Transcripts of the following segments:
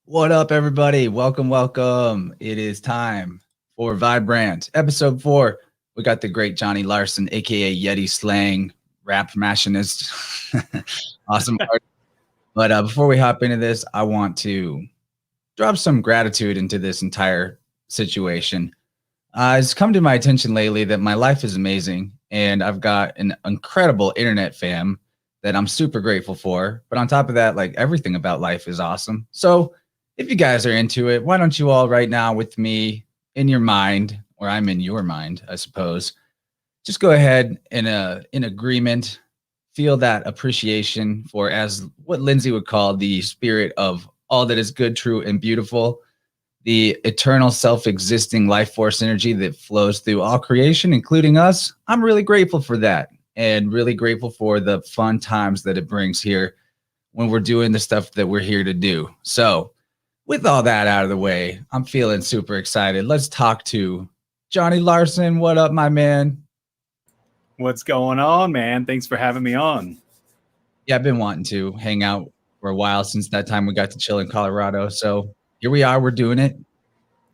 What up, everybody? Welcome. It is time for Vibrant, episode 4. We got the great Johnny Larson, aka Yeti Slang, rap machinist. Awesome art. But before we hop into this, I want to drop some gratitude into this entire situation. It's come to my attention lately that my life is amazing, and I've got an incredible internet fam that I'm super grateful for. But on top of that, like everything about life is awesome. So if you guys are into it, why don't you all right now with me in your mind, or I'm in your mind, I suppose, just go ahead and in agreement, feel that appreciation for, as what Lindsay would call, the spirit of all that is good, true, and beautiful, the eternal self-existing life force energy that flows through all creation, including us. I'm really grateful for that, and really grateful for the fun times that it brings here when we're doing the stuff that we're here to do. So with all that out of the way, I'm feeling super excited. Let's talk to Johnny Larson. What up, my man? What's going on, man? Thanks for having me on. Yeah, I've been wanting to hang out for a while since that time we got to chill in Colorado. So here we are, we're doing it.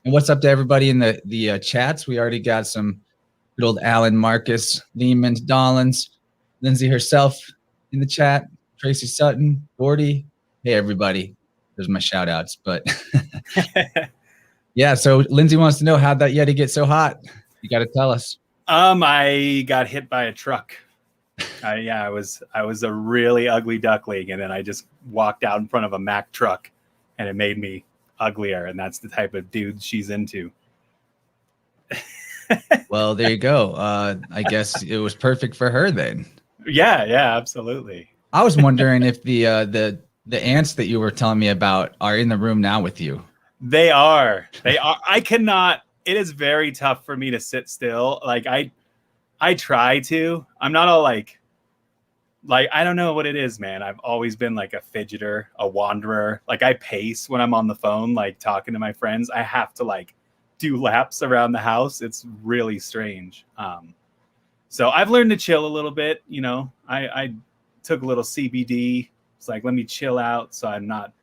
And what's up to everybody in the chats? We already got some good old Alan, Marcus, Lehman, Dollins, Lindsay herself in the chat, Tracy Sutton, Gordy. Hey, everybody. There's my shout outs, but yeah. So Lindsay wants to know, how'd that Yeti get so hot? You got to tell us. I got hit by a truck. I was a really ugly duckling, and then I just walked out in front of a Mack truck, and it made me uglier. And that's the type of dude she's into. Well, there you go. I guess it was perfect for her then. Yeah, absolutely. I was wondering if the ants that you were telling me about are in the room now with you. They are. I cannot. It is very tough for me to sit still. Like I try to. I'm not all like I don't know what it is, man. I've always been like a fidgeter, a wanderer. Like I pace when I'm on the phone, like talking to my friends. I have to like do laps around the house. It's really strange. So I've learned to chill a little bit. You know, I took a little CBD. It's like, let me chill out so I'm not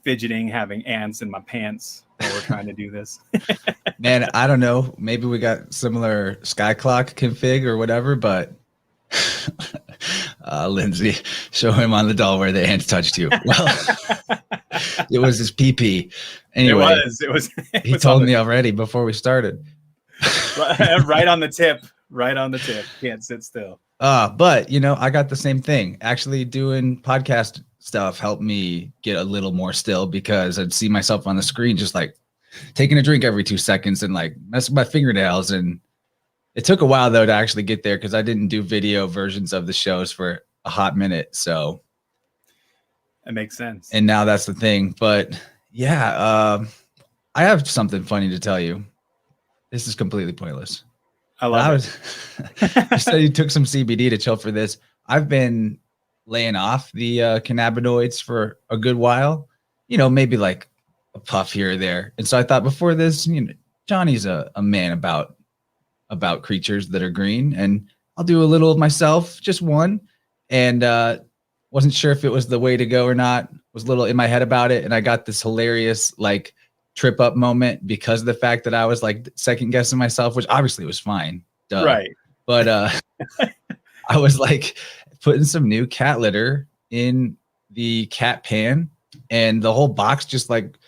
fidgeting, having ants in my pants while we're trying to do this. Man, I don't know. Maybe we got similar sky clock config or whatever, but Lindsay, show him on the doll where the ants touched you. Well, it was his pee-pee. Anyway, it was he told me already before we started. Right on the tip. Right on the tip. Can't sit still. But you know, I got the same thing. Actually, doing podcast stuff helped me get a little more still, because I'd see myself on the screen just like taking a drink every 2 seconds and like messing with my fingernails. And it took a while though to actually get there, because I didn't do video versions of the shows for a hot minute. So that makes sense. And now that's the thing. But yeah, I have something funny to tell you. This is completely pointless. I love it. You said you took some CBD to chill for this. I've been laying off the cannabinoids for a good while, you know, maybe like a puff here or there. And so I thought before this, you know, Johnny's a man about creatures that are green, and I'll do a little of myself, just one. And wasn't sure if it was the way to go or not. Was a little in my head about it. And I got this hilarious like trip up moment because of the fact that I was like second guessing myself, which obviously was fine. Duh. Right. But I was like putting some new cat litter in the cat pan, and the whole box just like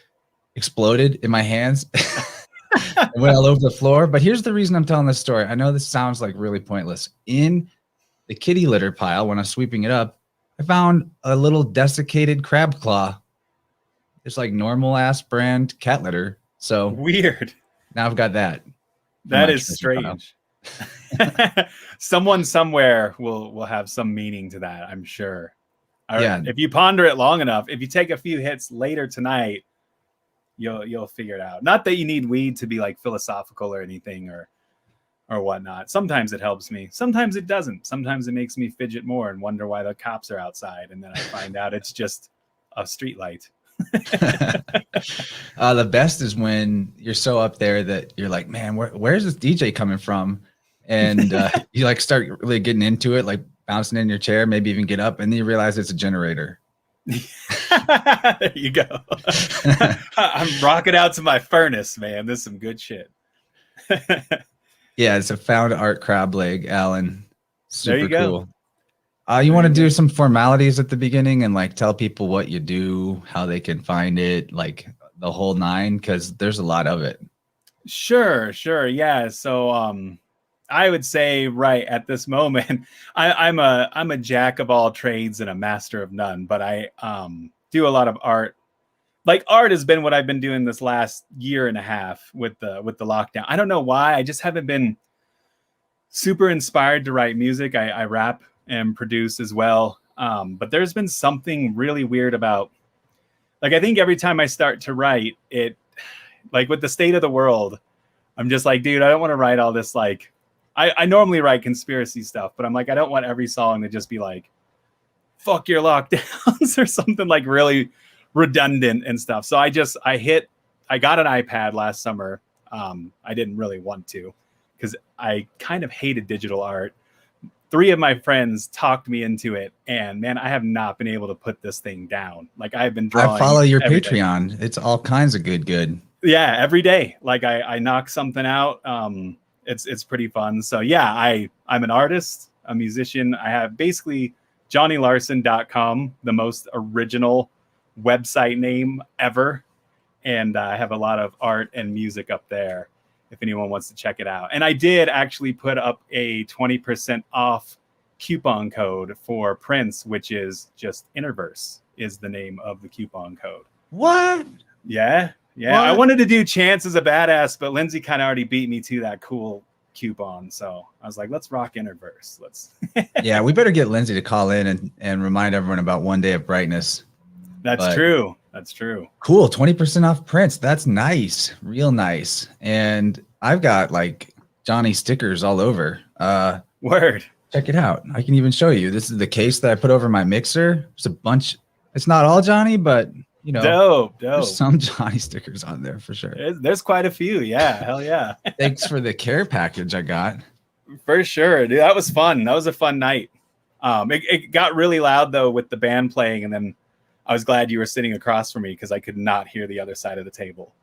exploded in my hands. It went all over the floor. But here's the reason I'm telling this story. I know this sounds like really pointless. In the kitty litter pile, when I was sweeping it up, I found a little desiccated crab claw. It's like normal ass brand cat litter. So weird. Now I've got that. That is strange. Someone somewhere will have some meaning to that, I'm sure. Yeah. If you ponder it long enough, if you take a few hits later tonight, you'll figure it out. Not that you need weed to be like philosophical or anything or whatnot. Sometimes it helps me. Sometimes it doesn't. Sometimes it makes me fidget more and wonder why the cops are outside, and then I find out it's just a street light. The best is when you're so up there that you're like, man, where's this DJ coming from? And you like start really getting into it, like bouncing in your chair, maybe even get up, and then you realize it's a generator. There you go. I'm rocking out to my furnace, man. This is some good shit. Yeah, it's a found art crab leg, Alan. Super There you go. cool. You want to do some formalities at the beginning and like tell people what you do, how they can find it, like the whole nine, because there's a lot of it. Sure. Yeah. So I would say right at this moment, I'm a jack of all trades and a master of none, but I do a lot of art. Like art has been what I've been doing this last year and a half with the lockdown. I don't know why. I just haven't been super inspired to write music. I rap and produce as well. But there's been something really weird about, like, I think every time I start to write it, like with the state of the world, I'm just like, dude, I don't want to write all this. Like, I normally write conspiracy stuff, but I'm like, I don't want every song to just be like, fuck your lockdowns or something like really redundant and stuff. So I got an iPad last summer. I didn't really want to because I kind of hated digital art. 3 of my friends talked me into it, and man, I have not been able to put this thing down. Like I've been drawing. I follow your Patreon. Day. It's all kinds of good. Yeah, every day. Like I knock something out. It's pretty fun. So yeah, I'm an artist, a musician. I have basically JohnnyLarson.com, the most original website name ever, and I have a lot of art and music up there if anyone wants to check it out. And I did actually put up a 20% off coupon code for Prince, which is just InnerVerse is the name of the coupon code. What? Yeah. What? I wanted to do Chance as a Badass, but Lindsay kind of already beat me to that cool coupon. So I was like, let's rock InnerVerse. Yeah, we better get Lindsay to call in and remind everyone about One Day of Brightness. That's true. Cool. 20% off Prince. That's nice. Real nice. And I've got like Johnny stickers all over. Word. Check it out. I can even show you. This is the case that I put over my mixer. There's a bunch. It's not all Johnny, but you know, dope. There's some Johnny stickers on there for sure. There's quite a few. Yeah. Hell yeah. Thanks for the care package I got. For sure, dude. That was fun. That was a fun night. It got really loud though with the band playing, and then I was glad you were sitting across from me because I could not hear the other side of the table.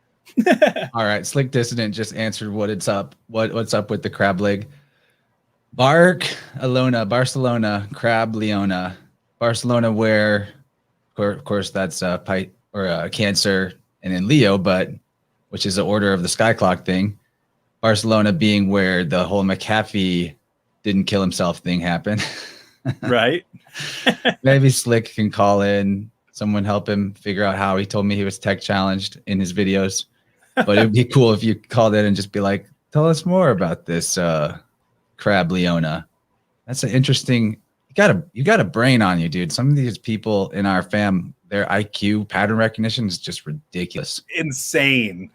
All right, Slick Dissident just answered what's up with the crab leg. Barcelona, crab Leona, Barcelona, where of course that's Cancer, and then Leo, but which is the order of the sky clock thing. Barcelona being where the whole McAfee didn't kill himself thing happened. Right. Maybe Slick can call in. Someone help him figure out how. He told me he was tech challenged in his videos, but it'd be cool if you called in and just be like, tell us more about this crab Leona. That's an interesting, you got a brain on you, dude. Some of these people in our fam, their IQ pattern recognition is just ridiculous. Insane.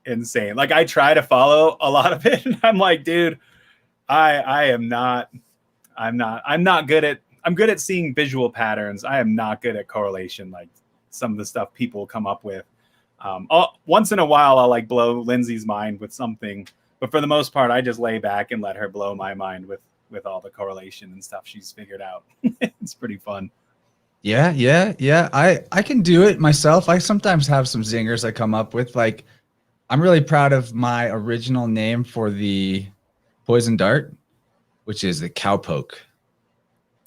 Like I try to follow a lot of it, and I'm like, dude, I'm good at seeing visual patterns. I am not good at correlation, like some of the stuff people come up with. Once in a while, I'll like blow Lindsay's mind with something, but for the most part, I just lay back and let her blow my mind with all the correlation and stuff she's figured out. It's pretty fun. Yeah. I can do it myself. I sometimes have some zingers I come up with. Like, I'm really proud of my original name for the poison dart, which is the cowpoke.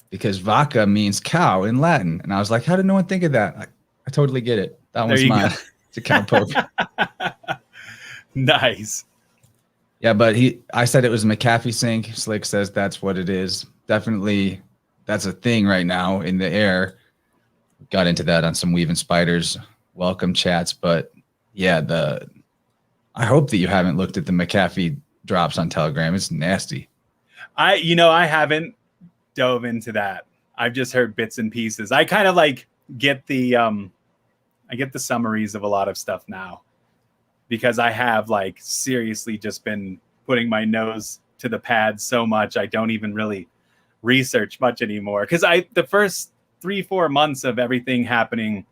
Because vaca means cow in Latin. And I was like, how did no one think of that? I totally get it. That one's mine. It's a cowpoke. Nice. Yeah, but I said it was a McAfee sink. Slick says that's what it is. Definitely, that's a thing right now in the air. Got into that on some Weaving Spiders welcome chats. But yeah, I hope that you haven't looked at the McAfee drops on Telegram. It's nasty. I haven't dove into that. I've just heard bits and pieces. I kind of like get the summaries of a lot of stuff now because I have like seriously just been putting my nose to the pad so much I don't even really research much anymore. Because the first 3-4 months of everything happening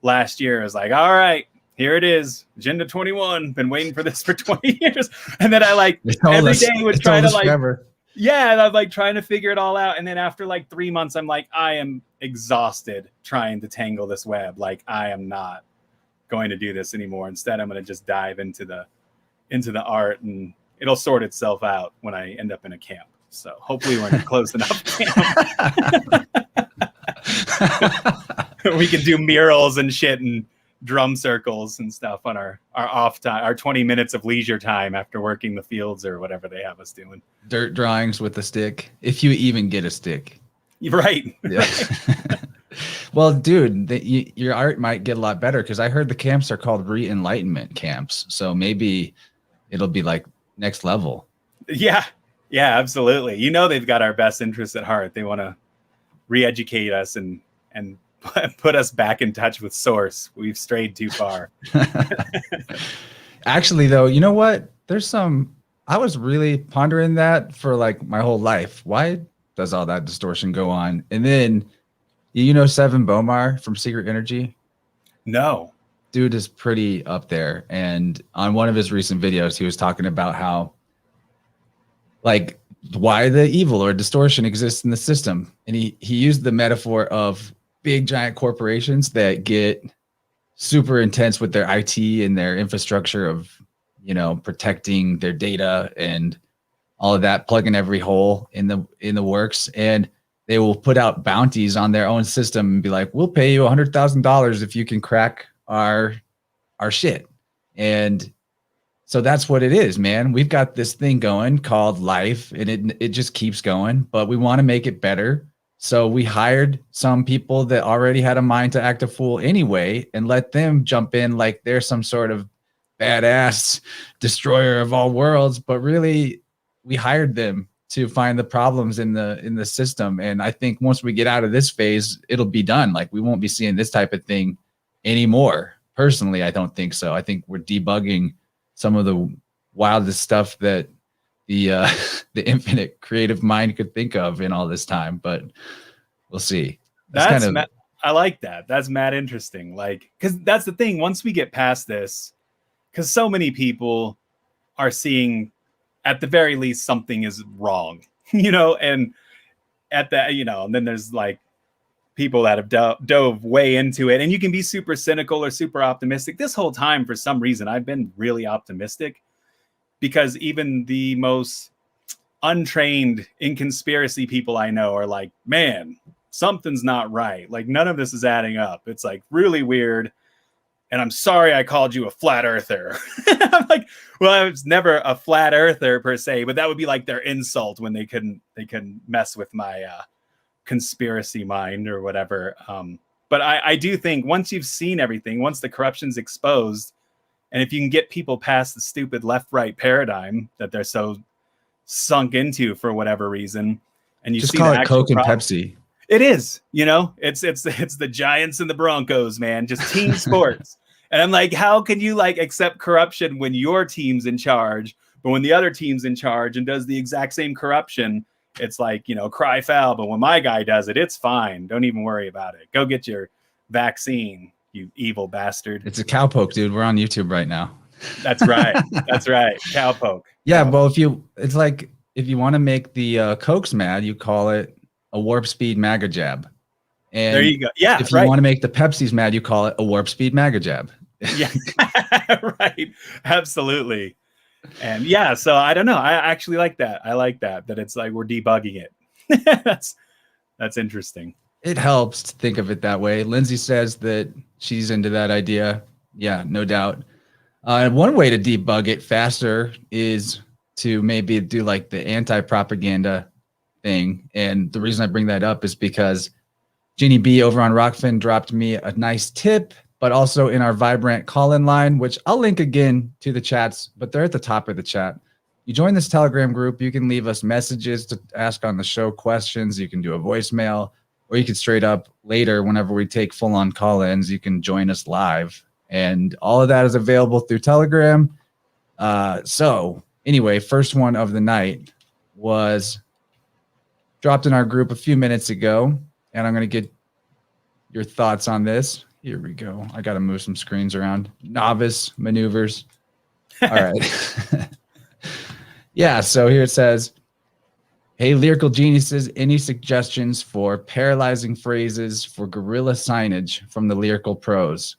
last year is like, all right, here it is, Agenda 21. Been waiting for this for 20 years, and then I like every day would try to like. Forever. Yeah, and I'm like trying to figure it all out. And then after like 3 months, I'm like, I am exhausted trying to tangle this web. Like, I am not going to do this anymore. Instead, I'm going to just dive into the art, and it'll sort itself out when I end up in a camp. So hopefully we're in a close enough camp. We can do murals and shit and drum circles and stuff on our off time, our 20 minutes of leisure time after working the fields or whatever they have us doing. Dirt drawings with a stick, if you even get a stick. Right. Yeah. Well, dude, your art might get a lot better, because I heard the camps are called re-enlightenment camps. So maybe it'll be like next level. Yeah. Yeah, absolutely. You know, they've got our best interests at heart. They want to re-educate us and put us back in touch with source. We've strayed too far. Actually, though, you know what? I was really pondering that for like my whole life. Why does all that distortion go on? And then, you know, Seven Bomar from Secret Energy? No. Dude is pretty up there. And on one of his recent videos, he was talking about how, like, why the evil or distortion exists in the system. And he used the metaphor of big giant corporations that get super intense with their IT and their infrastructure of, you know, protecting their data and all of that, plugging every hole in the works. And they will put out bounties on their own system and be like, we'll pay you $100,000 if you can crack our shit. And so that's what it is, man. We've got this thing going called life, and it just keeps going, but we want to make it better. So we hired some people that already had a mind to act a fool anyway, and let them jump in like they're some sort of badass destroyer of all worlds. But really, we hired them to find the problems in the system. And I think once we get out of this phase, it'll be done. Like, we won't be seeing this type of thing anymore. Personally, I don't think so. I think we're debugging some of the wildest stuff that the infinite creative mind could think of in all this time, but we'll see. I like that. That's mad interesting. Like, because that's the thing. Once we get past this, because so many people are seeing, at the very least, something is wrong, you know, and at that, you know, and then there's like people that have dove way into it, and you can be super cynical or super optimistic. This whole time, for some reason, I've been really optimistic, because even the most untrained in conspiracy people I know are like, man, something's not right. Like, none of this is adding up. It's like really weird. And I'm sorry I called you a flat earther. I'm like, well, I was never a flat earther per se, but that would be like their insult when they couldn't mess with my conspiracy mind or whatever. But I do think once you've seen everything, once the corruption's exposed, and if you can get people past the stupid left-right paradigm that they're so sunk into for whatever reason, and you just see call the it Coke problem, and Pepsi. it is, you know, it's the Giants and the Broncos, man, just team sports. And I'm like, how can you like accept corruption when your team's in charge, but when the other team's in charge and does the exact same corruption, it's like, you know, cry foul. But when my guy does it, it's fine. Don't even worry about it. Go get your vaccine, you evil bastard. It's a cowpoke, dude. We're on YouTube right now. That's right. That's right. Cowpoke. Yeah, well, if you want to make the Cokes mad, you call it a warp speed MAGA jab. And there you go. Yeah. If you want to make the Pepsis mad, you call it a warp speed MAGA jab. Yeah. Right. Absolutely. And yeah, so I don't know. I actually like that. I like that it's like we're debugging it. That's interesting. It helps to think of it that way. Lindsay says that she's into that idea. Yeah, no doubt. One way to debug it faster is to maybe do like the anti-propaganda thing. And the reason I bring that up is because Jeannie B over on Rockfin dropped me a nice tip, but also in our Vibrant call-in line, which I'll link again to the chats, but they're at the top of the chat. You join this Telegram group, you can leave us messages to ask on the show questions. You can do a voicemail, or you can straight up later, whenever we take full-on call-ins, you can join us live. And all of that is available through Telegram. So anyway, first one of the night was dropped in our group a few minutes ago, and I'm going to get your thoughts on this. Here we go. I got to move some screens around. Novice maneuvers. All right. Yeah, so here it says, Hey, lyrical geniuses, any suggestions for paralyzing phrases for guerrilla signage from the lyrical pros?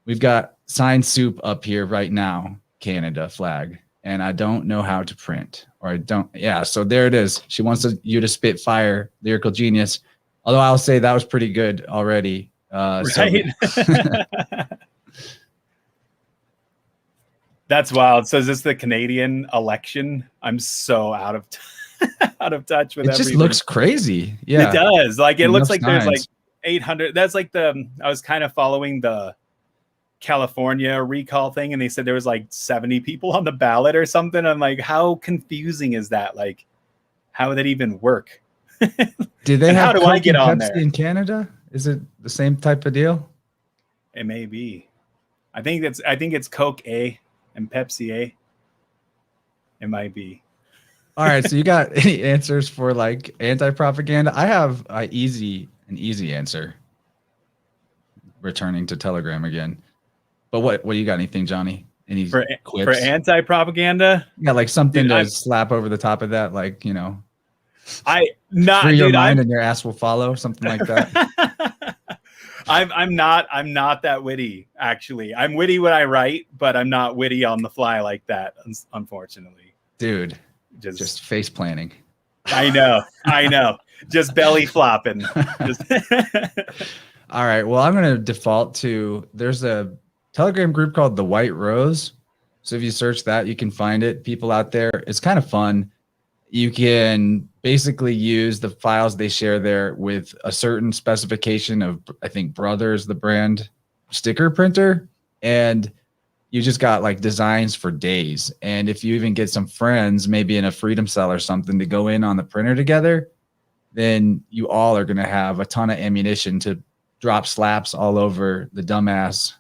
We've got sign soup up here right now, Canada flag, and I don't know how to print, or I don't. Yeah, so there it is. She wants you to spit fire, lyrical genius. Although I'll say that was pretty good already. Right. That's wild. So is this the Canadian election? I'm so out of touch with it. everything. Just looks crazy. Yeah, it does. Like it looks like signs. there's like 800. That's like I was kind of following the California recall thing, and they said there was like 70 people on the ballot or something. I'm like, how confusing is that? Like, how would that even work? Did they have how do I get on Pepsi there in Canada? Is it the same type of deal? It may be. I think it's Coke A and Pepsi A. It might be. All right, so you got any answers for like anti-propaganda? I have an easy answer. Returning to Telegram again. But what do you got? Anything, Johnny? Any for quips? anti-propaganda? Yeah, like something to slap over the top of that, like, you know. Free your mind and your ass will follow, something like that. I'm not that witty, actually. I'm witty when I write, but I'm not witty on the fly like that, unfortunately. Dude, just face planning. I know. Just belly flopping. All right. Well, I'm going to default to, there's a Telegram group called The White Rose. So if you search that, you can find it. People out there, it's kind of fun. You can basically use the files they share there with a certain specification of, I think, Brothers, the brand sticker printer. And you just got like designs for days. And if you even get some friends, maybe in a Freedom Cell or something, to go in on the printer together, then you all are going to have a ton of ammunition to drop slaps all over the dumbass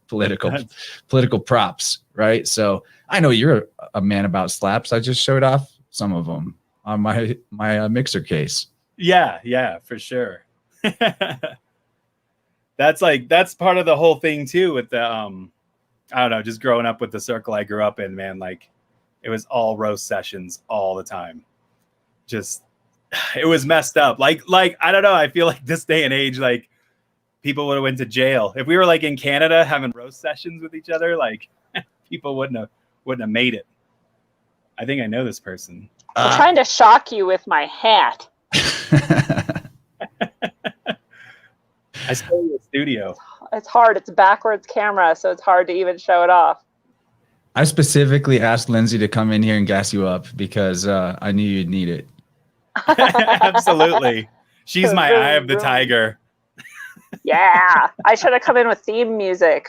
political props, right? So I know you're a man about slaps. I just showed off some of them on my mixer case. Yeah, for sure. That's part of the whole thing too with the I don't know, just growing up with the circle I grew up in, man. Like it was all roast sessions all the time. Just it was messed up. Like I don't know. I feel like this day and age, like people would have went to jail if we were like in Canada having roast sessions with each other. Like people wouldn't have made it. I think I know this person. I'm trying to shock you with my hat. I stole your studio. It's hard. It's a backwards camera, so it's hard to even show it off. I specifically asked Lindsay to come in here and gas you up because I knew you'd need it. Absolutely. She's my eye of the tiger. Yeah. I should have come in with theme music.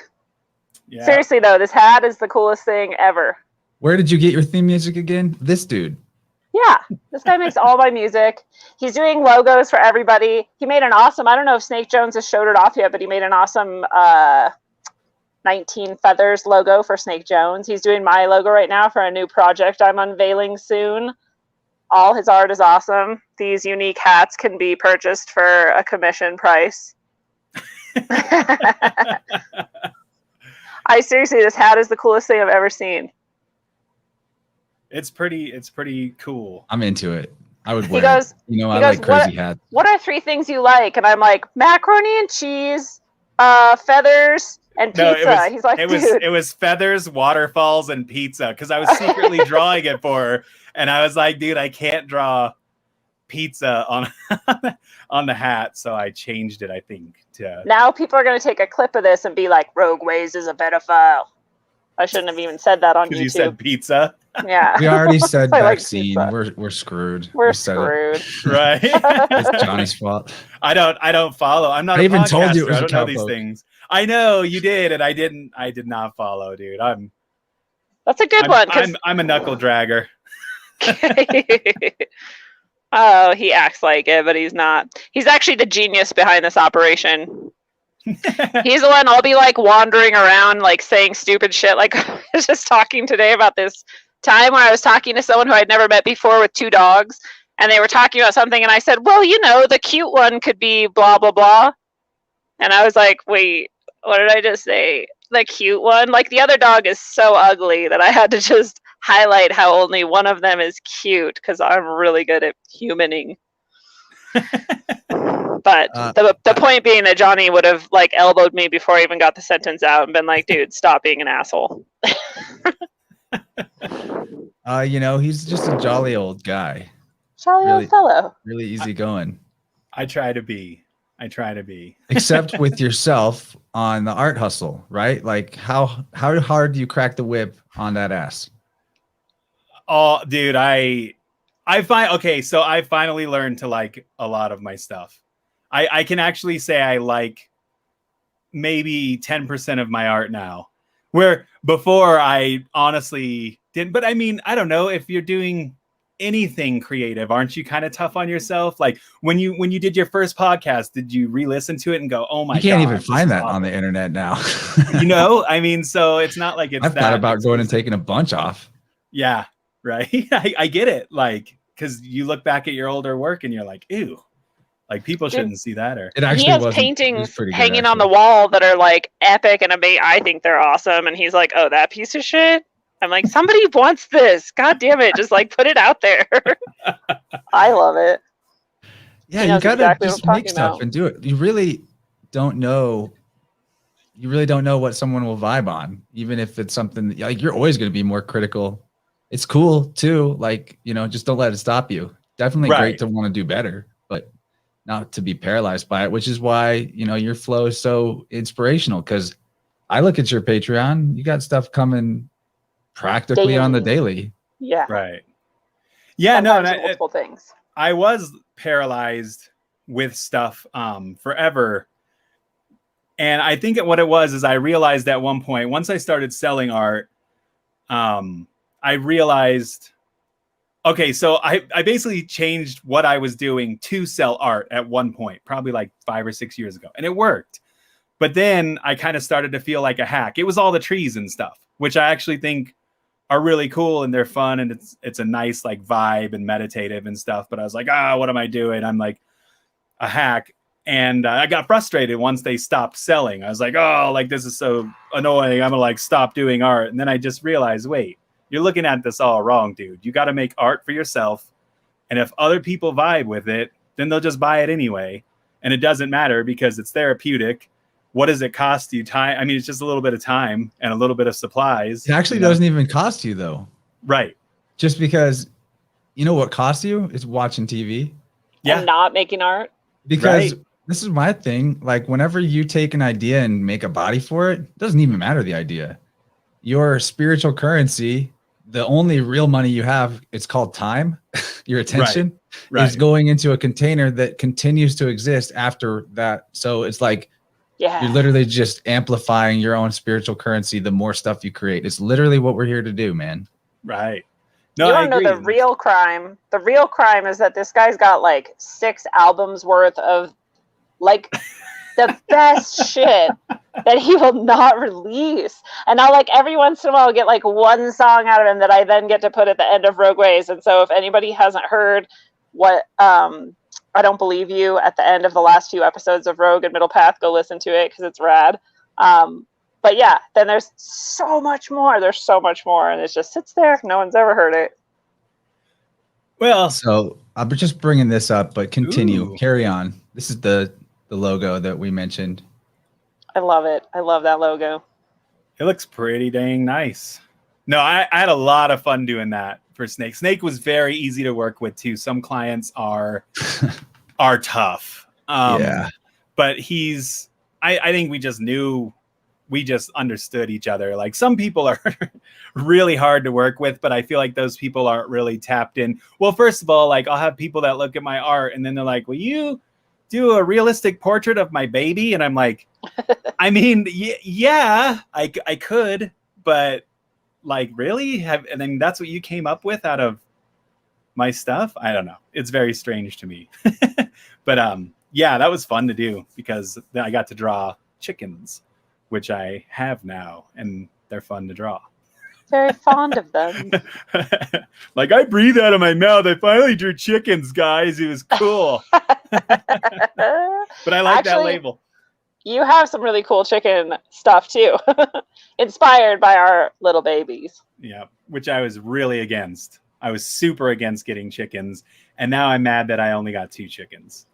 Yeah. Seriously, though, this hat is the coolest thing ever. Where did you get your theme music again? This dude. Yeah. This guy makes all my music. He's doing logos for everybody. He made an awesome, I don't know if Snake Jones has showed it off yet, but he made an awesome 19 Feathers logo for Snake Jones. He's doing my logo right now for a new project I'm unveiling soon. All his art is awesome. These unique hats can be purchased for a commission price. Seriously, this hat is the coolest thing I've ever seen. It's pretty cool. I'm into it. I would wear it. You know, I like crazy hats. What are 3 things you like? And I'm like, macaroni and cheese, feathers, and pizza. He's like, it was feathers, waterfalls, and pizza. Because I was secretly drawing it for her. And I was like, dude, I can't draw pizza on the hat. So I changed it, I think. Now people are going to take a clip of this and be like, Rogue Ways is a pedophile. I shouldn't have even said that on YouTube. Because you said pizza? Yeah. We already said vaccine. Like we're screwed. We're screwed. Right? It's Johnny's fault. I don't follow. I'm not I a even podcaster. told you it was I don't know these cowpoke. things. I know you did, and I did not follow, dude. That's a good one. I'm a knuckle dragger. Oh, he acts like it, but he's not. He's actually the genius behind this operation. He's the one. I'll be like wandering around, like saying stupid shit. Like I was just talking today about this time when I was talking to someone who I'd never met before with 2 dogs, and they were talking about something, and I said, well, you know, the cute one could be blah, blah, blah. And I was like, wait, what did I just say? The cute one? Like the other dog is so ugly that I had to just highlight how only one of them is cute because I'm really good at humaning. But the point being that Johnny would have like elbowed me before I even got the sentence out and been like, dude, stop being an asshole. He's just a jolly old guy. Jolly old fellow. Really easygoing. I try to be. Except with yourself on the art hustle, right? Like how hard do you crack the whip on that ass? Oh, dude, I finally learned to like a lot of my stuff. I can actually say I like maybe 10% of my art now, where before I honestly didn't. But I mean, I don't know, if you're doing anything creative, aren't you kind of tough on yourself? Like when you did your first podcast, did you re-listen to it and go, oh my god, you can't even find that on the internet now? I mean, so it's not like it's I've thought about going and taking a bunch off. Yeah, right. I get it, like, because you look back at your older work and you're like, ew, like people shouldn't see that. Or it actually he has paintings hanging on the wall that are like epic and amazing. I think they're awesome, and he's like, oh, that piece of shit. I'm like, somebody wants this. God damn it. Just like put it out there. I love it. Yeah, you gotta just make stuff and do it. You really don't know what someone will vibe on, even if it's something like you're always going to be more critical. It's cool too. Like, just don't let it stop you. Definitely great to want to do better, but not to be paralyzed by it, which is why, your flow is so inspirational. Cause I look at your Patreon, you got stuff coming practically daily. On the daily. Yeah. Right. Yeah. Sometimes multiple things. I was paralyzed with stuff forever. And I think what it was is I realized at one point, once I started selling art, I realized, okay, so I basically changed what I was doing to sell art at one point, probably like 5 or 6 years ago. And it worked. But then I kind of started to feel like a hack. It was all the trees and stuff, which I actually think are really cool and they're fun. And it's a nice like vibe and meditative and stuff. But I was like, what am I doing? I'm like a hack. And I got frustrated once they stopped selling. I was like, like this is so annoying. I'm gonna like stop doing art. And then I just realized, wait, you're looking at this all wrong, dude. You got to make art for yourself. And if other people vibe with it, then they'll just buy it anyway. And it doesn't matter because it's therapeutic. What does it cost you? Time. I mean, it's just a little bit of time and a little bit of supplies. It actually doesn't even cost you though. Right. Just because what costs you is watching TV. Yeah. And not making art. Because this is my thing. Like whenever you take an idea and make a body for it, it doesn't even matter the idea. Your spiritual currency, the only real money you have, it's called time. Your attention is going into a container that continues to exist after that. So it's like, you're literally just amplifying your own spiritual currency. The more stuff you create, it's literally what we're here to do, man. Right. No, you want to know the real crime? The real crime is that this guy's got like 6 albums worth of like the best shit that he will not release. And now like every once in a while I'll get like one song out of him that I then get to put at the end of Rogue Ways. And so if anybody hasn't heard what I Don't Believe You at the end of the last few episodes of Rogue and Middle Path, go listen to it because it's rad. But yeah, then there's so much more. There's so much more. And it just sits there. No one's ever heard it. Well, so I'm just bringing this up, but continue. Carry on. This is the logo that we mentioned. I love it. I love that logo. It looks pretty dang nice. No, I had a lot of fun doing that for Snake. Snake was very easy to work with too. Some clients are tough. But I think we just understood each other. Like some people are really hard to work with, but I feel like those people aren't really tapped in. Well, first of all, like I'll have people that look at my art and then they're like, will you do a realistic portrait of my baby? And I'm like, I mean, yeah, I could, but like really and then that's what you came up with out of my stuff? I don't know. It's very strange to me. But yeah, that was fun to do because I got to draw chickens, which I have now, and they're fun to draw. Very fond of them. Like I breathe out of my mouth. I finally drew chickens, guys. It was cool. But I like that label. you have some really cool chicken stuff too, inspired by our little babies. Yeah, which I was really against. I was super against getting chickens, and now I'm mad that I only got 2 chickens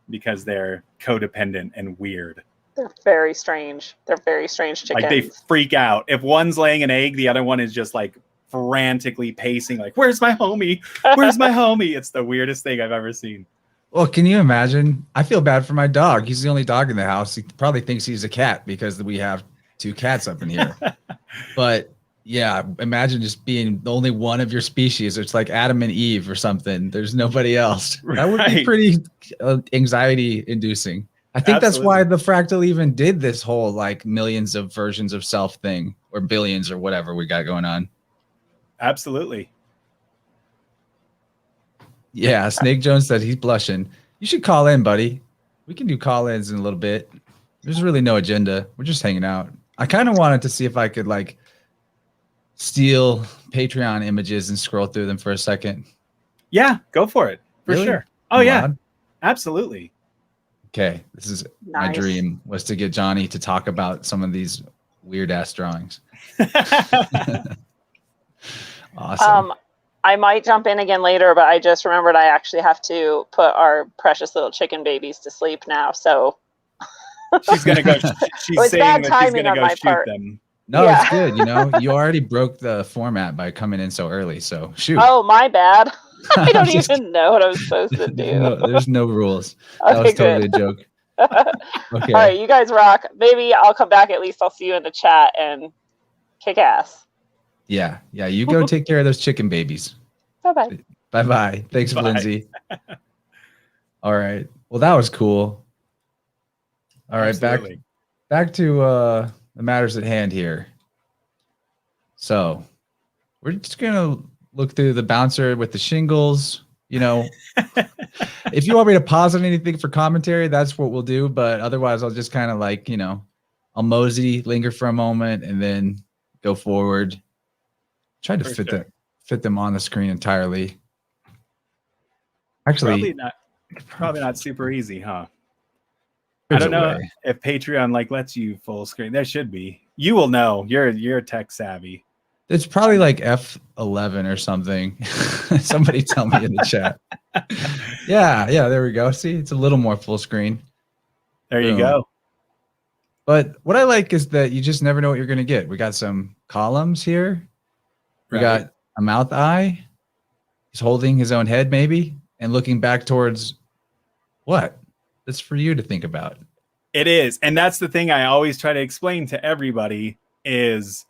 because they're codependent and weird. They're very strange. They're very strange chickens. Like they freak out. If one's laying an egg, the other one is just like frantically pacing, like, "Where's my homie? Where's my homie?" It's the weirdest thing I've ever seen. Well, can you imagine? I feel bad for my dog. He's the only dog in the house. He probably thinks he's a cat because we have 2 cats up in here. But yeah, imagine just being the only one of your species. It's like Adam and Eve or something. There's nobody else. Right. That would be pretty anxiety inducing. I think that's why the Fractal even did this whole like millions of versions of self thing, or billions or whatever we got going on. Absolutely. Yeah, Snake Jones said he's blushing. You should call in, buddy. We can do call-ins in a little bit. There's really no agenda. We're just hanging out. I kind of wanted to see if I could like steal Patreon images and scroll through them for a second. Yeah, go for it. For Really? sure. Oh, yeah. Absolutely. Okay, this is my dream, was to get Johnny to talk about some of these weird ass drawings. Awesome. I might jump in again later, but I just remembered I actually have to put our precious little chicken babies to sleep now. So she's gonna go. She's saying that she's gonna go shoot them. No, yeah. It's good. You know, you already broke the format by coming in so early. So shoot. Oh, my bad. I don't even know what I was supposed to do. No, there's no rules. Okay, that was totally a joke. Okay. All right, you guys rock. Maybe I'll come back. At least I'll see you in the chat and kick ass. Yeah. You go take care of those chicken babies. Bye-bye. Bye-bye. Thanks, Lindsay. All right. Well, that was cool. All right, absolutely. back to the matters at hand here. So we're just gonna look through the bouncer with the shingles. You know, if you want me to pause on anything for commentary, that's what we'll do. But otherwise, I'll just kind of like, you know, I'll mosey, linger for a moment, and then go forward. Try to fit them on the screen entirely. Actually, probably not super easy, huh? I don't know if Patreon like lets you full screen. There should be. You will know. You're tech savvy. It's probably like F11 or something. Somebody tell me in the chat. Yeah, there we go. See, it's a little more full screen. There you go. But what I like is that you just never know what you're going to get. We got some columns here. We got a mouth eye. He's holding his own head maybe and looking back towards what? That's for you to think about. It is. And that's the thing I always try to explain to everybody is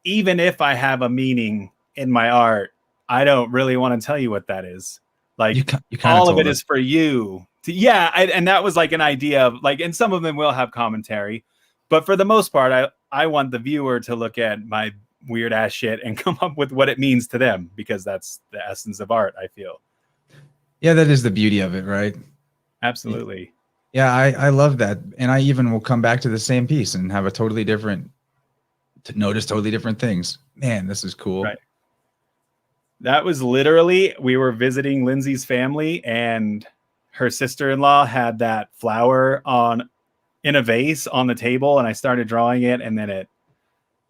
even if I have a meaning in my art, I don't really want to tell you what that is. Like you all of it is for you. And that was like an idea of like, and some of them will have commentary, but for the most part, I want the viewer to look at my weird ass shit and come up with what it means to them, because that's the essence of art, I feel. Yeah, that is the beauty of it, right? Absolutely. Yeah, I love that. And I even will come back to the same piece and have a totally different, to notice totally different things. Man, this is cool. Right. That was literally, we were visiting Lindsay's family and her sister-in-law had that flower in a vase on the table, and I started drawing it, and then it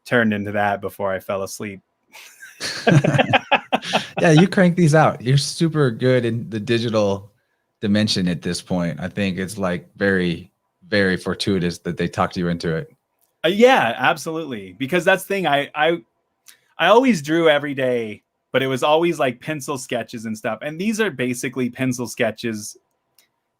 turned into that before I fell asleep. Yeah, you crank these out. You're super good in the digital dimension at this point. I think it's like very, very fortuitous that they talked you into it. Yeah, absolutely. Because that's the thing. I always drew every day, but it was always like pencil sketches and stuff. And these are basically pencil sketches.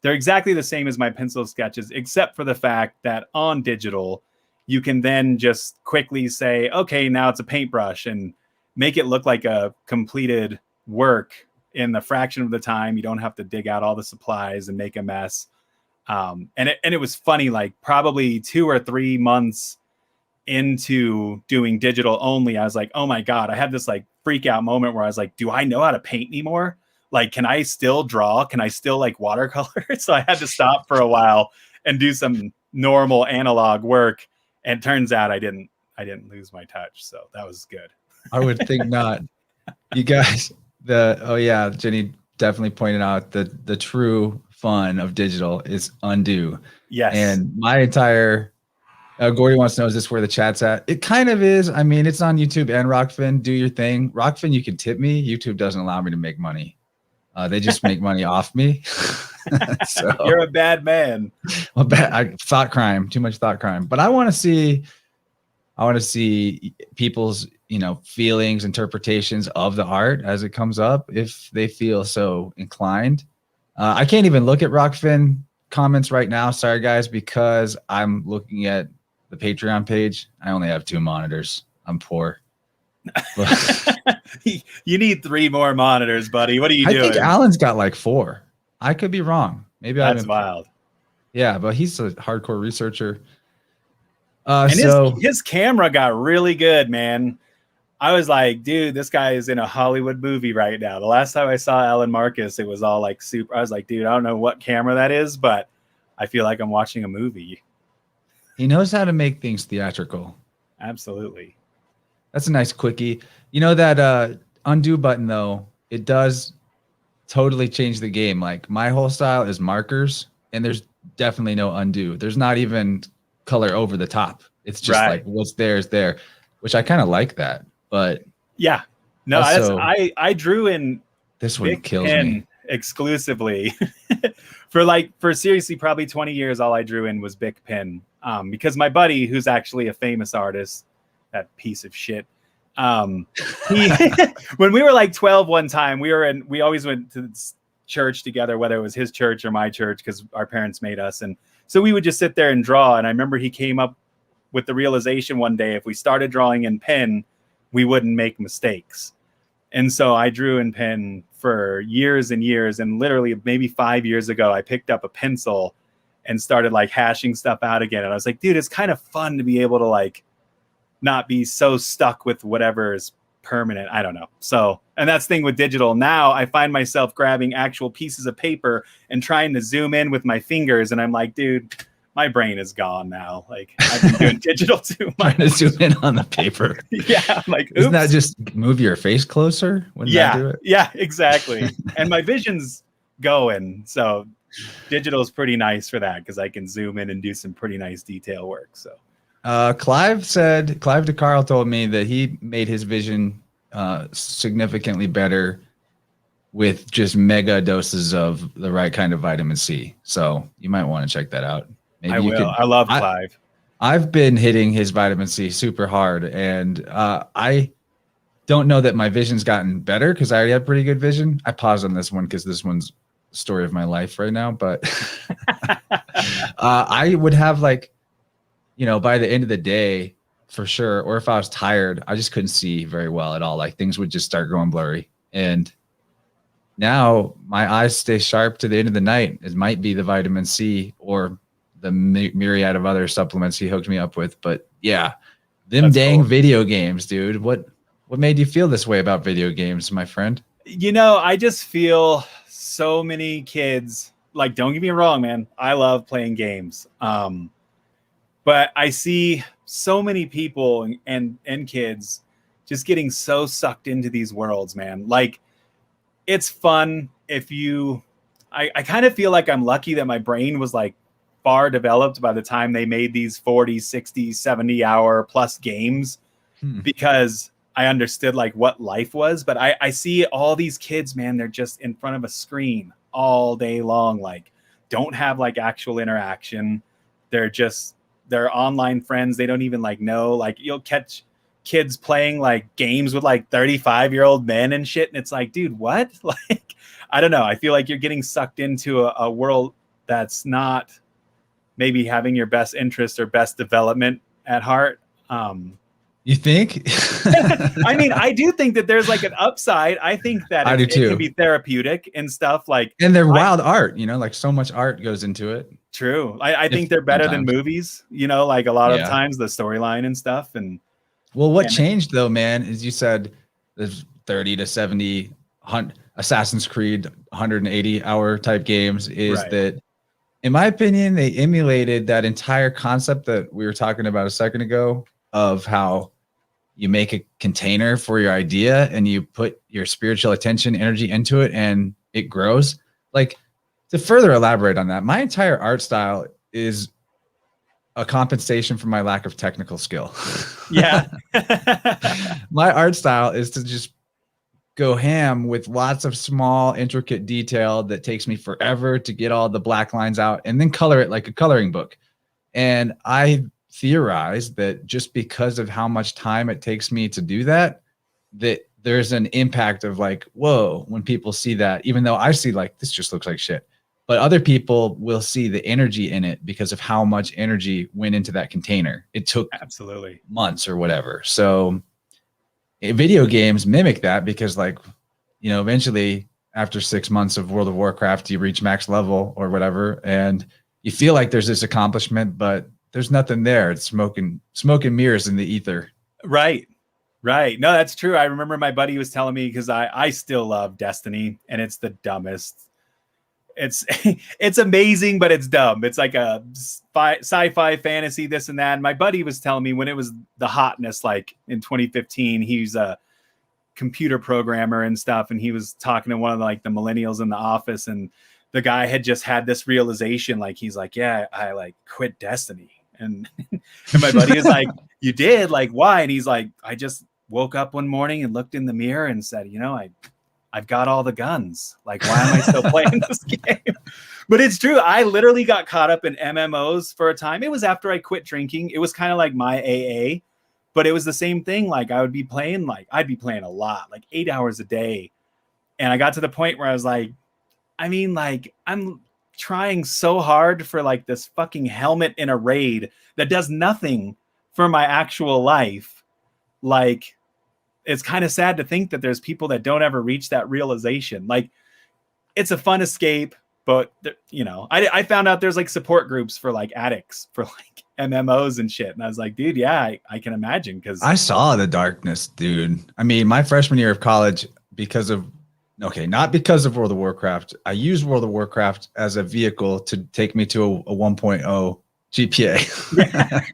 They're exactly the same as my pencil sketches, except for the fact that on digital, you can then just quickly say, okay, now it's a paintbrush, and make it look like a completed work in the fraction of the time. You don't have to dig out all the supplies and make a mess. And it was funny, like probably 2 or 3 months into doing digital only, I was like, oh my God, I had this like freak out moment where I was like, do I know how to paint anymore? Like, can I still draw? Can I still like watercolor? So I had to stop for a while and do some normal analog work. And it turns out I didn't lose my touch. So that was good. I would think not. You guys, Jenny definitely pointed out the true fun of digital is undo. Yes. And my entire Gordy wants to know, is this where the chat's at? It kind of is. I mean, it's on YouTube and Rockfin. Do your thing. Rockfin, you can tip me. YouTube doesn't allow me to make money. They just make money off me. So you're a bad man. Well, thought crime, too much thought crime. But I want to see people's, feelings, interpretations of the art as it comes up, if they feel so inclined. I can't even look at Rockfin comments right now. Sorry, guys, because I'm looking at the Patreon page. I only have 2 monitors. I'm poor. You need 3 more monitors, buddy. What are you doing? I think Alan's got like 4. I could be wrong. Maybe that's wild. Yeah, but he's a hardcore researcher. And his camera got really good, man. I was like, dude, this guy is in a Hollywood movie right now. The last time I saw Alan Marcus, it was all like super. I was like, dude, I don't know what camera that is, but I feel like I'm watching a movie. He knows how to make things theatrical. Absolutely. That's a nice quickie. You know that undo button, though, it does totally change the game. Like, my whole style is markers, and there's definitely no undo. There's not even color over the top. It's just like what's there is there, which I kind of like that. But yeah, no, also, I drew in this one kills me exclusively for seriously probably 20 years. All I drew in was Bic pen, because my buddy, who's actually a famous artist, that piece of shit, he when we were like 12 one time, we always went to church together, whether it was his church or my church, because our parents made us, and so we would just sit there and draw. And I remember he came up with the realization one day, if we started drawing in pen, we wouldn't make mistakes. And so I drew in pen for years and years, and literally maybe 5 years ago, I picked up a pencil and started like hashing stuff out again. And I was like, dude, it's kind of fun to be able to like not be so stuck with whatever is permanent. I don't know. So, and that's the thing with digital. Now I find myself grabbing actual pieces of paper and trying to zoom in with my fingers. And I'm like, dude, my brain is gone now. Like, I've been doing digital too much. Trying to zoom in on the paper. Yeah. I'm like, oops. Isn't that just move your face closer? Wouldn't that do it? Yeah, exactly. And my vision's going. So digital is pretty nice for that, because I can zoom in and do some pretty nice detail work. So Clive DeCarl told me that he made his vision significantly better with just mega doses of the right kind of vitamin C. So you might want to check that out. Maybe I will. I love Clive. I've been hitting his vitamin C super hard, and I don't know that my vision's gotten better, because I already have pretty good vision. I paused on this one because this one's the story of my life right now, but I would have like, by the end of the day, for sure, or if I was tired, I just couldn't see very well at all. Like, things would just start going blurry. And now my eyes stay sharp to the end of the night. It might be the vitamin C or the myriad of other supplements he hooked me up with. But yeah, that's dang cool. Video games, dude. What made you feel this way about video games, my friend? I just feel so many kids, like, don't get me wrong, man, I love playing games. But I see so many people and kids just getting so sucked into these worlds, man. Like, it's fun if I kind of feel like I'm lucky that my brain was like far developed by the time they made these 40, 60, 70 hour plus games, because I understood like what life was. But I see all these kids, man, they're just in front of a screen all day long, like don't have like actual interaction. They're online friends. They don't even like know, like you'll catch kids playing like games with like 35-year-old men and shit. And it's like, dude, what? Like, I don't know. I feel like you're getting sucked into a world that's not maybe having your best interest or best development at heart. You think? I mean, I do think that there's like an upside. I think that it can be therapeutic and stuff like, and they're wild art, like so much art goes into it. True. I think they're better than movies, like a lot of times the storyline and stuff. And well, what changed though, man, is you said there's 30 to 70 Assassin's Creed 180 hour type games is that, in my opinion, they emulated that entire concept that we were talking about a second ago of how you make a container for your idea and you put your spiritual attention, energy into it, and it grows. Like, to further elaborate on that, my entire art style is a compensation for my lack of technical skill. Yeah. My art style is to just go ham with lots of small, intricate detail that takes me forever to get all the black lines out and then color it like a coloring book. And I theorize that just because of how much time it takes me to do that, that there's an impact of like, whoa, when people see that, even though I see like, this just looks like shit. But other people will see the energy in it because of how much energy went into that container. It took absolutely months or whatever. So video games mimic that because like, you know, eventually after 6 months of World of Warcraft, you reach max level or whatever. And you feel like there's this accomplishment, but there's nothing there. It's smoke and mirrors in the ether. Right. No, that's true. I remember my buddy was telling me, because I still love Destiny, and it's the dumbest. It's amazing, but it's dumb. It's like a sci-fi fantasy, this and that. And my buddy was telling me when it was the hotness, like in 2015, he's a computer programmer and stuff. And he was talking to one of the millennials in the office, and the guy had just had this realization. Like, he's like, yeah, I like quit Destiny. And, and my buddy is like, you did? Like, why? And he's like, I just woke up one morning and looked in the mirror and said, you know, I've got all the guns. Like, why am I still playing this game? But it's true. I literally got caught up in MMOs for a time. It was after I quit drinking. It was kind of like my AA, but it was the same thing. Like, I'd be playing a lot, like 8 hours a day. And I got to the point where I was like, I mean, like, I'm trying so hard for like this fucking helmet in a raid that does nothing for my actual life. Like, it's kind of sad to think that there's people that don't ever reach that realization. Like, it's a fun escape, but you know, I found out there's like support groups for like addicts for like MMOs and shit. And I was like, dude, yeah, I can imagine. Cause I saw the darkness, dude. I mean, my freshman year of college, not because of World of Warcraft. I used World of Warcraft as a vehicle to take me to a 1.0 GPA.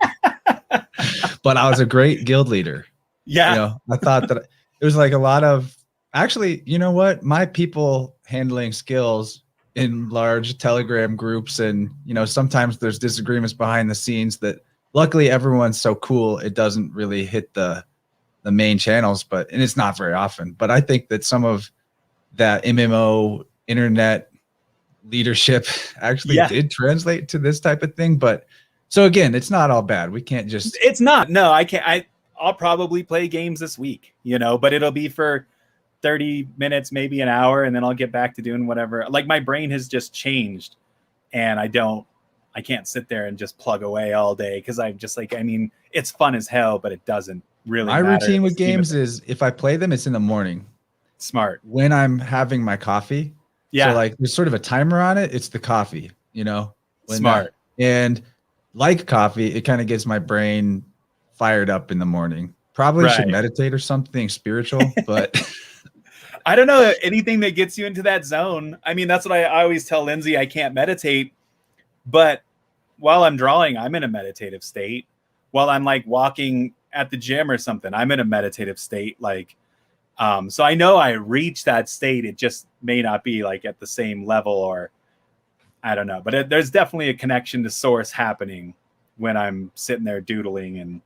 But I was a great guild leader. Yeah. You know, I thought that it was like a lot of, actually, you know what? My people handling skills in large Telegram groups, and, you know, sometimes there's disagreements behind the scenes that luckily everyone's so cool, it doesn't really hit the main channels, and it's not very often. But I think that some of that MMO internet leadership actually did translate to this type of thing. But so again, it's not all bad. We can't just, it's not, no, I can't. I'll probably play games this week, you know, but it'll be for 30 minutes, maybe an hour, and then I'll get back to doing whatever. Like, my brain has just changed, and I can't sit there and just plug away all day, because I'm just like, I mean, it's fun as hell, but it doesn't really matter. My routine with games is, if I play them, it's in the morning. Smart. When I'm having my coffee. Yeah. So like, there's sort of a timer on it. It's the coffee, you know. Smart. And like coffee, it kind of gets my brain fired up in the morning. Probably should meditate or something spiritual, but I don't know, anything that gets you into that zone. I mean, that's what I always tell Lindsay. I can't meditate, but while I'm drawing, I'm in a meditative state. While I'm like walking at the gym or something, I'm in a meditative state. Like, so I know I reach that state. It just may not be like at the same level, or I don't know, but there's definitely a connection to source happening when I'm sitting there doodling, and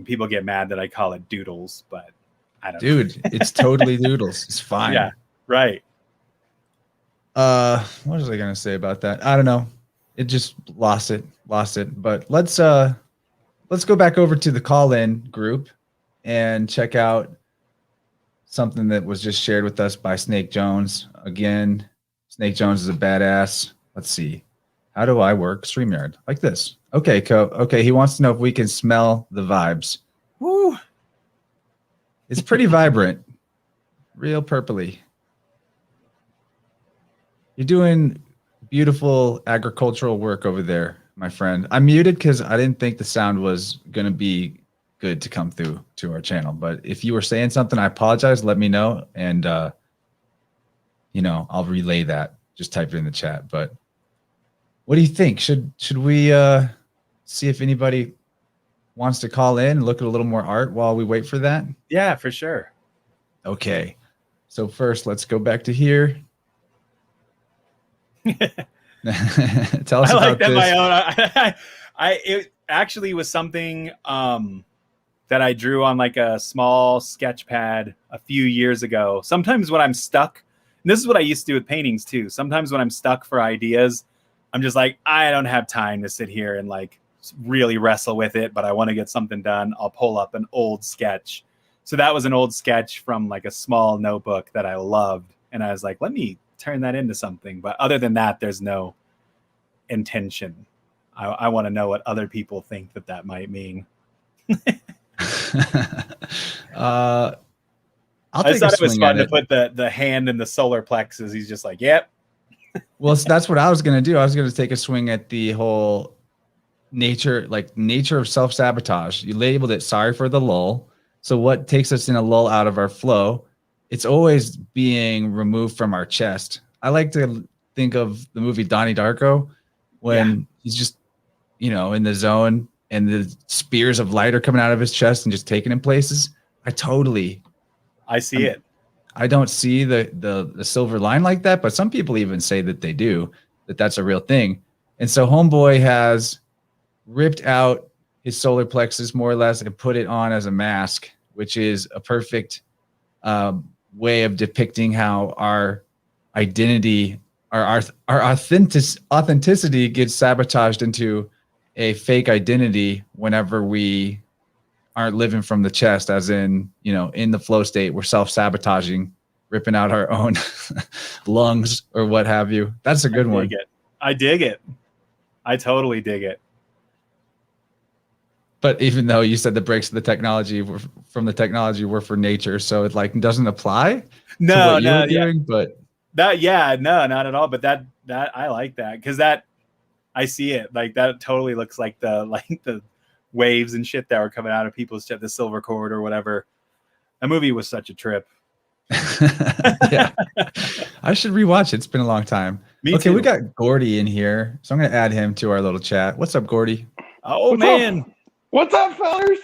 people get mad that I call it doodles, but I don't know. Dude, it's totally doodles. It's fine. Yeah. Right. What was I going to say about that? I don't know. It just lost it. But let's go back over to the call-in group and check out something that was just shared with us by Snake Jones. Again, Snake Jones is a badass. Let's see. How do I work StreamYard? Like this. Okay, okay. He wants to know if we can smell the vibes. Woo. It's pretty vibrant. Real purpley. You're doing beautiful agricultural work over there, my friend. I muted because I didn't think the sound was going to be good to come through to our channel. But if you were saying something, I apologize. Let me know. And, you know, I'll relay that. Just type it in the chat. But what do you think? Should we see if anybody wants to call in and look at a little more art while we wait for that? Yeah, for sure. Okay. So first, let's go back to here. Tell us I like about that. this. My own. It actually was something that I drew on like a small sketch pad a few years ago. Sometimes when I'm stuck, and this is what I used to do with paintings too. Sometimes when I'm stuck for ideas, I'm just like, I don't have time to sit here and like really wrestle with it, but I want to get something done. I'll pull up an old sketch. So that was an old sketch from like a small notebook that I loved. And I was like, let me turn that into something. But other than that, there's no intention. I want to know what other people think that might mean. I'll I take just thought a it was swing fun at to it. put the hand in the solar plexus. He's just like, yep. Well, that's what I was going to do. I was going to take a swing at the whole nature of self-sabotage. You labeled it sorry for the lull. So what takes us in a lull out of our flow? It's always being removed from our chest. I like to think of the movie Donnie Darko when he's just, in the zone and the spears of light are coming out of his chest and just taking him places. I see it. I don't see the silver line like that, but some people even say that they do, that's a real thing. And so Homeboy has ripped out his solar plexus more or less and put it on as a mask, which is a perfect way of depicting how our identity, our authenticity gets sabotaged into a fake identity whenever we aren't living from the chest, as in, in the flow state, we're self-sabotaging, ripping out our own lungs or what have you. That's a good one. I dig it. I totally dig it. But even though you said the breaks of the technology were from the technology were for nature, so it like doesn't apply to what you were doing. But not at all. But that I like that, because I see it like that. Totally looks like the waves and shit that were coming out of people's chest, the silver cord or whatever. That movie was such a trip. Yeah, I should rewatch it. It's been a long time. Me too. We got Gordy in here, so I'm gonna add him to our little chat. What's up, Gordy? Oh, man. What's up, fellas?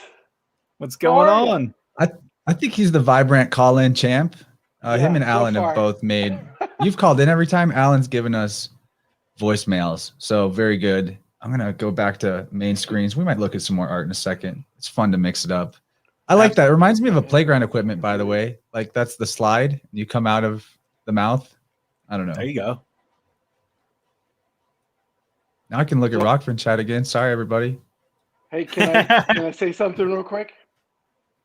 What's going on? I think he's the Vibrant call-in champ. Him and Alan have both made. You've called in every time. Alan's given us voicemails, so very good. I'm gonna go back to main screens. We might look at some more art in a second. It's fun to mix it up. I like that. It reminds me of a playground equipment, by the way. Like that's the slide. You come out of the mouth. I don't know. There you go. Now I can look at Rockford chat again. Sorry, everybody. Hey, can I say something real quick?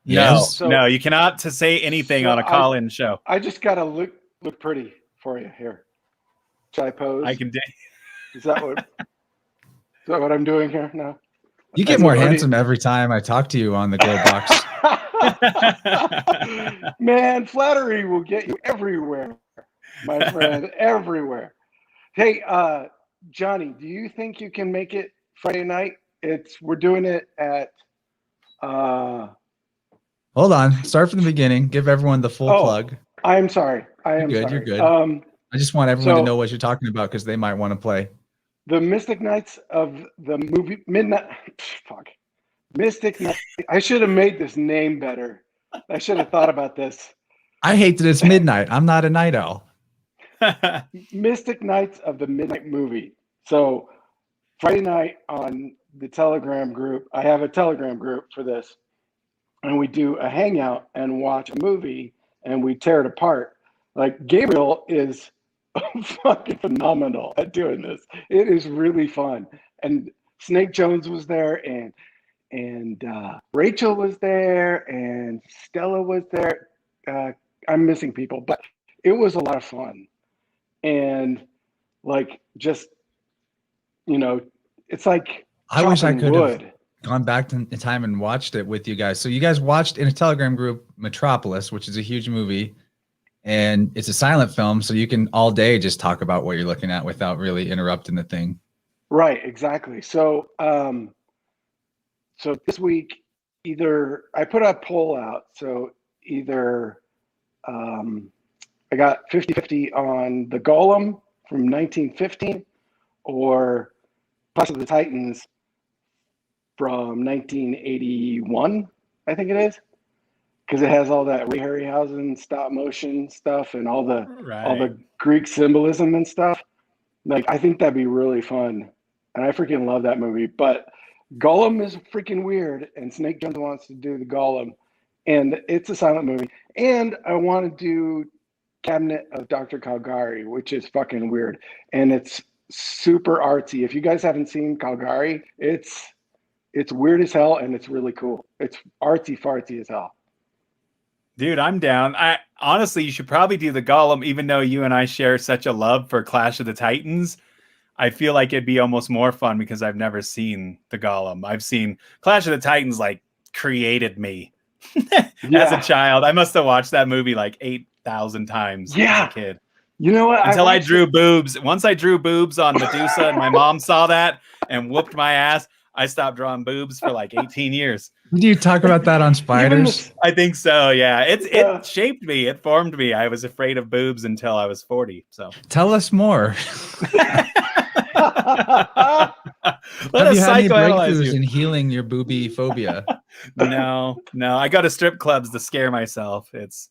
Yes. No, you cannot say anything on a call-in show. I just gotta look pretty for you here. Should I pose? I can. Is that what I'm doing here? No. You get more handsome every time I talk to you on the Glow Box. Man, flattery will get you everywhere, my friend, everywhere. Hey, Johnny, do you think you can make it Friday night? We're doing it at. Hold on. Start from the beginning. Give everyone the full plug. I'm sorry. You're good. I just want everyone to know what you're talking about because they might want to play. The Mystic Knights of the movie Midnight. Fuck. Mystic Knights. I should have made this name better. I should have thought about this. I hate that it's midnight. I'm not a night owl. Mystic Knights of the Midnight Movie. So Friday night on the Telegram group, I have a Telegram group for this, and we do a hangout and watch a movie and we tear it apart. Like Gabriel is fucking phenomenal at doing this. It is really fun. And Snake Jones was there, and Rachel was there, and Stella was there. I'm missing people, but it was a lot of fun. And like, just, it's like I wish I could have gone back in time and watched it with you guys. So you guys watched in a Telegram group Metropolis, which is a huge movie, and it's a silent film, so you can all day just talk about what you're looking at without really interrupting the thing. Right, exactly. So so this week, either I put a poll out, so either I got 50-50 on the Golem from 1915 or Clash of the Titans from 1981, I think it is, because it has all that Ray Harryhausen stop motion stuff and all the Greek symbolism and stuff. Like, I think that'd be really fun. And I freaking love that movie. But Gollum is freaking weird, and Snake Jones wants to do the Gollum. And it's a silent movie. And I want to do Cabinet of Dr. Calgary, which is fucking weird. And it's super artsy. If you guys haven't seen Calgary, it's weird as hell, and it's really cool. It's artsy fartsy as hell. Dude, I'm down. I honestly, you should probably do the Gollum, even though you and I share such a love for Clash of the Titans. I feel like it'd be almost more fun because I've never seen the Gollum. I've seen Clash of the Titans like created me as a child. I must have watched that movie like 8,000 times as a kid. You know what? Until I drew boobs. Once I drew boobs on Medusa and my mom saw that and whooped my ass, I stopped drawing boobs for like 18 years. Did you talk about that on Spiders? I think so, yeah. It shaped me. It formed me. I was afraid of boobs until I was 40. So tell us more. Let Have us you had any psychoanalyze breakthroughs you. in healing your boobie phobia? No. I go to strip clubs to scare myself. It's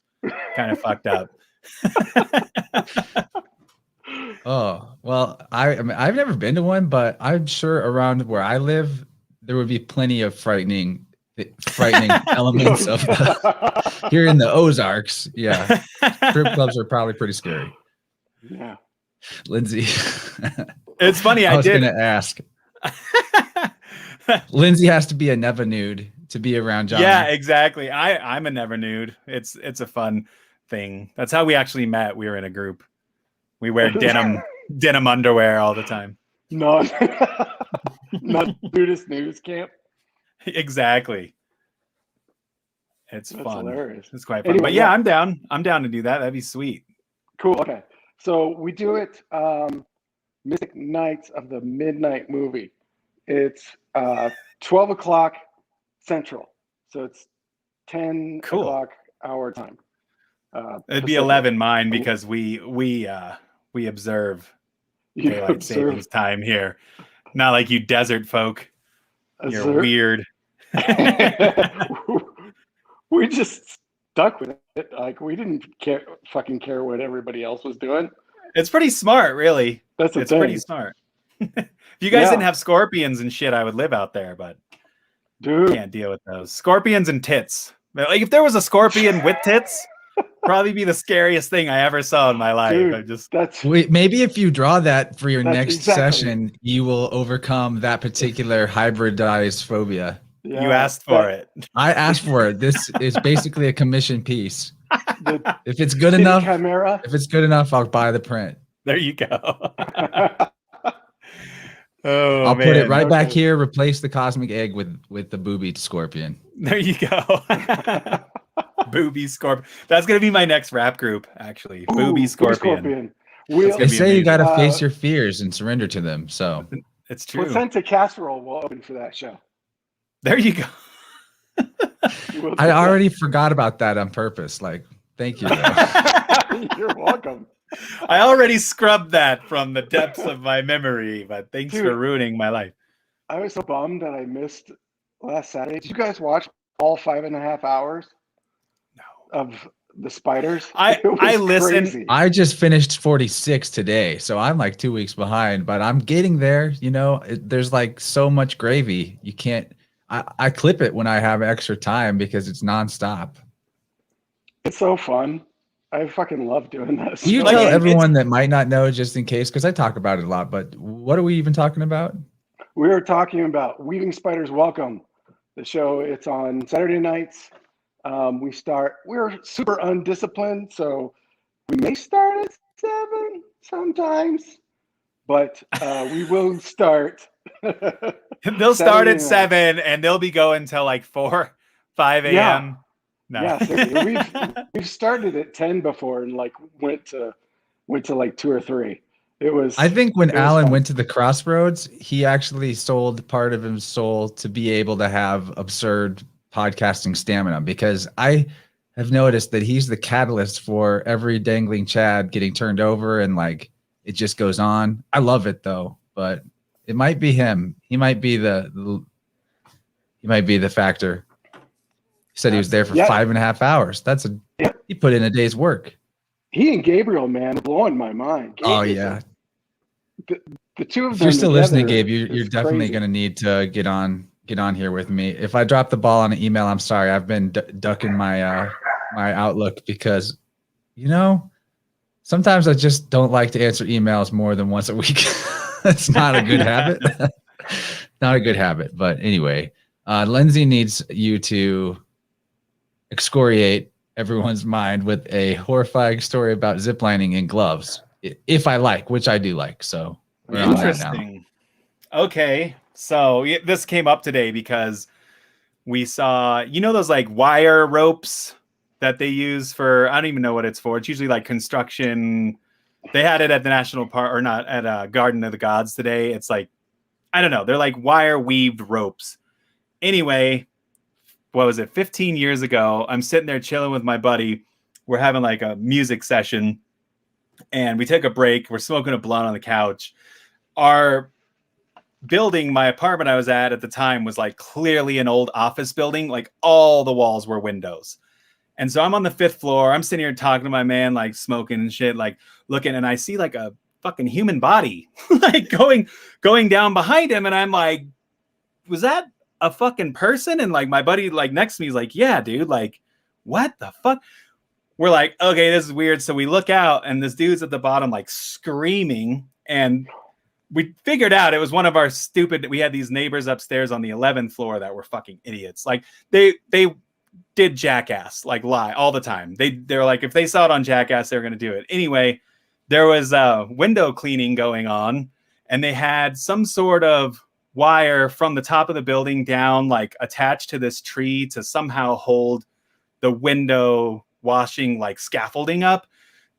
kind of fucked up. Oh, well, I mean, I've never been to one, but I'm sure around where I live, there would be plenty of frightening elements of here in the Ozarks. Yeah. Strip clubs are probably pretty scary. Yeah. Lindsay. It's funny. I was going to ask. Lindsay has to be a never nude to be around Johnny. Yeah, exactly. I'm a never nude. It's a fun thing. That's how we actually met. We were in a group. We wear denim underwear all the time. Not nudist news camp. Exactly. It's That's fun. hilarious. It's quite fun. Anyway, but yeah, I'm down. I'm down to do that. That'd be sweet. Cool. Okay. So we do it Mystic Nights of the Midnight Movie. It's 12 o'clock Central. So it's 10 o'clock our time. It'd be 11 mine because we observe daylight savings time here. Not like you desert folk. You're weird. We just stuck with it. Like, we didn't fucking care what everybody else was doing. It's pretty smart, really. It's pretty smart. If you guys didn't have scorpions and shit, I would live out there, but dude, can't deal with those. Scorpions and tits. Like, if there was a scorpion with tits, probably be the scariest thing I ever saw in my life. Dude, maybe if you draw that for your next session, you will overcome that particular hybridized phobia. Yeah, you asked for it. I asked for it. This is basically a commission piece. If it's good enough, Chimera. If it's good enough, I'll buy the print. There you go. I'll put it right back here. Replace the cosmic egg with the booby scorpion. There you go. Booby scorpion. That's gonna be my next rap group, actually. Booby scorpion. They say you gotta face your fears and surrender to them. So it's true. Placenta Casserole will open for that show. There you go. I already forgot about that on purpose. Like, thank you. You're welcome. I already scrubbed that from the depths of my memory, but thanks for ruining my life. I was so bummed that I missed last Saturday. Did you guys watch all 5.5 hours? No. Of the Spiders? I listened. Crazy. I just finished 46 today, so I'm like 2 weeks behind, but I'm getting there. You know, there's like so much gravy. You can't. I clip it when I have extra time because it's nonstop. It's so fun. I fucking love doing this. Can you tell everyone that might not know, just in case, because I talk about it a lot, but what are we even talking about? We are talking about Weaving Spiders Welcome, the show. It's on Saturday nights. We're super undisciplined, so we may start at 7 sometimes, but we will start. They'll start at 7 and they'll be going till like 4, 5 a.m. Yeah. No. Yeah, we've started at 10 before and like went to like 2 or 3. It was. I think when Alan went to the Crossroads, he actually sold part of his soul to be able to have absurd podcasting stamina, because I have noticed that he's the catalyst for every dangling Chad getting turned over, and like it just goes on. I love it though, but it might be him. He might be the factor. He said he was there for 5.5 hours. He put in a day's work. He and Gabriel, man, blowing my mind. Oh yeah. the two of If them you're still listening, together Gabe, you're is definitely crazy. going to need to get on here with me. If I drop the ball on an email, I'm sorry. I've been ducking my my Outlook because, sometimes I just don't like to answer emails more than once a week. That's not a good habit. Not a good habit. But anyway, Lindsay needs you to excoriate everyone's mind with a horrifying story about ziplining in gloves. If I like, which I do like. So we're on that now. Interesting. Okay. So this came up today because we saw, those like wire ropes that they use for, I don't even know what it's for. It's usually like construction. They had it at the National Park, or not, at Garden of the Gods today. It's like, I don't know. They're like wire weaved ropes. Anyway, what was it? 15 years ago, I'm sitting there chilling with my buddy. We're having like a music session and we take a break. We're smoking a blunt on the couch. Our building, my apartment I was at the time, was like clearly an old office building. Like all the walls were windows. And so I'm on the 5th floor. I'm sitting here talking to my man, like smoking and shit, like looking, and I see like a fucking human body like going down behind him. And I'm like, was that a fucking person? And like my buddy like next to me is like, yeah, dude, like what the fuck? We're like, okay, this is weird. So we look out and this dude's at the bottom like screaming, and we figured out it was one of our we had these neighbors upstairs on the 11th floor that were fucking idiots. Like they did Jackass, like lie all the time. They're like, if they saw it on Jackass, they were going to do it. Anyway, there was window cleaning going on, and they had some sort of wire from the top of the building down, like attached to this tree to somehow hold the window washing like scaffolding up.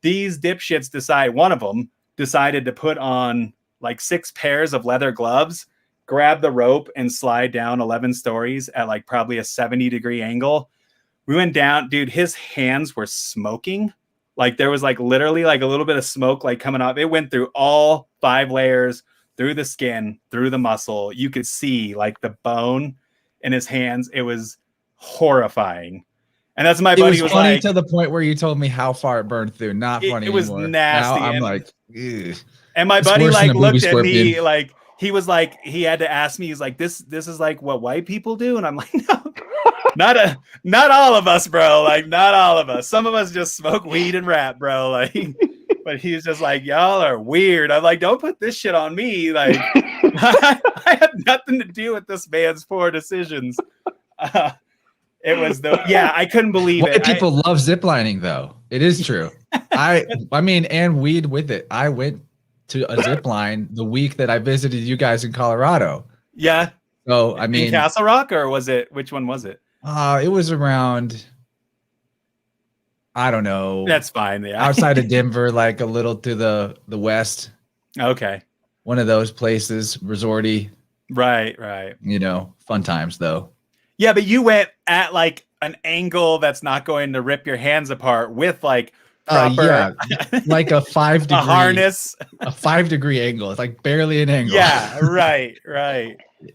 These dipshits one of them decided to put on like 6 pairs of leather gloves, grab the rope and slide down 11 stories at like probably a 70-degree angle. We went down, dude, his hands were smoking. Like there was like literally like a little bit of smoke like coming up. It went through all 5 layers, through the skin, through the muscle. You could see like the bone in his hands. It was horrifying. And that's my buddy was funny like, to the point where you told me how far it burned through. Not funny it was anymore. nasty. Now I'm like, ugh. And my It's buddy worse than like a movie looked at Scorpion. me like he was like, he had to ask me, he's like, this is like what white people do. And I'm like, no, not all of us, bro. Like not all of us. Some of us just smoke weed and rap, bro. Like, but he's just like, y'all are weird. I'm like, don't put this shit on me. Like I have nothing to do with this man's poor decisions. It was I couldn't believe it. White people love ziplining though. It is true. I mean, and weed with it. I went to a zip line the week that I visited you guys in Colorado. Yeah. So I mean, in Castle Rock, or was it? Which one was it? It was around, I don't know. That's fine. Yeah. Outside of Denver, like a little to the west. Okay. One of those places, resorty. Right. Fun times though. Yeah, but you went at like an angle that's not going to rip your hands apart with like proper, like a 5-degree a harness, a 5-degree angle. It's like barely an angle. Yeah, right.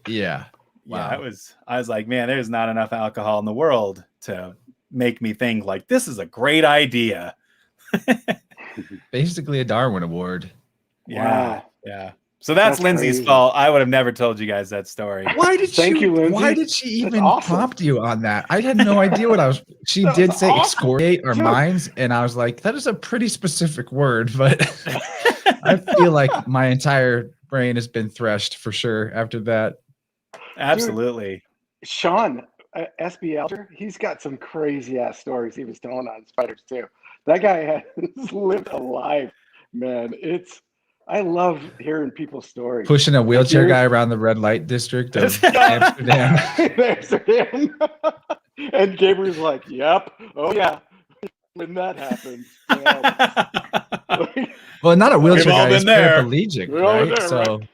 Yeah. Wow. Yeah, I was like, man, there's not enough alcohol in the world to make me think like this is a great idea. Basically a Darwin Award. Yeah. Wow. Yeah. So that's Lindsay's crazy. fault. I would have never told you guys that story. Why did Lindsay. Why did she even awesome. prompt you on that? I had no idea what I was. She did say awesome. excoriate our minds, and I was like, that is a pretty specific word, but I feel like my entire brain has been threshed for sure after that. Absolutely. Dude, Sean, SB Elder, he's got some crazy ass stories he was telling on spiders too. That guy has lived a life, man. I love hearing people's stories. Pushing a wheelchair guy around the red light district of Amsterdam. Amsterdam. And Gabriel's like, yep. Oh, yeah. When that happens. Well, not a wheelchair We've all guy. He's been there. paraplegic, We're all right? there, So, right?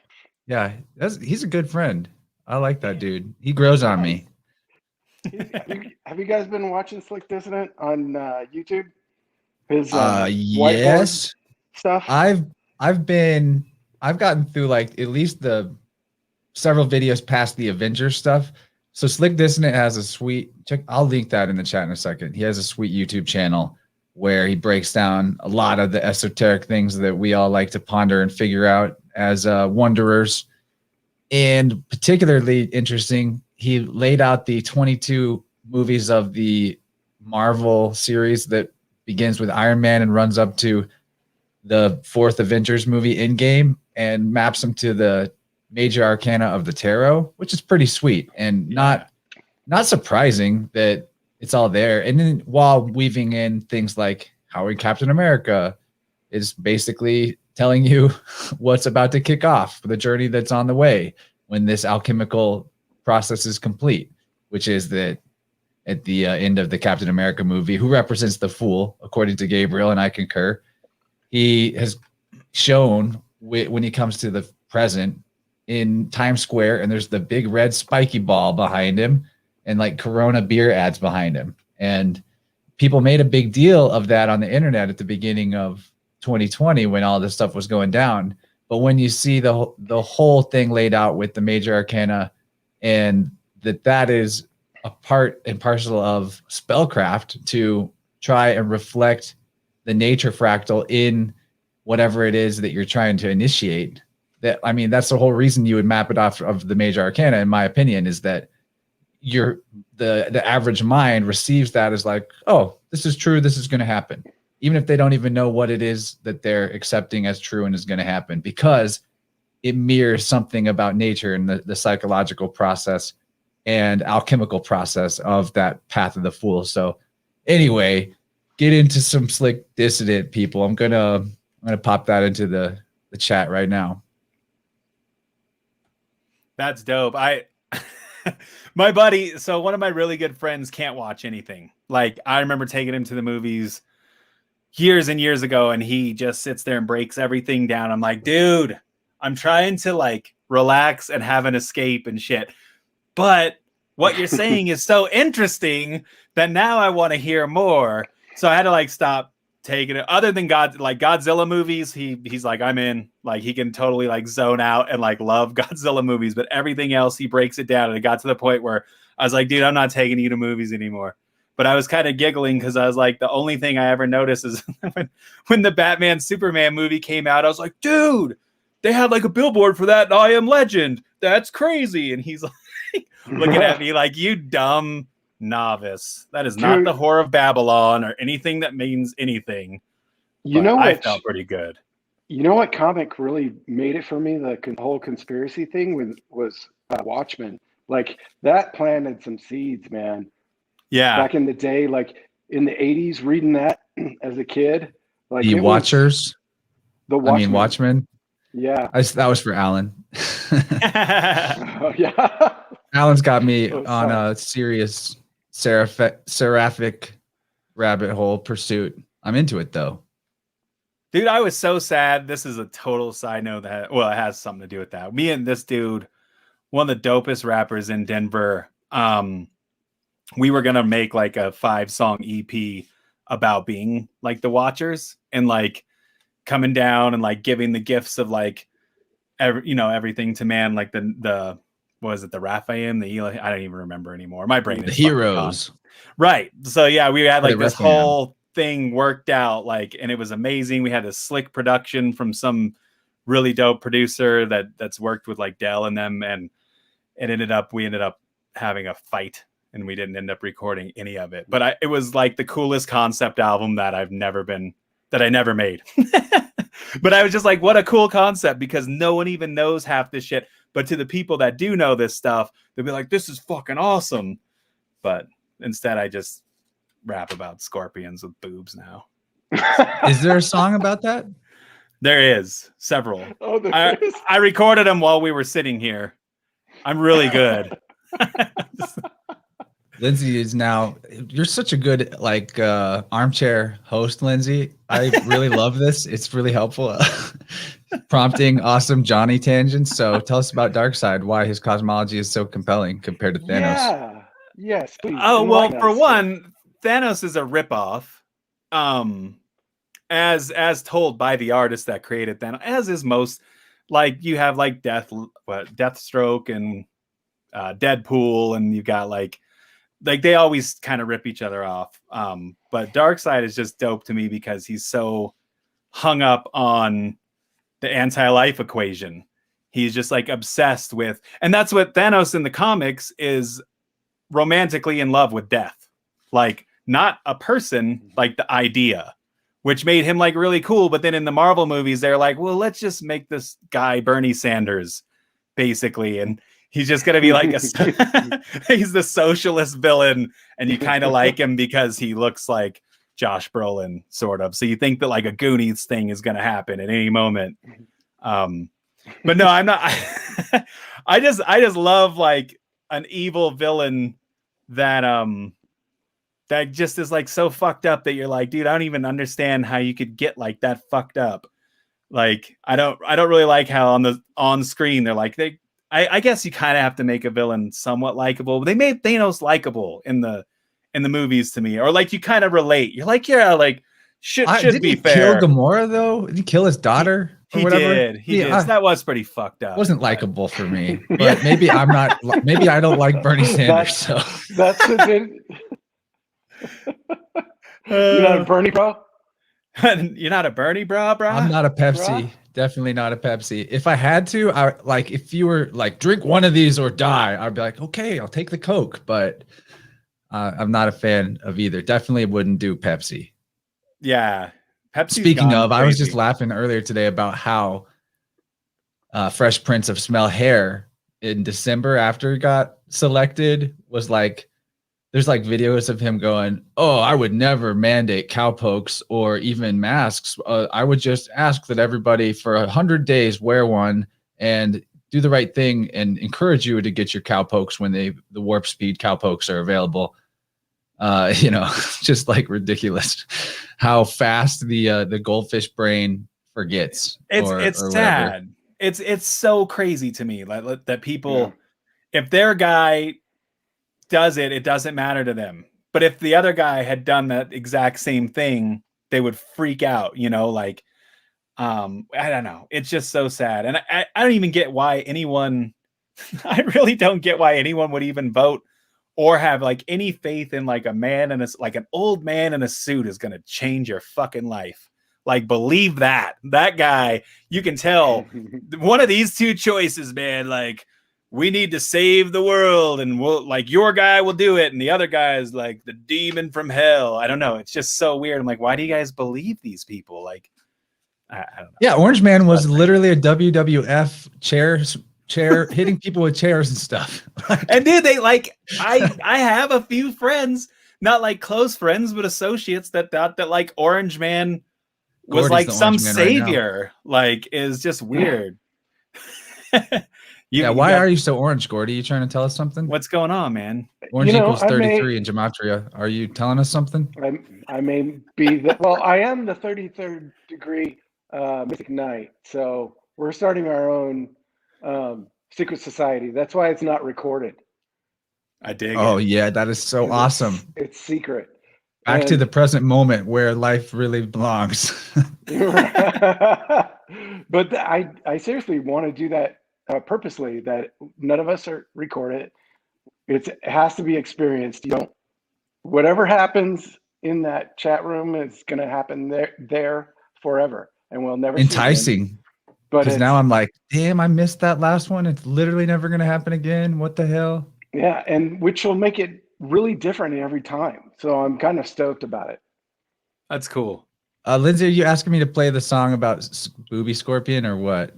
yeah, he's a good friend. I like that dude. He grows on me. Have you guys been watching Slick Dissident on YouTube? His yes. stuff? I've gotten through like at least the several videos past the Avengers stuff. So Slick Dissonant has a sweet I'll link that in the chat in a second. He has a sweet YouTube channel where he breaks down a lot of the esoteric things that we all like to ponder and figure out as wanderers. And particularly interesting, he laid out the 22 movies of the Marvel series that begins with Iron Man and runs up to the fourth Avengers movie Endgame, and maps them to the major arcana of the tarot, which is pretty sweet and not surprising that it's all there. And then while weaving in things like how Captain America is basically telling you what's about to kick off, the journey that's on the way when this alchemical process is complete, which is that at the end of the Captain America movie, who represents the Fool, according to Gabriel, and I concur, he has shown when he comes to the present in Times Square, and there's the big red spiky ball behind him and like Corona beer ads behind him. And people made a big deal of that on the internet at the beginning of 2020 when all this stuff was going down. But when you see the whole thing laid out with the major arcana, and that is a part and parcel of spellcraft to try and reflect the nature fractal in whatever it is that you're trying to initiate. That, I mean, that's the whole reason you would map it off of the major arcana, in my opinion, is that the average mind receives that as like, oh, this is true, this is going to happen, even if they don't even know what it is that they're accepting as true and is going to happen, because it mirrors something about nature and the psychological process and alchemical process of that path of the Fool. So anyway, get into some slick dissident, people. I'm gonna pop that into the chat right now. That's dope. My buddy, so one of my really good friends can't watch anything. Like, I remember taking him to the movies years and years ago, and he just sits there and breaks everything down. I'm like, dude, I'm trying to like relax and have an escape and shit. But what you're saying is so interesting that now I want to hear more. So I had to like stop taking it. Other than Godzilla movies, he's like, I'm in. Like, he can totally like zone out and like love Godzilla movies, but everything else he breaks it down. And it got to the point where I was like, dude, I'm not taking you to movies anymore. But I was kind of giggling because I was like, the only thing I ever noticed is when the Batman Superman movie came out, I was like, dude, they had like a billboard for that in I Am Legend. That's crazy. And he's like looking at me like, you dumb novice. That is not the Whore of Babylon or anything that means anything. You know what? I felt pretty good. You know what comic really made it for me? The whole conspiracy thing was Watchmen. Like, that planted some seeds, man. Yeah. Back in the day, like in the 80s, reading that as a kid. Like the Watchers. Watchmen. Yeah. That was for Alan. Oh, yeah. Alan's got me on a serious seraphic rabbit hole pursuit. I'm into it though. Dude, I was so sad. This is a total side note it has something to do with that. Me and this dude, one of the dopest rappers in Denver, we were gonna make like a 5-song EP about being like the Watchers and like coming down and like giving the gifts of like everything to man, like the what was it, the Raphaim, the Eli, I don't even remember anymore. My brain is the heroes. Right. So yeah, we had like this whole thing worked out, like, and it was amazing. We had a slick production from some really dope producer that's worked with like Dell and them, and we ended up having a fight and we didn't end up recording any of it. But it was like the coolest concept album that I never made. But I was just like, what a cool concept, because no one even knows half this shit. But to the people that do know this stuff, they'll be like, this is fucking awesome. But instead, I just rap about scorpions with boobs now. Is there a song about that? There is several. Oh, I recorded them while we were sitting here. I'm really good. Lindsay is now, you're such a good like armchair host, Lindsay. I really love this. It's really helpful. Prompting awesome Johnny tangents. So tell us about Darkseid, why his cosmology is so compelling compared to Thanos. Yeah. Yes. Please. Oh, well, for one, Thanos is a ripoff. As told by the artist that created Thanos, as is most, like, you have like Deathstroke and Deadpool, and you got like they always kind of rip each other off. But Darkseid is just dope to me because he's so hung up on the anti-life equation. He's just like obsessed with, and that's what Thanos in the comics is, romantically in love with death. Like not a person, like the idea, which made him like really cool. But then in the Marvel movies, they're like, well, let's just make this guy Bernie Sanders, basically. And he's just going to be like, he's the socialist villain. And you kind of like him because he looks like Josh Brolin, sort of. So you think that like a Goonies thing is going to happen at any moment. But no, I'm not. I just love like an evil villain that that just is like so fucked up that you're like, dude, I don't even understand how you could get like that fucked up. Like I don't really like how on screen they're like I guess you kind of have to make a villain somewhat likable. They made Thanos likable in the movies to me, or like you kind of relate. You're like, yeah, like should be fair. Kill Gamora though? Did he kill his daughter? He did. So that was pretty fucked up. Wasn't likable for me, but maybe I'm not. Maybe I don't like Bernie Sanders. That's the thing. You're not a Bernie bro. You're not a Bernie bro. I'm not a Pepsi. Bro? Definitely not a Pepsi. If I had to, I like if you were like drink one of these or die, I'd be like, okay, I'll take the Coke. But I'm not a fan of either. Definitely wouldn't do Pepsi. Yeah. Speaking of, crazy. I was just laughing earlier today about how Fresh Prince of Smell Hair in December after he got selected was like, there's like videos of him going, oh, I would never mandate cowpokes or even masks. I would just ask that everybody for 100 days wear one and do the right thing and encourage you to get your cowpokes when the warp speed cowpokes are available. Just like ridiculous how fast the goldfish brain forgets. It's sad. It's so crazy to me that people, if their guy does it, it doesn't matter to them. But if the other guy had done that exact same thing, they would freak out, like, I don't know. It's just so sad. And I don't even get why anyone, I really don't get why anyone would even vote or have like any faith in like a man and like an old man in a suit is going to change your fucking life. Like, believe that guy, you can tell one of these two choices, man, like we need to save the world and we'll like your guy will do it. And the other guy is like the demon from hell. I don't know. It's just so weird. I'm like, why do you guys believe these people? Like, I don't know. Yeah. Orange Man was literally a WWF chair hitting people with chairs and stuff. And dude, they like, I have a few friends, not like close friends, but associates that thought that like Orange Man was Gordy's like some savior, like is just weird. Why are you so orange, Gordy? You trying to tell us something? What's going on, man? Orange equals 33 in gematria. Are you telling us something? I may be I am the 33rd degree Mystic Knight. So we're starting our own secret society. That's why it's not recorded. I dig. Oh yeah, that is so awesome. It's secret. Back to the present moment where life really belongs. But I seriously want to do that purposely. That none of us are recorded. It has to be experienced. You don't. Whatever happens in that chat room is going to happen there forever, and we'll never. Enticing. Because now I'm like, damn, I missed that last one. It's literally never going to happen again. What the hell? Yeah, and which will make it really different every time. So I'm kind of stoked about it. That's cool. Lindsay, are you asking me to play the song about Booby Scorpion or what?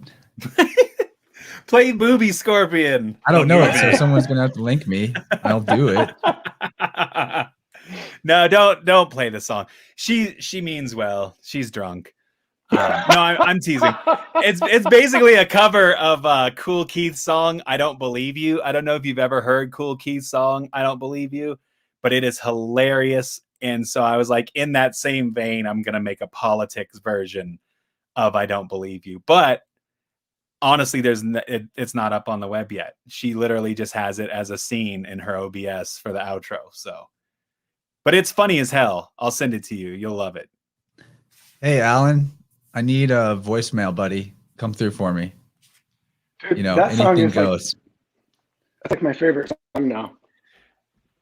Play Booby Scorpion. I don't know it, so someone's going to have to link me. I'll do it. No, don't play the song. She means well. She's drunk. No, I'm teasing. It's basically a cover of Kool Keith's song, I Don't Believe You. I don't know if you've ever heard Kool Keith's song, I Don't Believe You, but it is hilarious. And so I was like, in that same vein, I'm going to make a politics version of I Don't Believe You. But honestly, it's not up on the web yet. She literally just has it as a scene in her OBS for the outro. So, but it's funny as hell. I'll send it to you. You'll love it. Hey, Alan. I need a voicemail, buddy. Come through for me. Dude, that anything goes. That's like my favorite song now.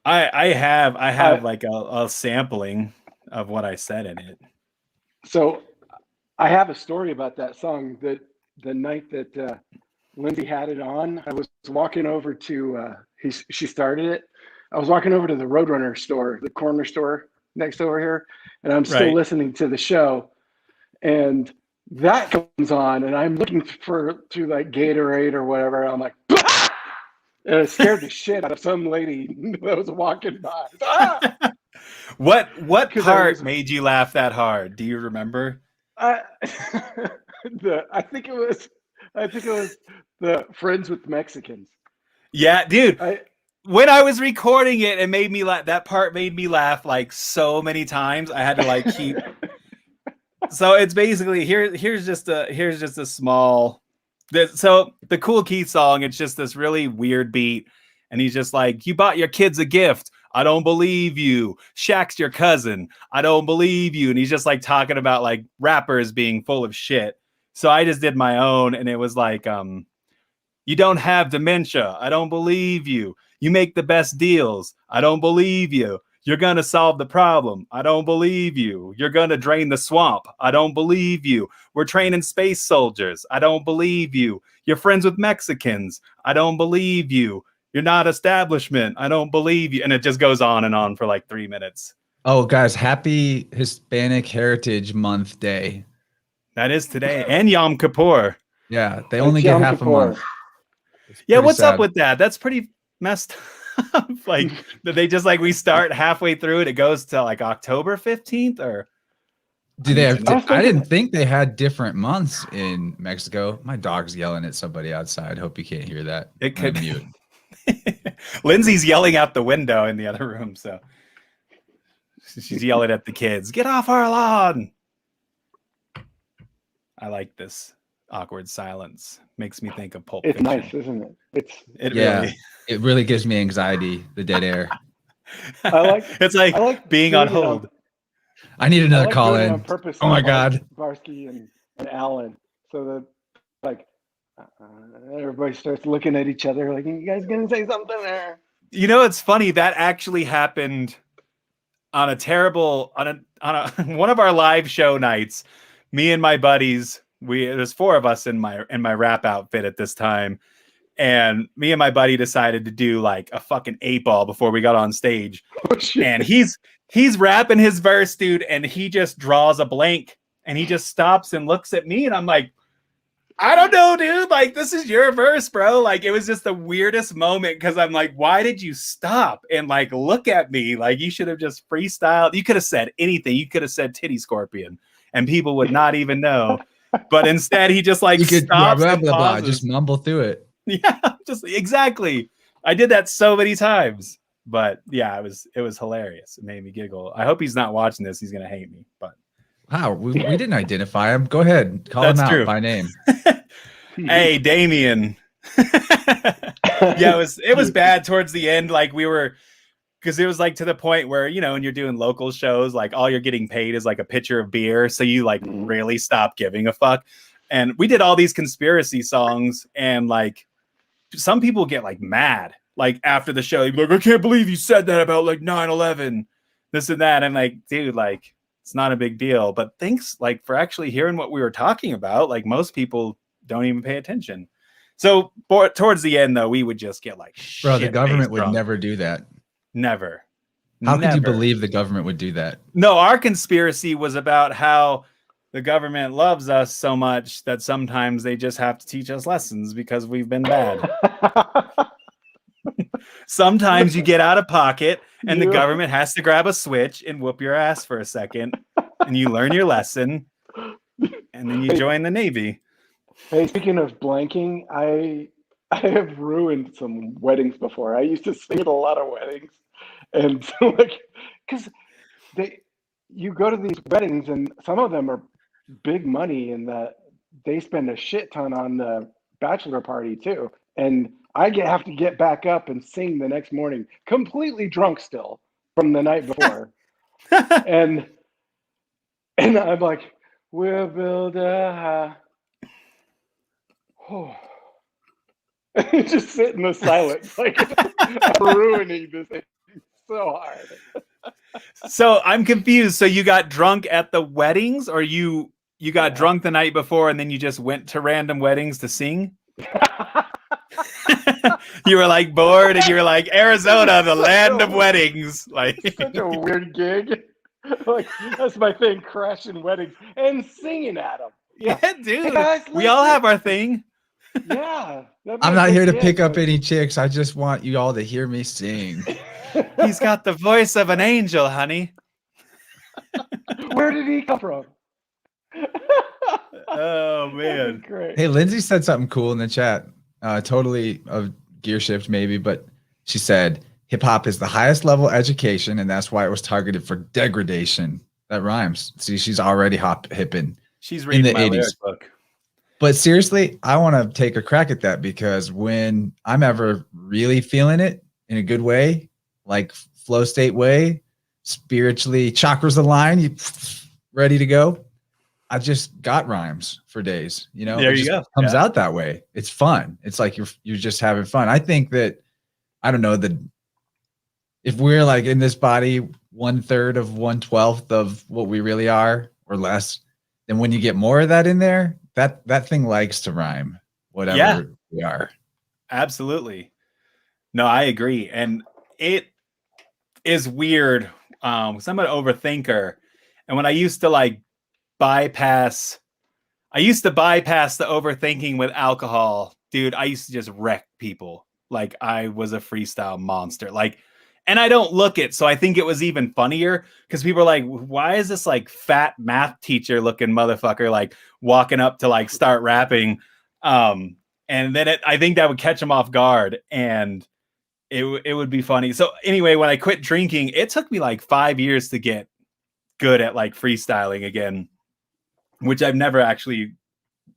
I have like a sampling of what I said in it. So I have a story about that song that the night that Lindsay had it on. I was walking over to she started it. I was walking over to the Roadrunner store, the corner store next over here, and I'm still listening to the show. And that comes on, and I'm looking through like Gatorade or whatever. I'm like, ah! And it scared the shit out of some lady that was walking by. Ah! What part made you laugh that hard? Do you remember? I think it was the Friends with Mexicans. Yeah, dude. When I was recording it, it made me laugh. That part made me laugh like so many times. I had to like keep. So it's basically here's just a small. So the Cool Keith song, it's just this really weird beat, and he's just like, "You bought your kids a gift. I don't believe you. Shaq's your cousin. I don't believe you." And he's just like talking about like rappers being full of shit. So I just did my own, and it was like, "You don't have dementia. I don't believe you. You make the best deals. I don't believe you. You're going to solve the problem. I don't believe you. You're going to drain the swamp. I don't believe you. We're training space soldiers. I don't believe you. You're friends with Mexicans. I don't believe you. You're not establishment. I don't believe you." And it just goes on and on for like 3 minutes. Oh, guys, happy Hispanic Heritage Month Day. That is today. And Yom Kippur. Yeah, they only get half a month. Yeah, what's up with that? That's pretty messed up. Like, they just like, we start halfway through it goes to like October 15th, or do they have I didn't think they had different months in Mexico. My dog's yelling at somebody outside. Hope you can't hear that. It could mute. Lindsay's yelling out the window in the other room, so she's yelling at the kids, "Get off our lawn." I like this awkward silence. Makes me think of Pulp Fiction. Nice, isn't it? It really gives me anxiety, the dead air. It's like being on hold. I need another call in. Oh my God. Varsky and Alan. So that like everybody starts looking at each other like, "You guys gonna say something there?" You know, it's funny that actually happened on one of our live show nights. Me and my buddies, there's 4 of us in my rap outfit at this time, and me and my buddy decided to do like a fucking 8-ball before we got on stage. And he's rapping his verse, dude, and he just draws a blank, and he just stops and looks at me, and I'm like, "I don't know, dude. Like, this is your verse, bro." Like, it was just the weirdest moment, because I'm like, "Why did you stop and like look at me? Like, you should have just freestyled. You could have said anything. You could have said titty scorpion, and people would not even know." But instead, he just like stops and pauses. Just mumble through it. Yeah, just exactly. I did that so many times. But yeah, it was hilarious. It made me giggle. I hope he's not watching this. He's gonna hate me. But wow, we didn't identify him. Go ahead, call him out by name. Hey, Damien. Yeah, it was bad towards the end. Like, we were, because it was like to the point where, you know, when you're doing local shows, like all you're getting paid is like a pitcher of beer, so you like really stop giving a fuck. And we did all these conspiracy songs, and like some people get like mad. Like after the show, you'd be like, "I can't believe you said that about like 9/11, this and that." I'm like, dude, like, it's not a big deal. But thanks like for actually hearing what we were talking about. Like, most people don't even pay attention. So towards the end, though, we would just get like, bro, the government would never do that. Never. How could you believe the government would do that? No, our conspiracy was about how the government loves us so much that sometimes they just have to teach us lessons because we've been bad. Sometimes you get out of pocket and the government has to grab a switch and whoop your ass for a second, and you learn your lesson, and then you join the Navy. Hey, speaking of blanking, I have ruined some weddings before. I used to sing at a lot of weddings, and so like, because you go to these weddings and some of them are big money in that they spend a shit ton on the bachelor party too, and I have to get back up and sing the next morning, completely drunk still from the night before, and I'm like, "We'll build a house." Just sit in the silence, like I'm ruining this thing so hard. So I'm confused. So you got drunk at the weddings, or you you got drunk the night before and then you just went to random weddings to sing. You were like bored and you were like, Arizona, the land of weddings. Like such a weird gig. Like that's my thing, crashing weddings and singing at them. Yeah, dude. Hey guys, we all have our thing. Yeah. I'm not here to pick up any chicks. I just want you all to hear me sing. He's got the voice of an angel, honey. Where did he come from? Oh man. Great. Hey, Lindsay said something cool in the chat. Totally a gear shift maybe, but she said hip hop is the highest level education, and that's why it was targeted for degradation. That rhymes. See, she's already hipping. She's reading in the my 80s lyric book. But seriously, I want to take a crack at that because when I'm ever really feeling it in a good way, like flow state way, spiritually chakras align, you ready to go. I just got rhymes for days, you know. There it you just go. Comes out that way. It's fun. It's like you're just having fun. I think that I don't know that if we're like in this body 1/3 of 1/12 of what we really are or less, then when you get more of that in there, that thing likes to rhyme, whatever we are. Absolutely. No, I agree. And it is weird. 'Cause I'm an overthinker. And when I used to bypass the overthinking with alcohol, dude, I used to just wreck people. Like I was a freestyle monster. And I don't look it, so I think it was even funnier because people are like, why is this like fat math teacher looking motherfucker like walking up to like start rapping? And then I think that would catch them off guard and it would be funny. So anyway, when I quit drinking, it took me like 5 years to get good at like freestyling again, which I've never actually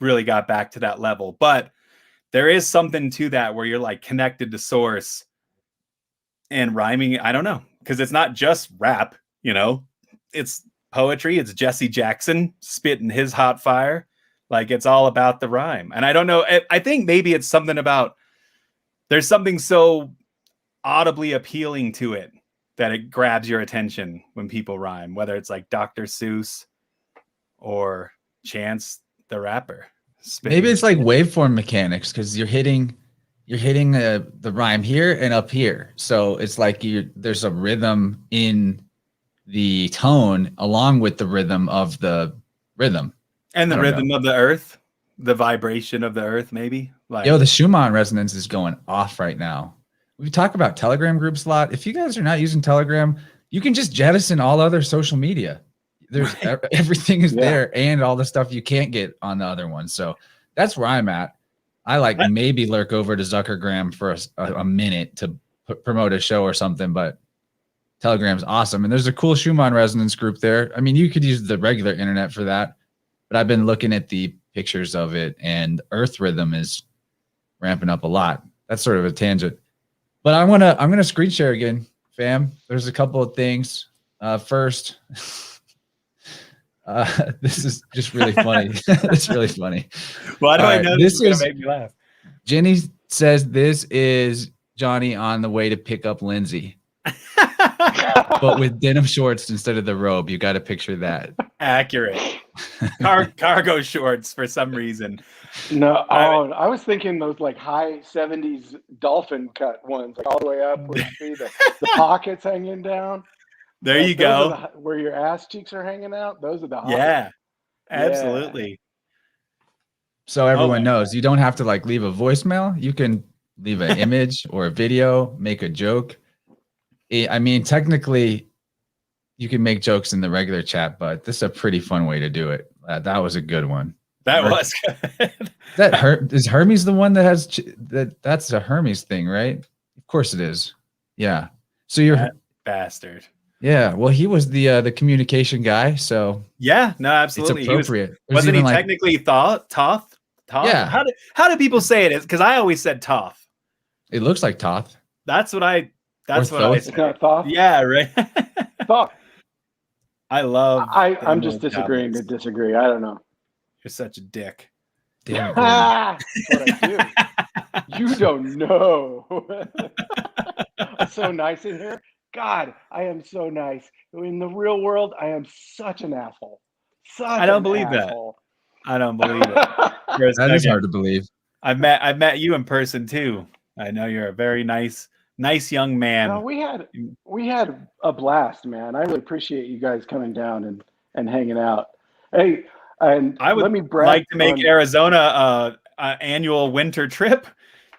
really got back to that level. But there is something to that where you're like connected to source. And rhyming, I don't know, because it's not just rap, you know, it's poetry. It's Jesse Jackson spitting his hot fire. Like it's all about the rhyme. And I don't know. I think maybe it's something about there's something so audibly appealing to it that it grabs your attention when people rhyme, whether it's like Dr. Seuss or Chance the Rapper. Maybe it's like waveform mechanics because you're hitting the rhyme here and up here. So it's like there's a rhythm in the tone along with the rhythm of the rhythm. And the rhythm of the earth, the vibration of the earth, maybe. Like, yo, the Schumann resonance is going off right now. We talk about Telegram groups a lot. If you guys are not using Telegram, you can just jettison all other social media. There's everything is there and all the stuff you can't get on the other one. So that's where I'm at. I maybe lurk over to Zuckergram for a minute to promote a show or something, but Telegram's awesome. And there's a cool Schumann resonance group there. I mean, you could use the regular internet for that, but I've been looking at the pictures of it and Earth Rhythm is ramping up a lot. That's sort of a tangent, but I'm going to screen share again, fam. There's a couple of things. First, this is just really funny. It's really funny. Why do I know this is going to make me laugh? Jenny says this is Johnny on the way to pick up Lindsay, but with denim shorts instead of the robe. You got to picture that. Accurate. Cargo shorts for some reason. No, I was thinking those like high 70s dolphin cut ones, like all the way up where you see the pockets hanging down. There you go. Where your ass cheeks are hanging out. Those are the hottest. Yeah, absolutely. Yeah. So everyone knows you don't have to like leave a voicemail. You can leave an image or a video, make a joke. I mean, technically, you can make jokes in the regular chat, but this is a pretty fun way to do it. That was a good one. That was good. Is Hermes the one that has that? That's a Hermes thing, right? Of course it is. Yeah. So you're that bastard. Yeah. Well, he was the communication guy. So yeah, no, absolutely. It's appropriate. Wasn't he technically Toth? Yeah. How do people say it? Because I always said Toth. It looks like Toth. That's what I said. Thoth? Yeah, right. Thoth. I'm just disagreeing to disagree. I don't know. You're such a dick. Damn. That's what I do. You don't know. I'm so nice in here. God, I am so nice. In the real world, I am such an asshole. Such I don't an believe asshole. that. I don't believe it. For a That is second. hard to believe. I've met you in person too. I know you're a very nice young man. No, we had a blast, man. I really appreciate you guys coming down and hanging out. Hey, and I would let me brag like to make on, Arizona an annual winter trip.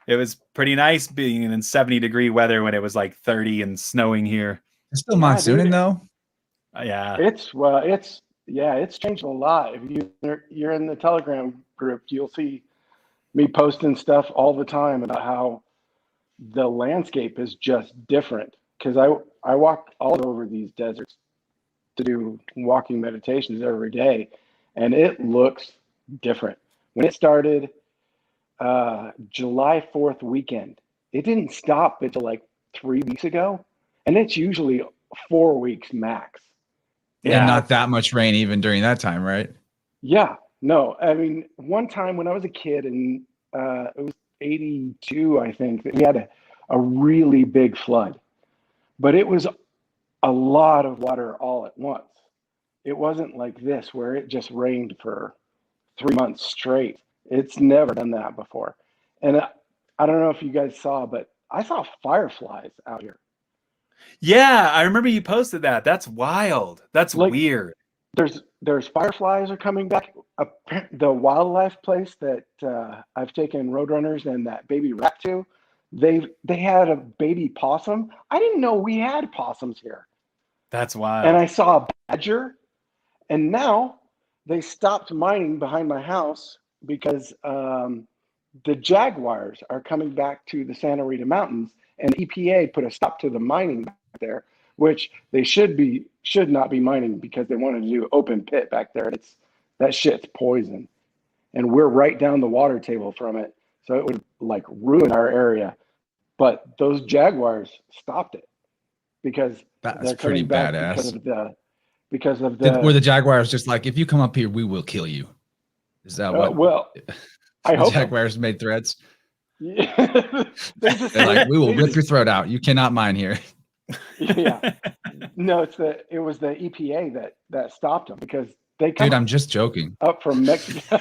It was pretty nice being in 70-degree weather when it was like 30 and snowing here. It's still monsooning though. Yeah. It's changed a lot. If you're in the Telegram group, you'll see me posting stuff all the time about how the landscape is just different. Because I walk all over these deserts to do walking meditations every day, and it looks different. When it started July 4th weekend, it didn't stop until like 3 weeks ago, and it's usually 4 weeks max. And not that much rain even during that time, right? Yeah, no. I mean, one time when I was a kid, and it was 82, I think, that we had a really big flood. But it was a lot of water all at once. It wasn't like this where it just rained for 3 months straight. It's never done that before. And I don't know if you guys saw, but I saw fireflies out here. Yeah, I remember you posted that. That's wild. That's Like, weird. There's fireflies are coming back. The wildlife place that I've taken roadrunners and that baby rat to, they had a baby possum. I didn't know we had possums here. That's wild. And I saw a badger, and now they stopped mining behind my house because the jaguars are coming back to the Santa Rita Mountains, and EPA put a stop to the mining back there, which they should not be mining because they wanted to do open pit back there. That shit's poison, and we're right down the water table from it, so it would like ruin our area. But those jaguars stopped it because that's pretty badass. Because of the were the jaguars just like, if you come up here, we will kill you? Is that what? Well, I hope jaguars made threats. Yeah. They're like, we will rip your throat out. You cannot mine here. Yeah. No, it was the EPA that stopped them because they come. Dude, I'm just joking. Up from Mexico.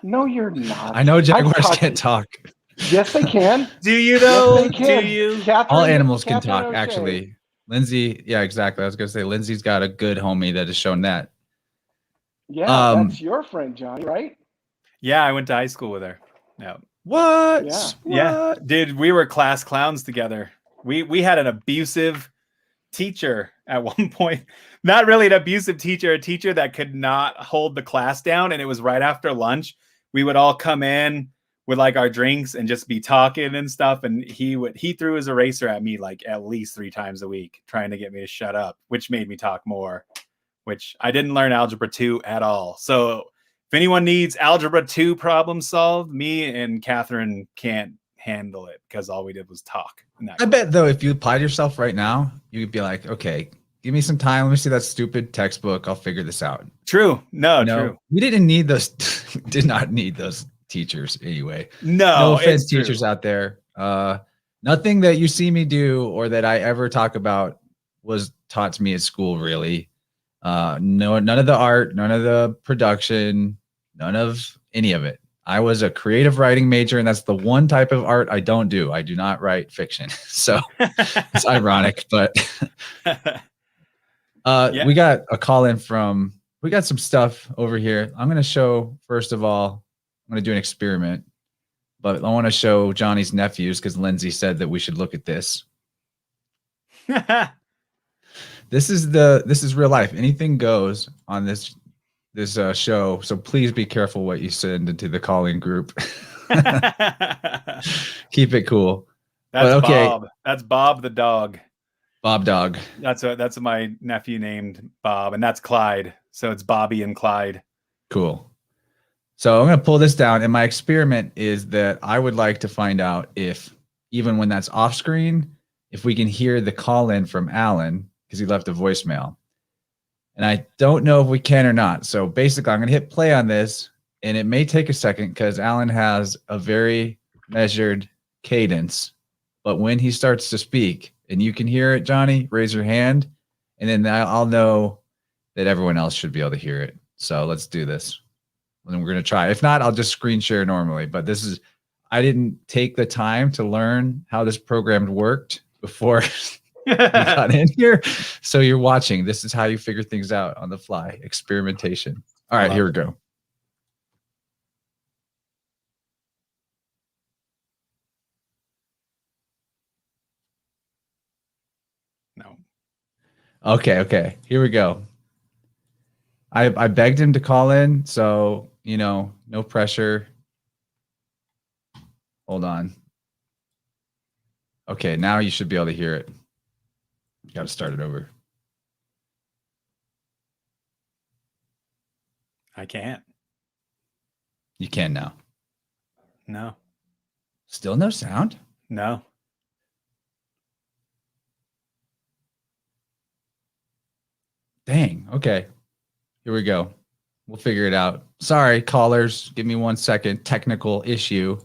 No, you're not. I know jaguars can't talk. Yes, they can. Do you though? Yes, they can. Do you? All animals can talk, okay. actually. Lindsay, yeah, exactly. I was gonna say Lindsay's got a good homie that has shown that. Yeah, that's your friend, Johnny, right? Yeah, I went to high school with her. Yeah. What? Yeah. Dude, we were class clowns together. We had an abusive teacher at one point. Not really an abusive teacher, a teacher that could not hold the class down. And it was right after lunch. We would all come in with like our drinks and just be talking and stuff. And he threw his eraser at me like at least 3 times a week, trying to get me to shut up, which made me talk more, which I didn't learn algebra 2 at all. So if anyone needs algebra 2 problem solved, me and Catherine can't handle it because all we did was talk. I bet though, if you applied yourself right now, you'd be like, okay, give me some time. Let me see that stupid textbook. I'll figure this out. True. No, true. We didn't need those. Did not need those teachers anyway. No offense, teachers out there. Nothing that you see me do or that I ever talk about was taught to me at school, really. None of the art, none of the production, none of any of it. I was a creative writing major, and that's the one type of art I don't do. I do not write fiction. So it's ironic, but we got a call in we got some stuff over here. I'm going to show, first of all, I'm going to do an experiment, but I want to show Johnny's nephews because Lindsay said that we should look at this. This is real life. Anything goes on this show, so please be careful what you send into the calling group. Keep it cool. That's okay. Bob. That's Bob the dog. Bob dog. That's my nephew named Bob, and that's Clyde. So it's Bobby and Clyde. Cool. So I'm gonna pull this down, and my experiment is that I would like to find out if, even when that's off screen, if we can hear the call in from Alan because he left a voicemail. And I don't know if we can or not. So basically, I'm going to hit play on this, and it may take a second because Alan has a very measured cadence. But when he starts to speak, and you can hear it, Johnny, raise your hand, and then I'll know that everyone else should be able to hear it. So let's do this. And we're going to try. If not, I'll just screen share normally. But this is, I didn't take the time to learn how this program worked before we got in here. So you're watching. This is how you figure things out on the fly. Experimentation. All right, here we go. No. Okay. Here we go. I begged him to call in, so you know, no pressure. Hold on. Okay, now you should be able to hear it. You got to start it over. I can't. You can now. No. Still no sound? No. Dang. Okay. Here we go. We'll figure it out. Sorry, callers. Give me 1 second. Technical issue.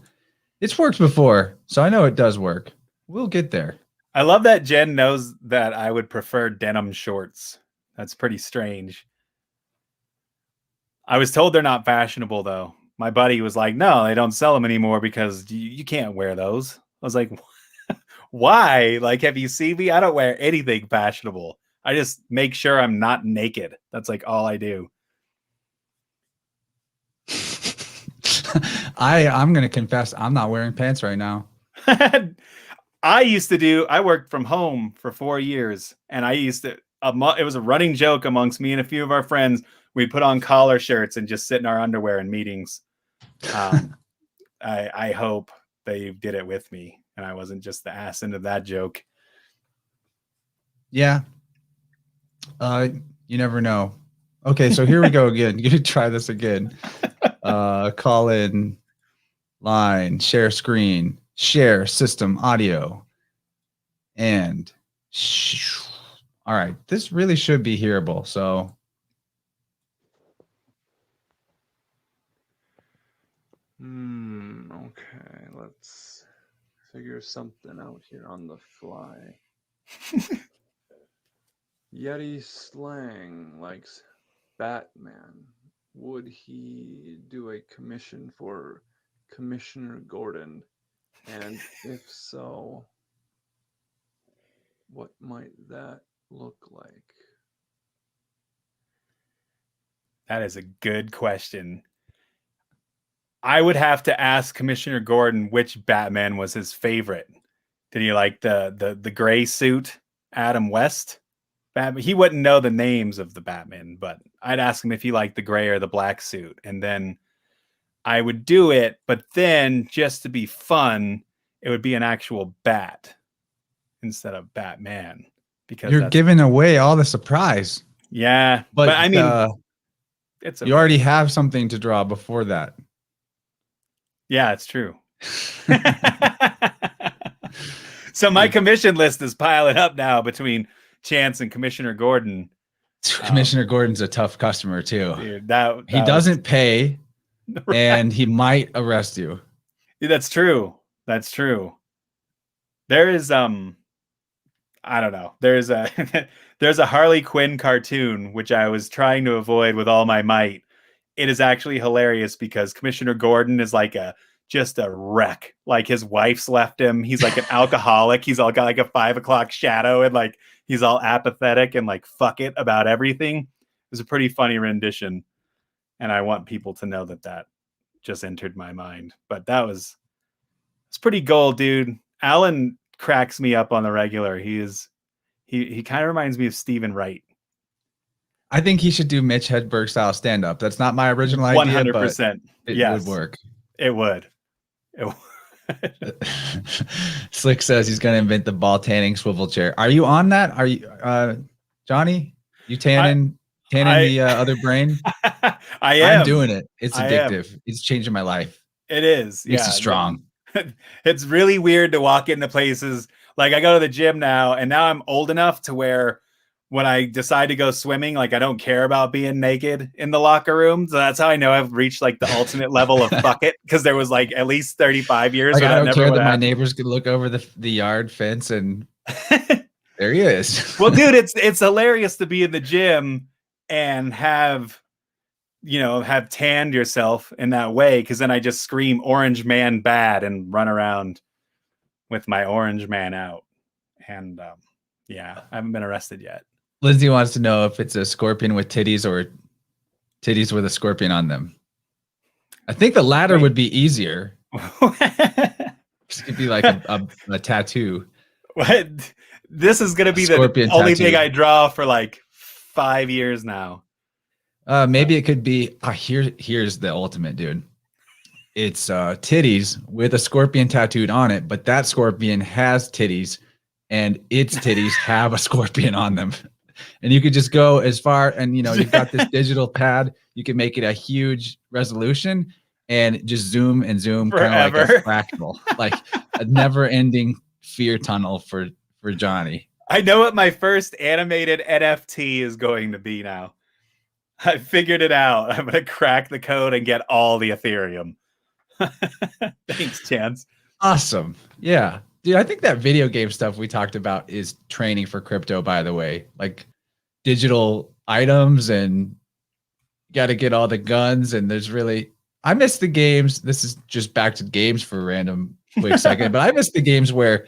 It's worked before, so I know it does work. We'll get there. I love that Jen knows that I would prefer denim shorts. That's pretty strange. I was told they're not fashionable, though. My buddy was like, no, they don't sell them anymore because you can't wear those. I was like, why? Like, have you seen me? I don't wear anything fashionable. I just make sure I'm not naked. That's like all I do. I'm going to confess, I'm not wearing pants right now. I worked from home for 4 years, and I used to, it was a running joke amongst me and a few of our friends. We'd put on collar shirts and just sit in our underwear in meetings. I hope they did it with me and I wasn't just the ass into that joke. Yeah. You never know. Okay, so here we go again. You try this again. Call in line, share screen, share system audio. And all right, this really should be hearable. So okay, let's figure something out here on the fly. Yeti Slang likes Batman. Would he do a commission for Commissioner Gordon? And if so, what might that look like? That is a good question. I would have to ask Commissioner Gordon which Batman was his favorite. Did he like the gray suit, Adam West Batman? He wouldn't know the names of the Batman, but I'd ask him if he liked the gray or the black suit. And then I would do it, but then just to be fun, it would be an actual bat instead of Batman. Because you're giving away all the surprise. Yeah, but I mean, you already have something to draw before that. Yeah, it's true. So my commission list is piling up now between Chance and Commissioner Gordon. Commissioner Gordon's a tough customer too. Dude, he doesn't pay, right. And he might arrest you. Yeah, that's true. That's true. There is I don't know. There's a Harley Quinn cartoon which I was trying to avoid with all my might. It is actually hilarious because Commissioner Gordon is like just a wreck. Like his wife's left him. He's like an alcoholic. He's all got like a 5 o'clock shadow and like he's all apathetic and like fuck it about everything. It was a pretty funny rendition. And I want people to know that just entered my mind. But it's pretty gold, dude. Alan cracks me up on the regular. He kind of reminds me of Stephen Wright. I think he should do Mitch Hedberg style stand up. That's not my original idea, 100%. But it would work. It would. Slick says he's going to invent the ball tanning swivel chair. Are you on that? Are you, Johnny? You tanning the other brain? I am. I'm doing it. It's addictive. It's changing my life. It is. Makes it strong. It's really weird to walk into places. Like I go to the gym now, and now I'm old enough to where when I decide to go swimming, like I don't care about being naked in the locker room. So that's how I know I've reached like the ultimate level of fuck it. Because there was like at least 35 years. Like, I don't care that my neighbors could look over the yard fence and there he is. Well, dude, it's hilarious to be in the gym and have tanned yourself in that way, because then I just scream orange man bad and run around with my orange man out. And yeah, I haven't been arrested yet. Lindsay wants to know if it's a scorpion with titties or titties with a scorpion on them. I think the latter would be easier. It'd be like a tattoo. What? This is going to be the only thing I draw for like 5 years now. Maybe it could be, here's the ultimate, dude. It's titties with a scorpion tattooed on it, but that scorpion has titties and its titties have a scorpion on them. And you could just go as far, and you've got this digital pad. You can make it a huge resolution and just zoom and zoom, kind of like a fractal, like a never-ending fear tunnel for Johnny. I know what my first animated NFT is going to be now. I figured it out. I'm going to crack the code and get all the Ethereum. Thanks, Chance. Awesome. Yeah. Dude, I think that video game stuff we talked about is training for crypto, by the way. Like digital items, and you got to get all the guns, and I miss the games. This is just back to games for a random quick second, but I miss the games where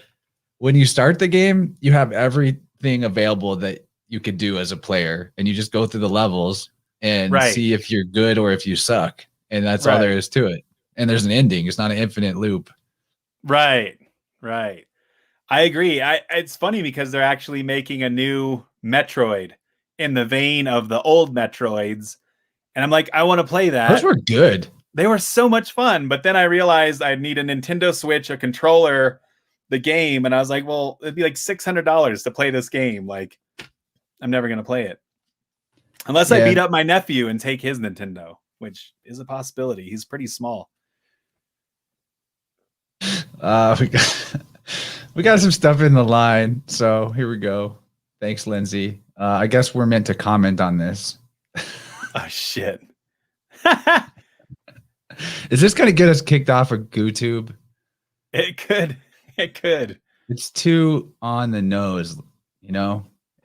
when you start the game, you have everything available that you could do as a player, and you just go through the levels and see if you're good or if you suck. And that's all there is to it. And there's an ending. It's not an infinite loop. Right. I agree. It's funny because they're actually making a new Metroid in the vein of the old Metroids. And I'm like, I want to play that. Those were good. They were so much fun. But then I realized I'd need a Nintendo Switch, a controller, the game. And I was like, well, it'd be like $600 to play this game. Like, I'm never going to play it. Unless I beat up my nephew and take his Nintendo, which is a possibility. He's pretty small. We got some stuff in the line, so here we go. Thanks, Lindsay. I guess we're meant to comment on this. Oh shit! Is this going to get us kicked off of GooTube? It could. It's too on the nose,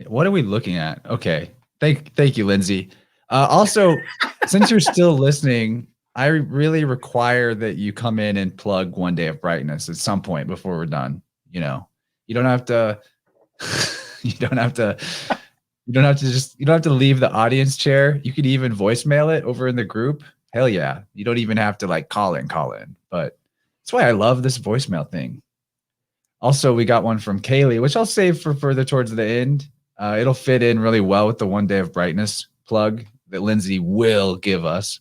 What are we looking at? Okay, thank you, Lindsay. Also, since you're still listening, I really require that you come in and plug One Day of Brightness at some point before we're done. You don't have to. You don't have to leave the audience chair. You could even voicemail it over in the group. Hell yeah! You don't even have to like call in. But that's why I love this voicemail thing. Also, we got one from Kaylee, which I'll save for further towards the end. It'll fit in really well with the One Day of Brightness plug that Lindsay will give us.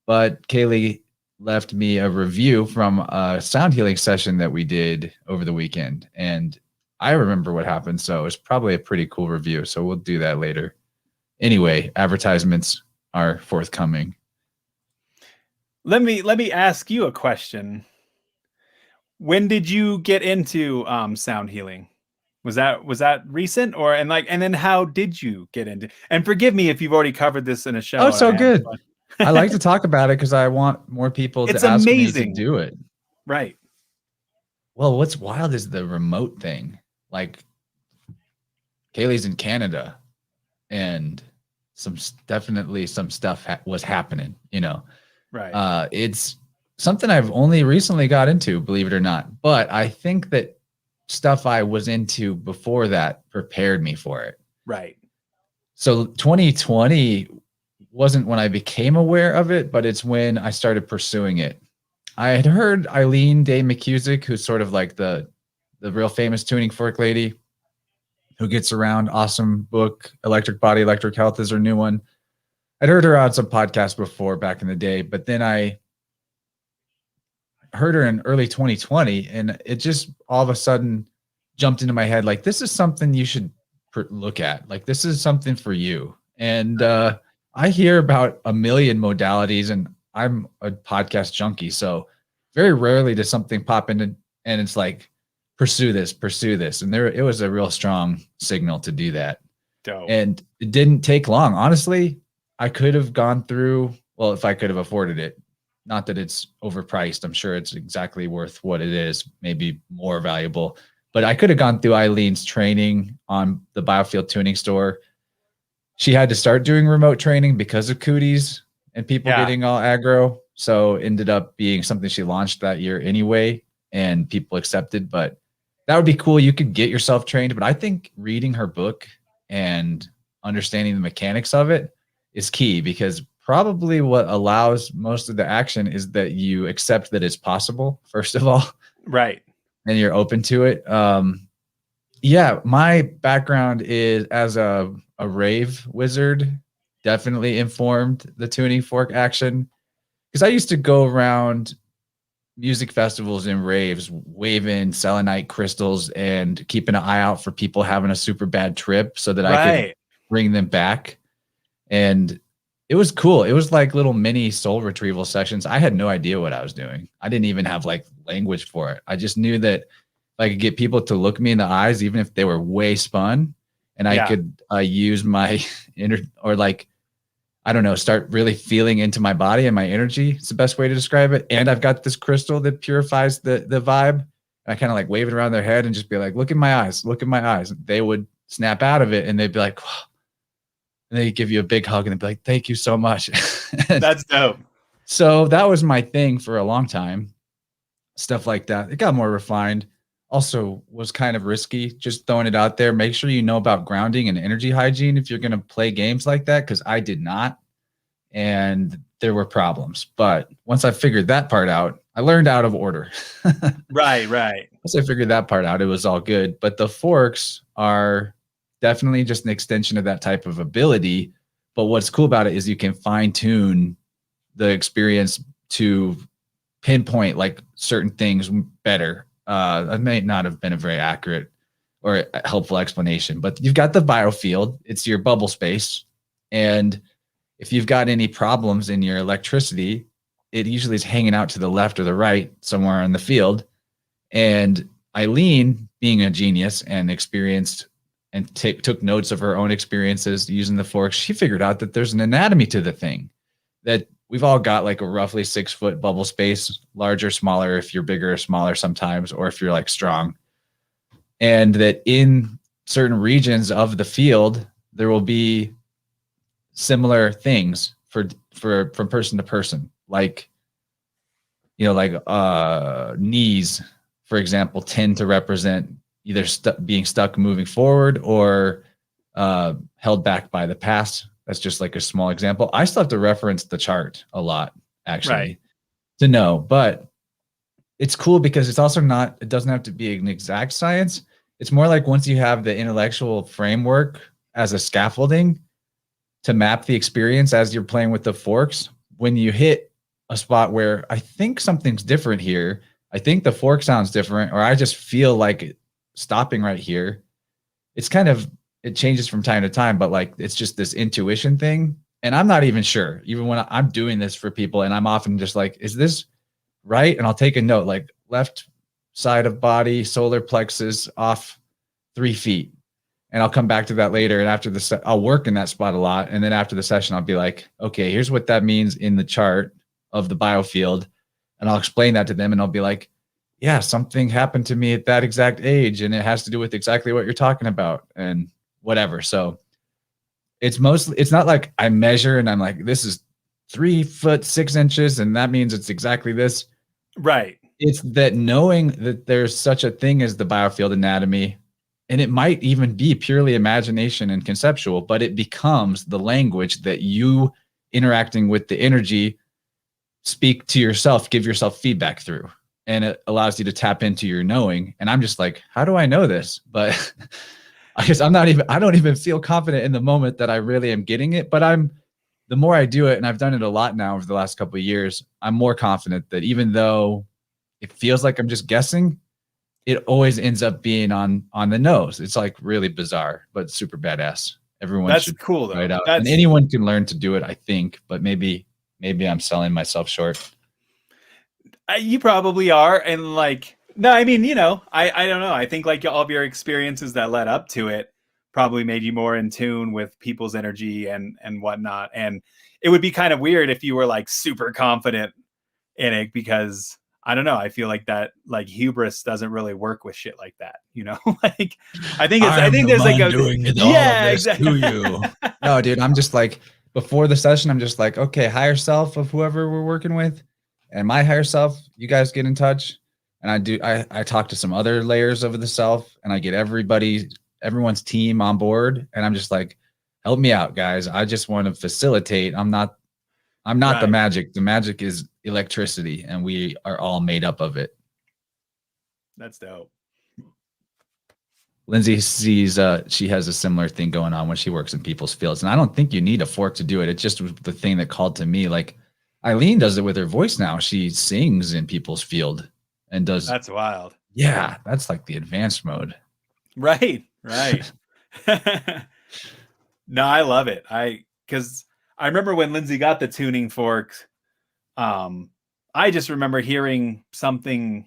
But Kaylee left me a review from a sound healing session that we did over the weekend. And I remember what happened, so it's probably a pretty cool review. So we'll do that later. Anyway, advertisements are forthcoming. Let me ask you a question. When did you get into sound healing? Was that recent, and then how did you get into? And forgive me if you've already covered this in a show. Oh, so good. I like to talk about it because I want more people to ask me to do it. Right. Well, what's wild is the remote thing. Like, Kaylee's in Canada, and definitely some stuff was happening. Right. It's something I've only recently got into, believe it or not. But I think that stuff I was into before that prepared me for it. Right. So 2020 wasn't when I became aware of it, but it's when I started pursuing it. I had heard Eileen Day McCusick, who's sort of like the real famous tuning fork lady who gets around. Awesome book, Electric Body, Electric Health is her new one. I'd heard her on some podcasts before back in the day, but then I heard her in early 2020, and it just all of a sudden jumped into my head. Like, this is something you should look at. Like, this is something for you. And I hear about a million modalities, and I'm a podcast junkie. So very rarely does something pop in and it's like, pursue this. And it was a real strong signal to do that. Dope. And it didn't take long. Honestly, I could have gone through, well, if I could have afforded it, not that it's overpriced. I'm sure it's exactly worth what it is, maybe more valuable, but I could have gone through Eileen's training on the Biofield Tuning Store. she had to start doing remote training because of cooties and people getting all aggro. So ended up being something she launched that year anyway, and people accepted. But that would be cool. You could get yourself trained, but I think reading her book and understanding the mechanics of it is key, because probably what allows most of the action is that you accept that it's possible, first of all. Right. And you're open to it. Yeah, my background is as a rave wizard, definitely informed the tuning fork action, because I used to go around music festivals and raves waving selenite crystals and keeping an eye out for people having a super bad trip so that I could bring them back. And it was cool. It was like little mini soul retrieval sessions. I had no idea what I was doing. I didn't even have like language for it. I just knew that I could get people to look me in the eyes, even if they were way spun, and I could use my inner, or like, I don't know, start really feeling into my body and my energy. It's the best way to describe it. And I've got this crystal that purifies the vibe. And I kind of like wave it around their head and just be like, look in my eyes, look in my eyes. They would snap out of it and they'd be like, whoa. And they give you a big hug and they'd be like, thank you so much. That's dope. So that was my thing for a long time. Stuff like that. It got more refined. Also was kind of risky, just throwing it out there. Make sure you know about grounding and energy hygiene if you're going to play games like that, because I did not. And there were problems. But once I figured that part out, I learned out of order. Right. Once I figured that part out, it was all good. But the forks are definitely just an extension of that type of ability. But what's cool about it is you can fine tune the experience to pinpoint like certain things better. That may not have been a very accurate or helpful explanation, but you've got the biofield. It's your bubble space. And if you've got any problems in your electricity, it usually is hanging out to the left or the right somewhere in the field. And Eileen, being a genius and experienced and took notes of her own experiences using the forks, she figured out that there's an anatomy to the thing, that we've all got like a roughly 6 foot bubble space, larger, smaller, if you're bigger or smaller sometimes, or if you're like strong. And that in certain regions of the field, there will be similar things from person to person. Like, you know, like knees, for example, tend to represent either being stuck moving forward or held back by the past. That's just like a small example. I still have to reference the chart a lot, actually, to know. But it's cool because it's also not, it doesn't have to be an exact science. It's more like once you have the intellectual framework as a scaffolding to map the experience as you're playing with the forks, when you hit a spot where I think something's different here, I think the fork sounds different, or I just feel like stopping right here. It's kind of, it changes from time to time, but like, it's just this intuition thing. And I'm not even sure, even when I'm doing this for people, and I'm often just like, is this right? And I'll take a note, like left side of body, solar plexus off 3 feet. And I'll come back to that later. And after the I'll work in that spot a lot. And then after the session, I'll be like, okay, here's what that means in the chart of the biofield. And I'll explain that to them. And I'll be like, yeah, something happened to me at that exact age. And it has to do with exactly what you're talking about and whatever. So it's mostly, it's not like I measure and I'm like, this is 3 foot 6 inches. And that means it's exactly this. Right. It's that knowing that there's such a thing as the biofield anatomy, and it might even be purely imagination and conceptual, but it becomes the language that you interacting with the energy speak to yourself, give yourself feedback through. And it allows you to tap into your knowing. And I'm just like, how do I know this? But I guess I don't even feel confident in the moment that I really am getting it. But the more I do it, and I've done it a lot now over the last couple of years, I'm more confident that even though it feels like I'm just guessing, it always ends up being on the nose. It's like really bizarre, but super badass. Everyone That's should cool though. try it out. And anyone can learn to do it, I think, but maybe I'm selling myself short. You probably are. And like, no, I mean, you know, I don't know. I think like all of your experiences that led up to it probably made you more in tune with people's energy and whatnot. And it would be kind of weird if you were like super confident in it, because I don't know. I feel like that, like hubris doesn't really work with shit like that, you know? Like, I think there's like a doing it yeah, exactly. to you. No, dude, I'm just like before the session, I'm just like, okay, higher self of whoever we're working with, and my higher self, you guys get in touch, and I talk to some other layers of the self, and I get everyone's team on board, and I'm just like, help me out, guys. I just want to facilitate. I'm not the Right. magic. The magic is electricity, and we are all made up of it. That's dope. Lindsay sees she has a similar thing going on when she works in people's fields. And I don't think you need a fork to do it. It just was the thing that called to me. Like Eileen does it with her voice now. She sings in people's field and does. That's wild. Yeah, that's like the advanced mode. Right. No, I love it. Because I remember when Lindsay got the tuning fork, I just remember hearing something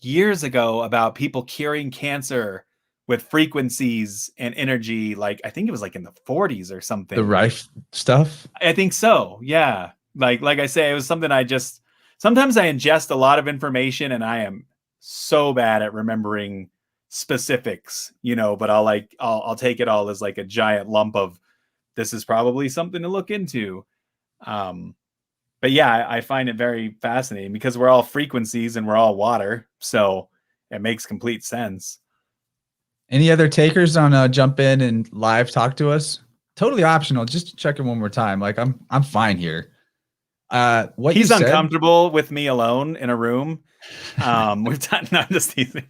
years ago about people curing cancer with frequencies and energy. Like, I think it was like in the 40s or something. The Rife stuff? I think so. Yeah. Like I say, it was something sometimes I ingest a lot of information and I am so bad at remembering specifics, you know, but I'll take it all as like a giant lump of, this is probably something to look into. But yeah, I find it very fascinating because we're all frequencies and we're all water. So it makes complete sense. Any other takers on jump in and live talk to us? Totally optional. Just check it one more time. Like I'm fine here. What he's you said, uncomfortable with me alone in a room. We've done not just teasing.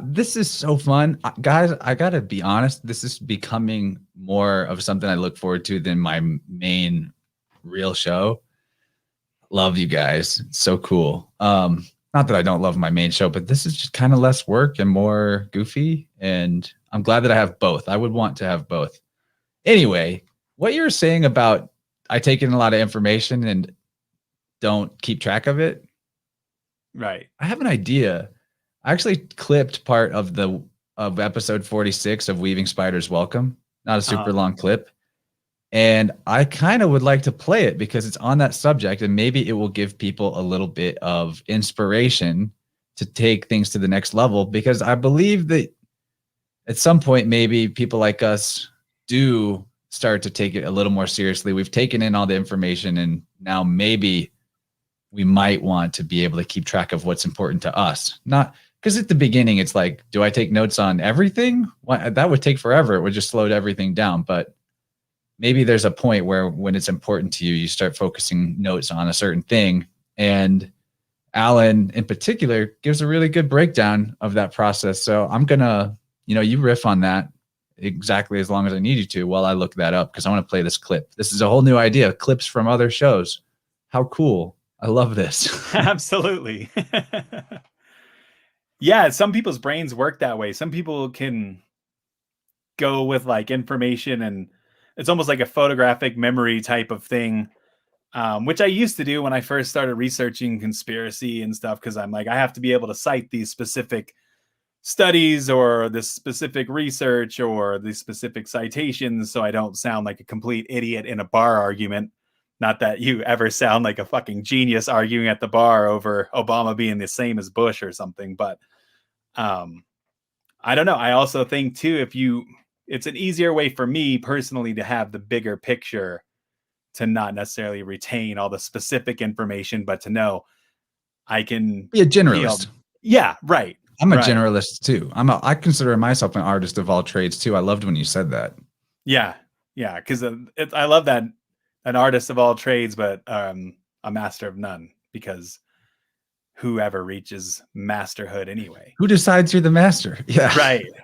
This is so fun, guys. I gotta be honest. This is becoming more of something I look forward to than my main real show. Love you guys. It's so cool. Not that I don't love my main show, but this is just kind of less work and more goofy. And I'm glad that I have both. I would want to have both. Anyway, what you were saying about I take in a lot of information and don't keep track of it. Right. I have an idea. I actually clipped part of episode 46 of Weaving Spiders Welcome. Not a super long clip. And I kind of would like to play it because it's on that subject and maybe it will give people a little bit of inspiration to take things to the next level, because I believe that at some point, maybe people like us do start to take it a little more seriously. We've taken in all the information and now maybe we might want to be able to keep track of what's important to us. Not because at the beginning, it's like, do I take notes on everything? That would take forever. It would just slow everything down. But maybe there's a point where when it's important to you, you start focusing notes on a certain thing. And Alan in particular gives a really good breakdown of that process. So I'm going to, you riff on that exactly as long as I need you to while I look that up, because I want to play this clip. This is a whole new idea, clips from other shows. How cool. I love this. Absolutely. Yeah, some people's brains work that way. Some people can go with like information and it's almost like a photographic memory type of thing, which I used to do when I first started researching conspiracy and stuff, because I'm like, I have to be able to cite these specific studies or this specific research or these specific citations so I don't sound like a complete idiot in a bar argument. Not that you ever sound like a fucking genius arguing at the bar over Obama being the same as Bush or something. But I don't know. I also think too, it's an easier way for me personally to have the bigger picture, to not necessarily retain all the specific information, but to know I can be a generalist. Yeah, right. I'm a generalist too. I consider myself an artist of all trades too. I loved when you said that. Yeah. Because I love that, an artist of all trades, but a master of none, because whoever reaches masterhood anyway. Who decides you're the master? Yeah.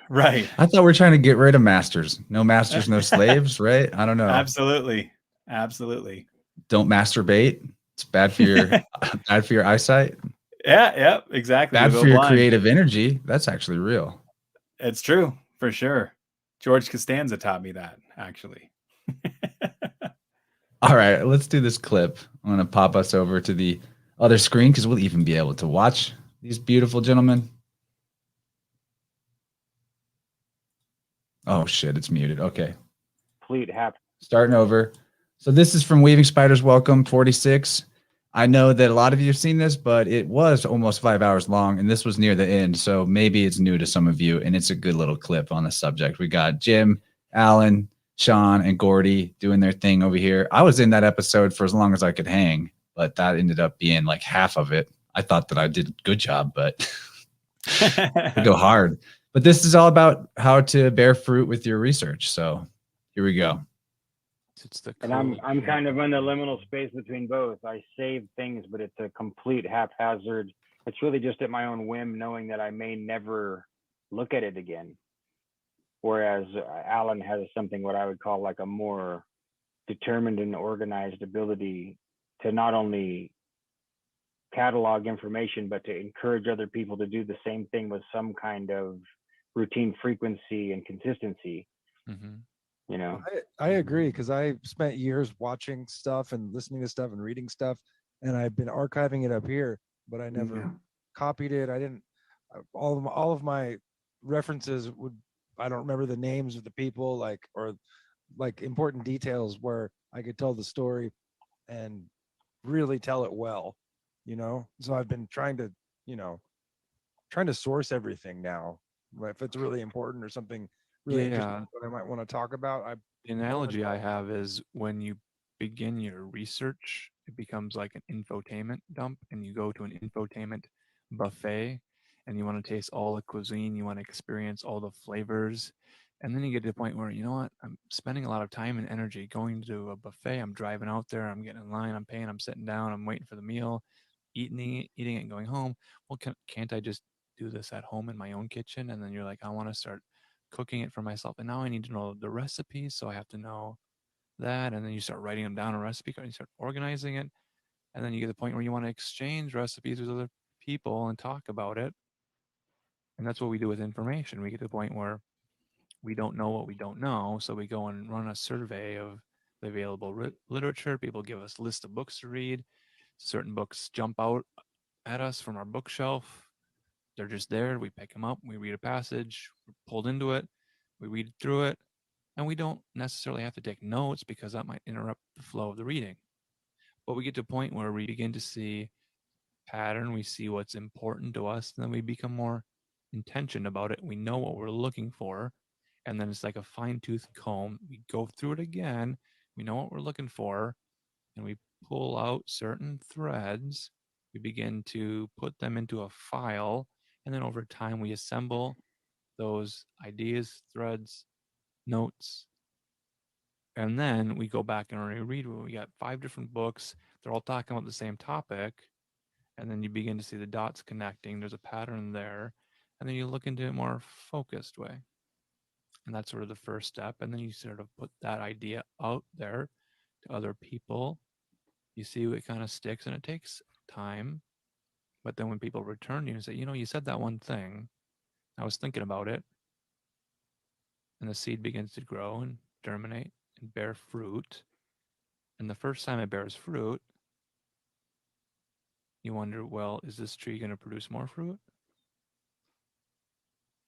Right. I thought we're trying to get rid of masters. No masters, no slaves, right? I don't know. Absolutely. Don't masturbate. It's bad for your eyesight. Yeah, exactly. Bad for your creative energy. That's actually real. It's true, for sure. George Costanza taught me that, actually. All right, let's do this clip. I'm going to pop us over to the other screen because we'll even be able to watch these beautiful gentlemen. Oh, shit, it's muted. Okay. Complete happy. Starting over. So this is from Weaving Spiders Welcome 46. I know that a lot of you have seen this, but it was almost 5 hours long, and this was near the end, so maybe it's new to some of you, and it's a good little clip on the subject. We got Jim, Alan, Sean, and Gordy doing their thing over here. I was in that episode for as long as I could hang, but that ended up being like half of it. I thought that I did a good job, but I go hard. But this is all about how to bear fruit with your research. So here we go. It's the And I'm kind of in the liminal space between both. I save things, but it's a complete haphazard. It's really just at my own whim, knowing that I may never look at it again. Whereas Alan has something what I would call like a more determined and organized ability to not only catalog information, but to encourage other people to do the same thing with some kind of routine frequency and consistency. Mm-hmm. You know, I agree, because I spent years watching stuff and listening to stuff and reading stuff, and I've been archiving it up here, but I never copied it. I didn't. All of my references would. I don't remember the names of the people, or important details where I could tell the story and really tell it well. So I've been trying to source everything now. If it's really important or something really interesting that I might want to talk about. The analogy I have is when you begin your research, it becomes like an infotainment dump, and you go to an infotainment buffet, and you want to taste all the cuisine, you want to experience all the flavors, and then you get to the point where, you know what, I'm spending a lot of time and energy going to a buffet. I'm driving out there, I'm getting in line, I'm paying, I'm sitting down, I'm waiting for the meal, eating it and going home. Well, can't I just do this at home in my own kitchen? And then you're like, I want to start cooking it for myself, and now I need to know the recipes, so I have to know that. And then you start writing them down a recipe card, and you start organizing it, and then you get to the point where you want to exchange recipes with other people and talk about it. And that's what we do with information. We get to the point where we don't know what we don't know, so we go and run a survey of the available literature. People give us a list of books to read. Certain books jump out at us from our bookshelf. They're just there. We pick them up. We read a passage. We're pulled into it. We read through it. And we don't necessarily have to take notes, because that might interrupt the flow of the reading. But we get to a point where we begin to see pattern. We see what's important to us. And then we become more intentioned about it. We know what we're looking for. And then it's like a fine-tooth comb. We go through it again. We know what we're looking for. And we pull out certain threads. We begin to put them into a file. And then over time, we assemble those ideas, threads, notes. And then we go back and reread. We got 5 different books. They're all talking about the same topic. And then you begin to see the dots connecting. There's a pattern there. And then you look into a more focused way. And that's sort of the first step. And then you sort of put that idea out there to other people. You see what kind of sticks, and it takes time. But then when people return to you and say, you said that one thing, I was thinking about it, and the seed begins to grow and germinate and bear fruit. And the first time it bears fruit, you wonder, well, is this tree going to produce more fruit?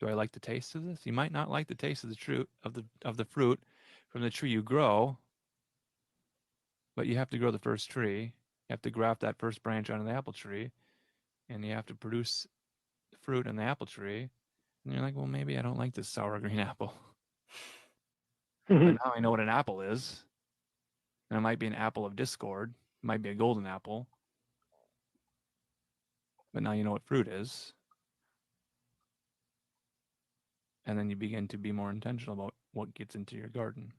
Do I like the taste of this? You might not like the taste of the fruit from the tree you grow, but you have to grow the first tree. You have to graft that first branch onto the apple tree, and you have to produce fruit in the apple tree. And you're like, well, maybe I don't like this sour green apple. But now I know what an apple is. And it might be an apple of discord. It might be a golden apple. But now you know what fruit is. And then you begin to be more intentional about what gets into your garden.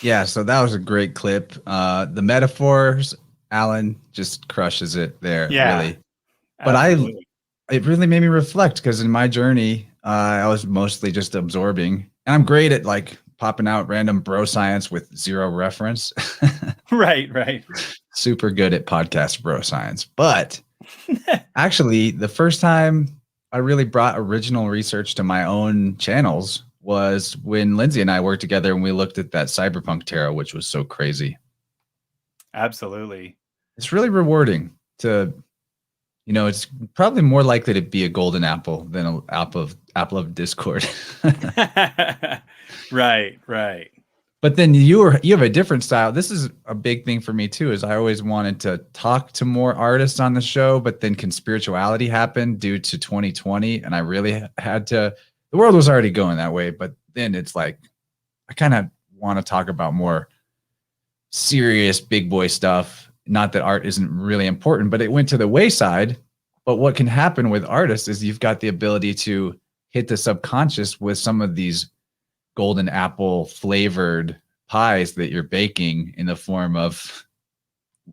Yeah, so that was a great clip. The metaphors, Alan just crushes it there, really. But absolutely. It really made me reflect, because in my journey, I was mostly just absorbing. And I'm great at popping out random bro science with zero reference. Right. Super good at podcast bro science. But actually, the first time I really brought original research to my own channels was when Lindsay and I worked together and we looked at that cyberpunk tarot, which was so crazy. Absolutely. It's really rewarding to, it's probably more likely to be a golden apple than an apple of discord. Right. But then you have a different style. This is a big thing for me too, is I always wanted to talk to more artists on the show, but then conspirituality happened due to 2020. And I really had to, the world was already going that way, but then it's like, I kind of want to talk about more serious big boy stuff. Not that art isn't really important, but it went to the wayside. But what can happen with artists is you've got the ability to hit the subconscious with some of these golden apple flavored pies that you're baking in the form of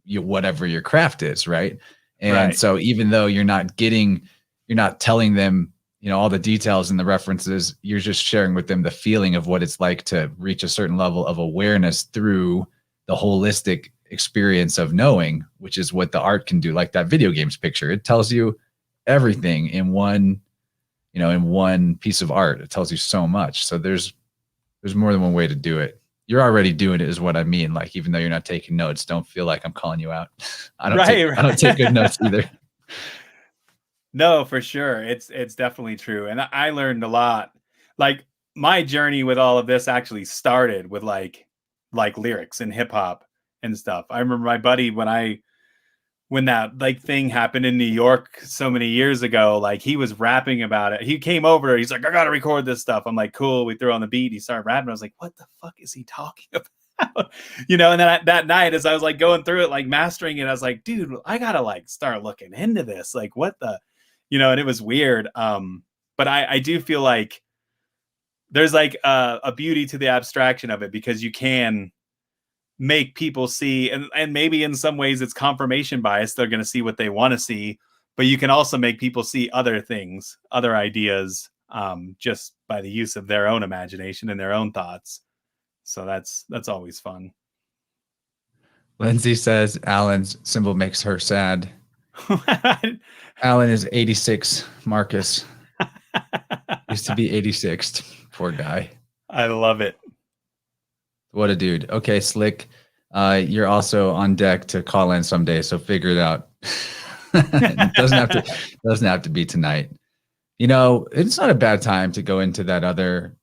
whatever your craft is, right? And Right. so even though you're not telling them, all the details and the references, you're just sharing with them the feeling of what it's like to reach a certain level of awareness through the holistic experience of knowing, which is what the art can do. Like that video games picture, it tells you everything in one piece of art. It tells you so much. So there's more than one way to do it. You're already doing it is what I mean. Like, even though you're not taking notes, don't feel like I'm calling you out. I don't take good notes either. No, for sure. It's definitely true. And I learned a lot. Like, my journey with all of this actually started with like lyrics and hip hop and stuff. I remember my buddy when that like thing happened in New York so many years ago, like he was rapping about it. He came over, he's like, I gotta record this stuff. I'm like, cool. We threw on the beat. He started rapping. I was like, what the fuck is he talking about? And then that night, as I was like going through it, like mastering it, I was like, dude, I gotta like start looking into this. Like, what the, and it was weird. But I do feel like there's like a beauty to the abstraction of it, because you can make people see, and maybe in some ways it's confirmation bias. They're going to see what they want to see, but you can also make people see other things, other ideas, just by the use of their own imagination and their own thoughts. So that's always fun. Lindsay says Alan's symbol makes her sad. Alan is 86. Marcus used to be 86th. Poor guy. I love it. What a dude. Okay, Slick. You're also on deck to call in someday, so figure it out. It doesn't have to be tonight. It's not a bad time to go into that other.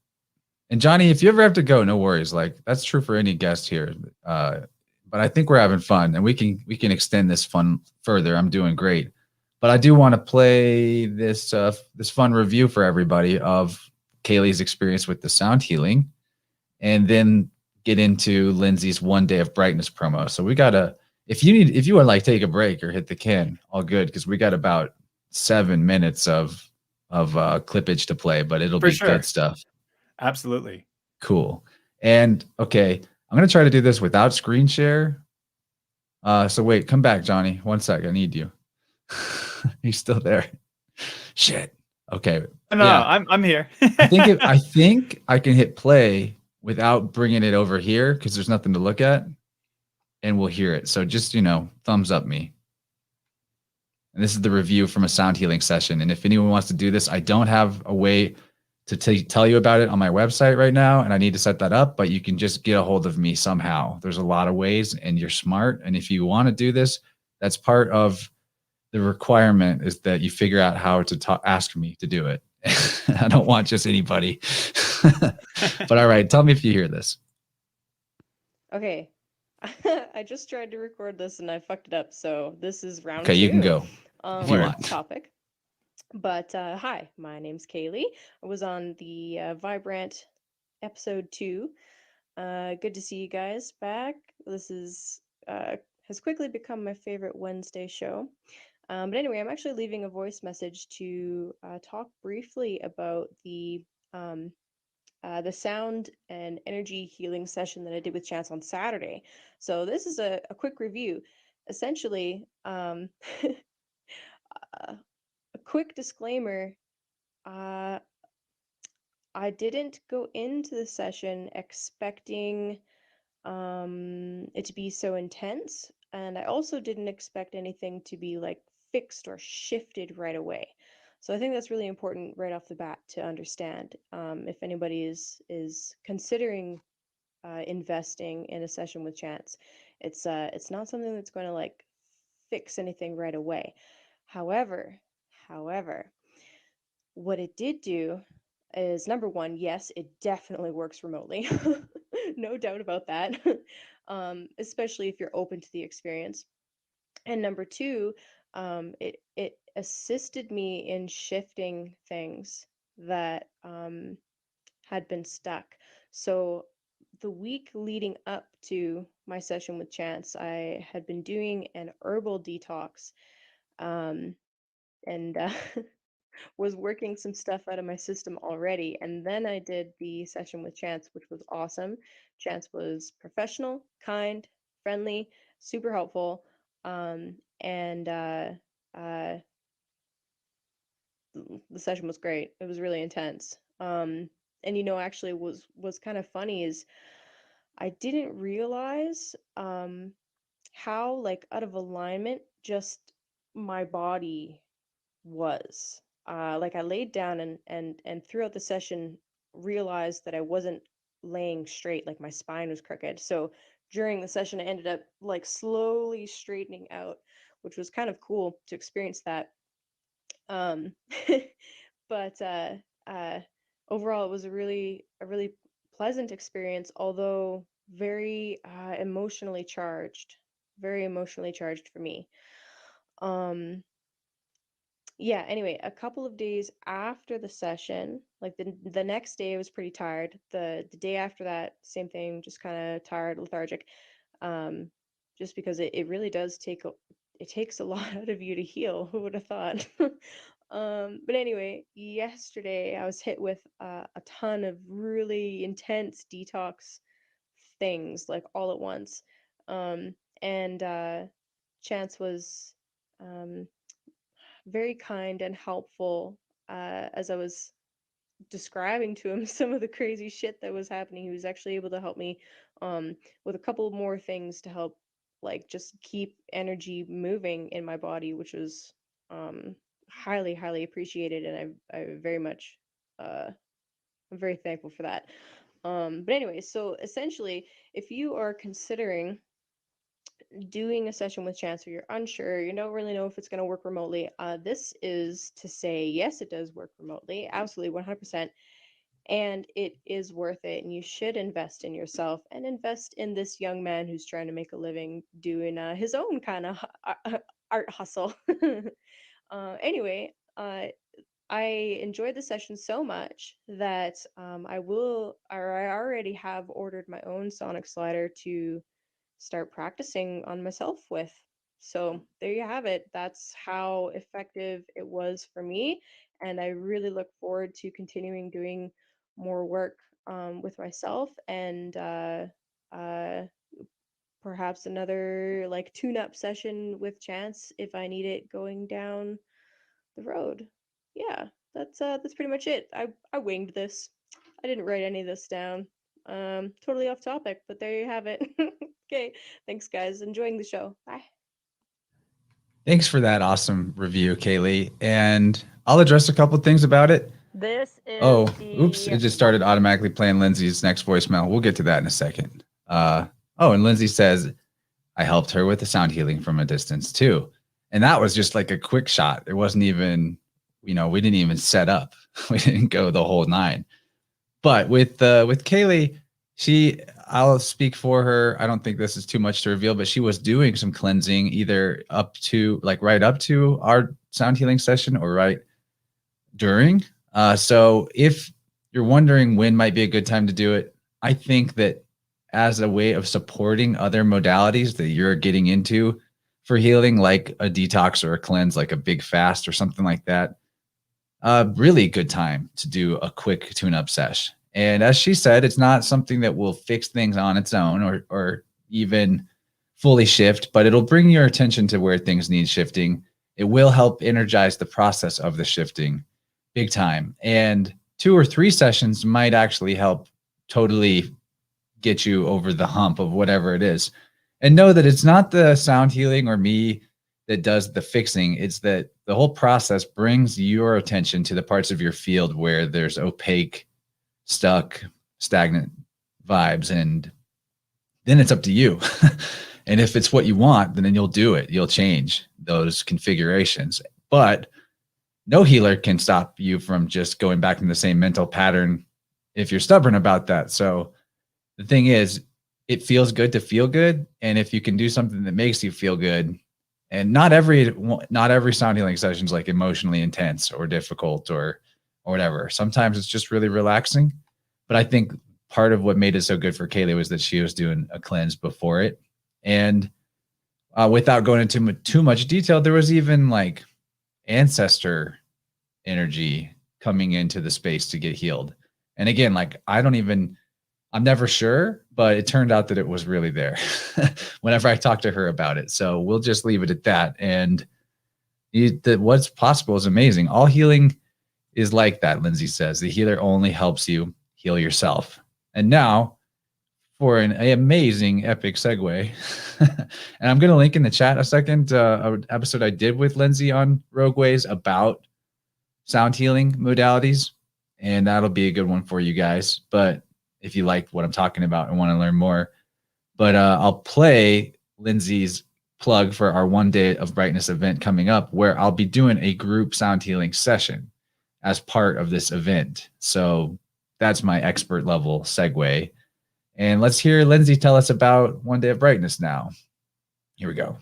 And Johnny, if you ever have to go, no worries. Like, that's true for any guest here. But I think we're having fun, and we can extend this fun further. I'm doing great. But I do want to play this fun review for everybody of Kaylee's experience with the sound healing, and then get into Lindsay's 1 day of brightness promo. So we gotta, if you want to like take a break or hit the can, all good, because we got about 7 minutes of clippage to play, but it'll be good stuff. Absolutely. Cool. And okay, I'm gonna try to do this without screen share. So wait, come back, Johnny. 1 sec, I need you. He's still there. Shit. Okay. No, yeah. I'm here. I think I can hit play without bringing it over here, because there's nothing to look at, and we'll hear it. So just, thumbs up me. And this is the review from a sound healing session. And if anyone wants to do this, I don't have a way to tell you about it on my website right now, and I need to set that up, but you can just get a hold of me somehow. There's a lot of ways, and you're smart. And if you want to do this, that's part of the requirement, is that you figure out how to ask me to do it. I don't want just anybody. But all right, tell me if you hear this. Okay. I just tried to record this and I fucked it up. So this is round 2. Okay, you can go if you want. Topic. But hi, my name's Kaylee. I was on the Vibrant episode 2. Good to see you guys back. This is has quickly become my favorite Wednesday show. But anyway, I'm actually leaving a voice message to talk briefly about the sound and energy healing session that I did with Chance on Saturday. So this is a quick review. Essentially, a quick disclaimer. I didn't go into the session expecting it to be so intense, and I also didn't expect anything to be like fixed or shifted right away. So I think that's really important right off the bat to understand. If anybody is considering investing in a session with Chance, it's not something that's going to like fix anything right away. However, what it did do is, number one, yes, it definitely works remotely. No doubt about that. Especially if you're open to the experience. And number two, it assisted me in shifting things that had been stuck. So the week leading up to my session with Chance, I had been doing an herbal detox, um, and was working some stuff out of my system already. And then I did the session with Chance, which was awesome. Chance was professional, kind, friendly, super helpful. And uh, the session was great. It was really intense. And actually was kind of funny is I didn't realize how like out of alignment just my body was. Like I laid down and throughout the session realized that I wasn't laying straight, like my spine was crooked. So during the session I ended up like slowly straightening out, which was kind of cool to experience that. Um but uh overall it was a really pleasant experience, although very very emotionally charged for me. Um yeah, anyway, a couple of days after the session, like the next day I was pretty tired. The day after that, same thing, just kind of tired, lethargic. Um just because it really does it takes a lot out of you to heal. Who would have thought? But anyway, yesterday I was hit with a ton of really intense detox things, like all at once. And Chance was um very kind and helpful as I was describing to him some of the crazy shit that was happening. He was actually able to help me with a couple more things to help, like, just keep energy moving in my body, which was highly, highly appreciated, and I very much I'm very thankful for that. But anyway, so essentially, if you are considering doing a session with Chance or you're unsure, you don't really know if it's going to work remotely, this is to say, yes, it does work remotely, absolutely 100%. And it is worth it. And you should invest in yourself and invest in this young man who's trying to make a living doing his own kind of art hustle. Anyway, I enjoyed the session so much that I already have ordered my own sonic slider to start practicing on myself with. So there you have it. That's how effective it was for me. And I really look forward to continuing doing more work with myself and uh, perhaps another like tune up session with Chance if I need it going down the road. Yeah, that's pretty much it. I winged this. I didn't write any of this down. Totally off topic, but there you have it. Okay, thanks guys. Enjoying the show. Bye. Thanks for that awesome review, Kaylee. And I'll address a couple things about it. This is Oh, oops. It just started automatically playing Lindsay's next voicemail. We'll get to that in a second. And Lindsay says, I helped her with the sound healing from a distance too. And that was just like a quick shot. It wasn't even, we didn't even set up. We didn't go the whole 9. But with Kaylee, I'll speak for her. I don't think this is too much to reveal, but she was doing some cleansing either right up to our sound healing session or right during. So if you're wondering when might be a good time to do it, I think that as a way of supporting other modalities that you're getting into for healing, like a detox or a cleanse, like a big fast or something like that, really good time to do a quick tune-up sesh. And as she said, it's not something that will fix things on its own or even fully shift, but it'll bring your attention to where things need shifting. It will help energize the process of the shifting big time. And 2 or 3 sessions might actually help totally get you over the hump of whatever it is. And know that it's not the sound healing or me that does the fixing. It's that the whole process brings your attention to the parts of your field where there's opaque, stuck, stagnant vibes. And then it's up to you. And if it's what you want, then you'll do it. You'll change those configurations. But no healer can stop you from just going back in the same mental pattern if you're stubborn about that. So the thing is, it feels good to feel good. And if you can do something that makes you feel good, and not every sound healing session is like emotionally intense or difficult or whatever. Sometimes it's just really relaxing. But I think part of what made it so good for Kaylee was that she was doing a cleanse before it. And without going into too much detail, there was even like ancestor energy coming into the space to get healed. And again, like I'm never sure, but it turned out that it was really there whenever I talked to her about it. So we'll just leave it at that. And what's possible is amazing. All healing is like that, Lindsay says. The healer only helps you heal yourself. And now for an amazing epic segue, and I'm going to link in the chat a second, an episode I did with Lindsay on Rogue Ways about sound healing modalities. And that'll be a good one for you guys. But if you like what I'm talking about and want to learn more, but I'll play Lindsay's plug for our 1 Day of Brightness event coming up, where I'll be doing a group sound healing session as part of this event. So that's my expert level segue. And let's hear Lindsay tell us about 1 Day of Brightness now. Here we go.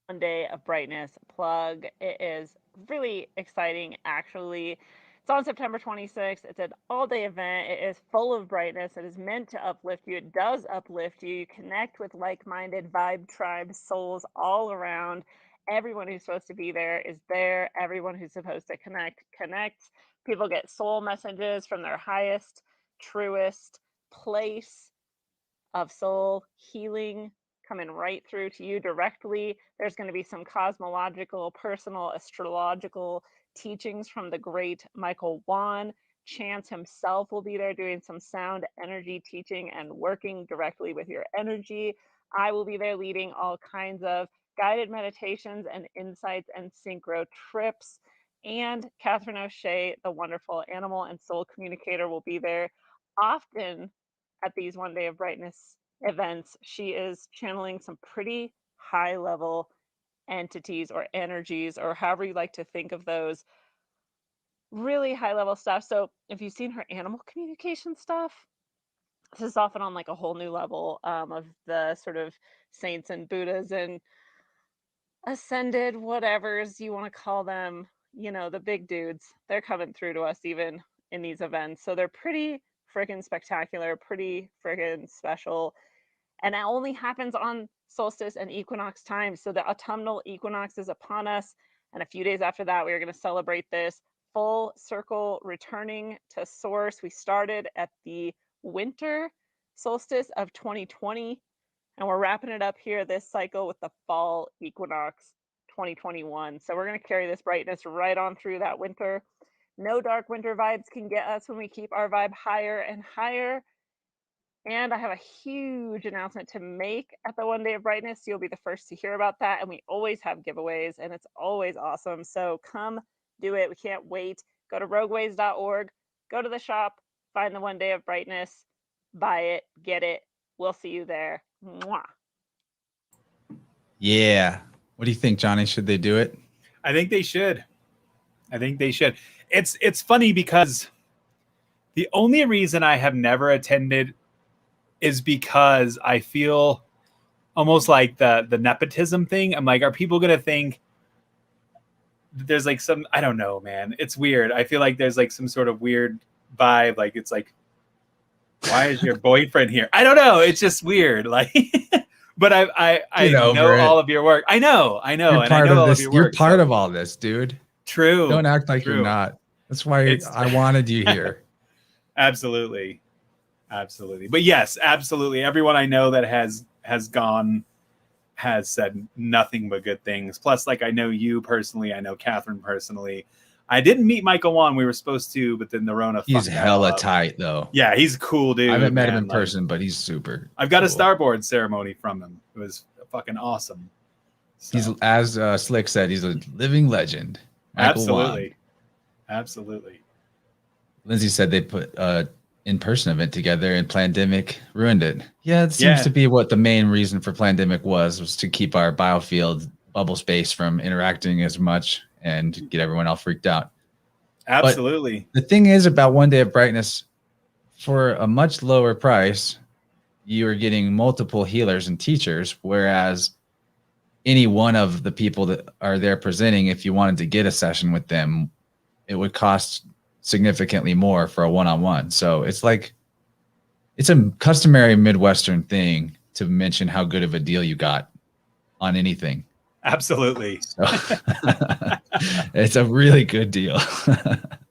1 Day of Brightness plug. It is really exciting, actually. It's on September 26th. It's an all-day event. It is full of brightness. It is meant to uplift you. It does uplift you. You connect with like-minded vibe tribe souls all around. Everyone who's supposed to be there is there. Everyone who's supposed to connects. People get soul messages from their highest, truest place of soul healing coming right through to you directly. There's going to be some cosmological, personal, astrological teachings from the great Michael Wan. Chance himself will be there doing some sound energy teaching and working directly with your energy. I will be there leading all kinds of guided meditations and insights and synchro trips. And Catherine O'Shea, the wonderful animal and soul communicator, will be there. Often at these 1 Day of Brightness events, she is channeling some pretty high level entities or energies, or however you like to think of those, really high level stuff. So if you've seen her animal communication stuff, this is often on like a whole new level of the sort of saints and Buddhas and ascended whatevers you want to call them, the big dudes. They're coming through to us even in these events. So they're pretty freaking spectacular, pretty freaking special. And it only happens on solstice and equinox time. So the autumnal equinox is upon us. And a few days after that, we are going to celebrate this full circle returning to source. We started at the winter solstice of 2020, and we're wrapping it up here this cycle with the fall equinox 2021. So we're going to carry this brightness right on through that winter. No dark winter vibes can get us when we keep our vibe higher and higher. And I have a huge announcement to make at the 1 Day of Brightness. You'll be the first to hear about that. And we always have giveaways, and it's always awesome. So come do it. We can't wait. Go to rogueways.org, go to the shop, find the 1 Day of Brightness, buy it, get it. We'll see you there. Mwah. Yeah. What do you think, Johnny? Should they do it? I think they should. It's funny because the only reason I have never attended is because I feel almost like the nepotism thing. I'm like, are people going to think there's like some, I don't know, man. It's weird. I feel like there's like some sort of weird vibe. Like, it's like, why is your boyfriend here? I don't know. It's just weird. Like, but I know all of your work. I know. You're part of this. You're part of all this, dude. True. Don't act like you're not. That's why I wanted you here. Absolutely. But yes, absolutely. Everyone I know that has gone has said nothing but good things. Plus, like, I know you personally. I know Catherine personally. I didn't meet Michael Wan. We were supposed to, but then the Rona. He's hella tight, though. Yeah, he's a cool dude. I haven't met him in person, but he's super. I've got a starboard ceremony from him. It was fucking awesome. So. He's, as Slick said, he's a living legend. Michael Absolutely. Lindsay said they put in-person event together, and Plandemic ruined it. Yeah, it seems to be what the main reason for Plandemic was to keep our biofield bubble space from interacting as much and get everyone all freaked out. Absolutely. But the thing is about 1 Day of Brightness, for a much lower price, you're getting multiple healers and teachers, whereas any one of the people that are there presenting, if you wanted to get a session with them, it would cost significantly more for a one-on-one. So it's like, it's a customary Midwestern thing to mention how good of a deal you got on anything. Absolutely. So it's a really good deal.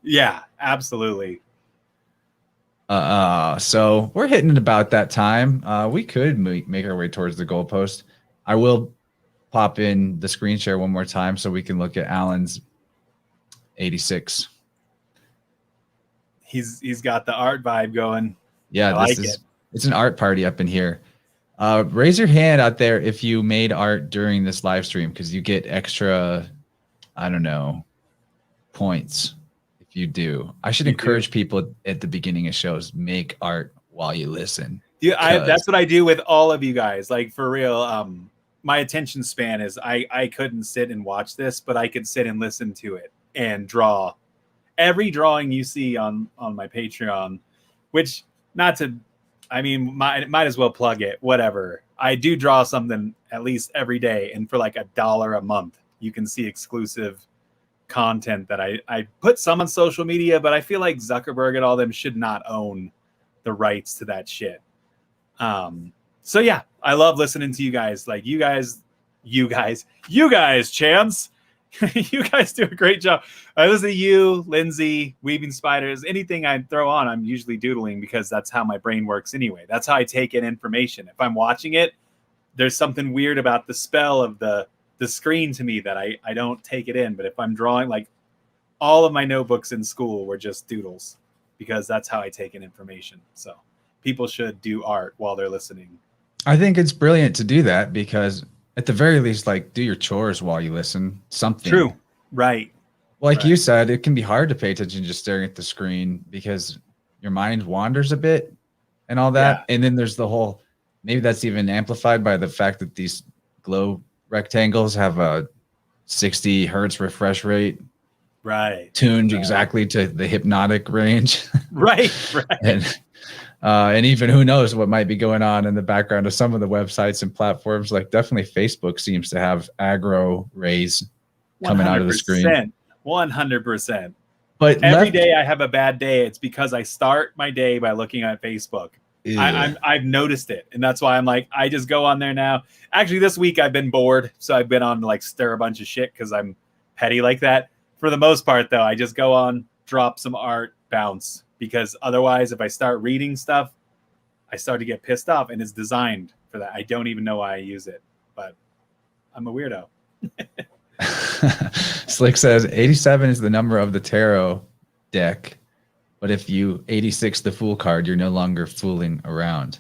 Yeah, absolutely. So we're hitting at about that time. We could make our way towards the goalpost. I will pop in the screen share one more time so we can look at Alan's 86. He's got the art vibe going. Yeah, it's an art party up in here. Raise your hand out there if you made art during this live stream, because you get extra, I don't know, points if you do. I should encourage people at the beginning of shows, make art while you listen. Yeah, that's what I do with all of you guys. Like, for real, my attention span is I couldn't sit and watch this, but I could sit and listen to it and draw. Every drawing you see on my Patreon, which might as well plug it, whatever. I do draw something at least every day, and for like $1 a month, you can see exclusive content that I put some on social media, but I feel like Zuckerberg and all them should not own the rights to that shit. So yeah, I love listening to you guys. Like, you guys, Chance. You guys do a great job. I listen to you, Lindsay, Weaving Spiders. Anything I throw on, I'm usually doodling, because that's how my brain works anyway. That's how I take in information. If I'm watching it, there's something weird about the spell of the screen to me that I don't take it in. But if I'm drawing, like, all of my notebooks in school were just doodles, because that's how I take in information. So people should do art while they're listening. I think it's brilliant to do that, because at the very least, like, do your chores while you listen. Something. True. Right. Like you said, it can be hard to pay attention just staring at the screen, because your mind wanders a bit and all that. Yeah. And then there's the whole, maybe that's even amplified by the fact that these glow rectangles have a 60 hertz refresh rate. Right. Tuned exactly to the hypnotic range. Right. And even who knows what might be going on in the background of some of the websites and platforms. Like, definitely Facebook seems to have aggro rays coming out of the screen. 100%. But every day I have a bad day, it's because I start my day by looking at Facebook. I've noticed it, and that's why I'm like, I just go on there now. Actually, this week I've been bored, so I've been on to, like, stir a bunch of shit because I'm petty like that. For the most part, though, I just go on, drop some art, bounce. Because otherwise, if I start reading stuff, I start to get pissed off, and it's designed for that. I don't even know why I use it, but I'm a weirdo. Slick says 87 is the number of the tarot deck, but if you 86 the fool card, you're no longer fooling around.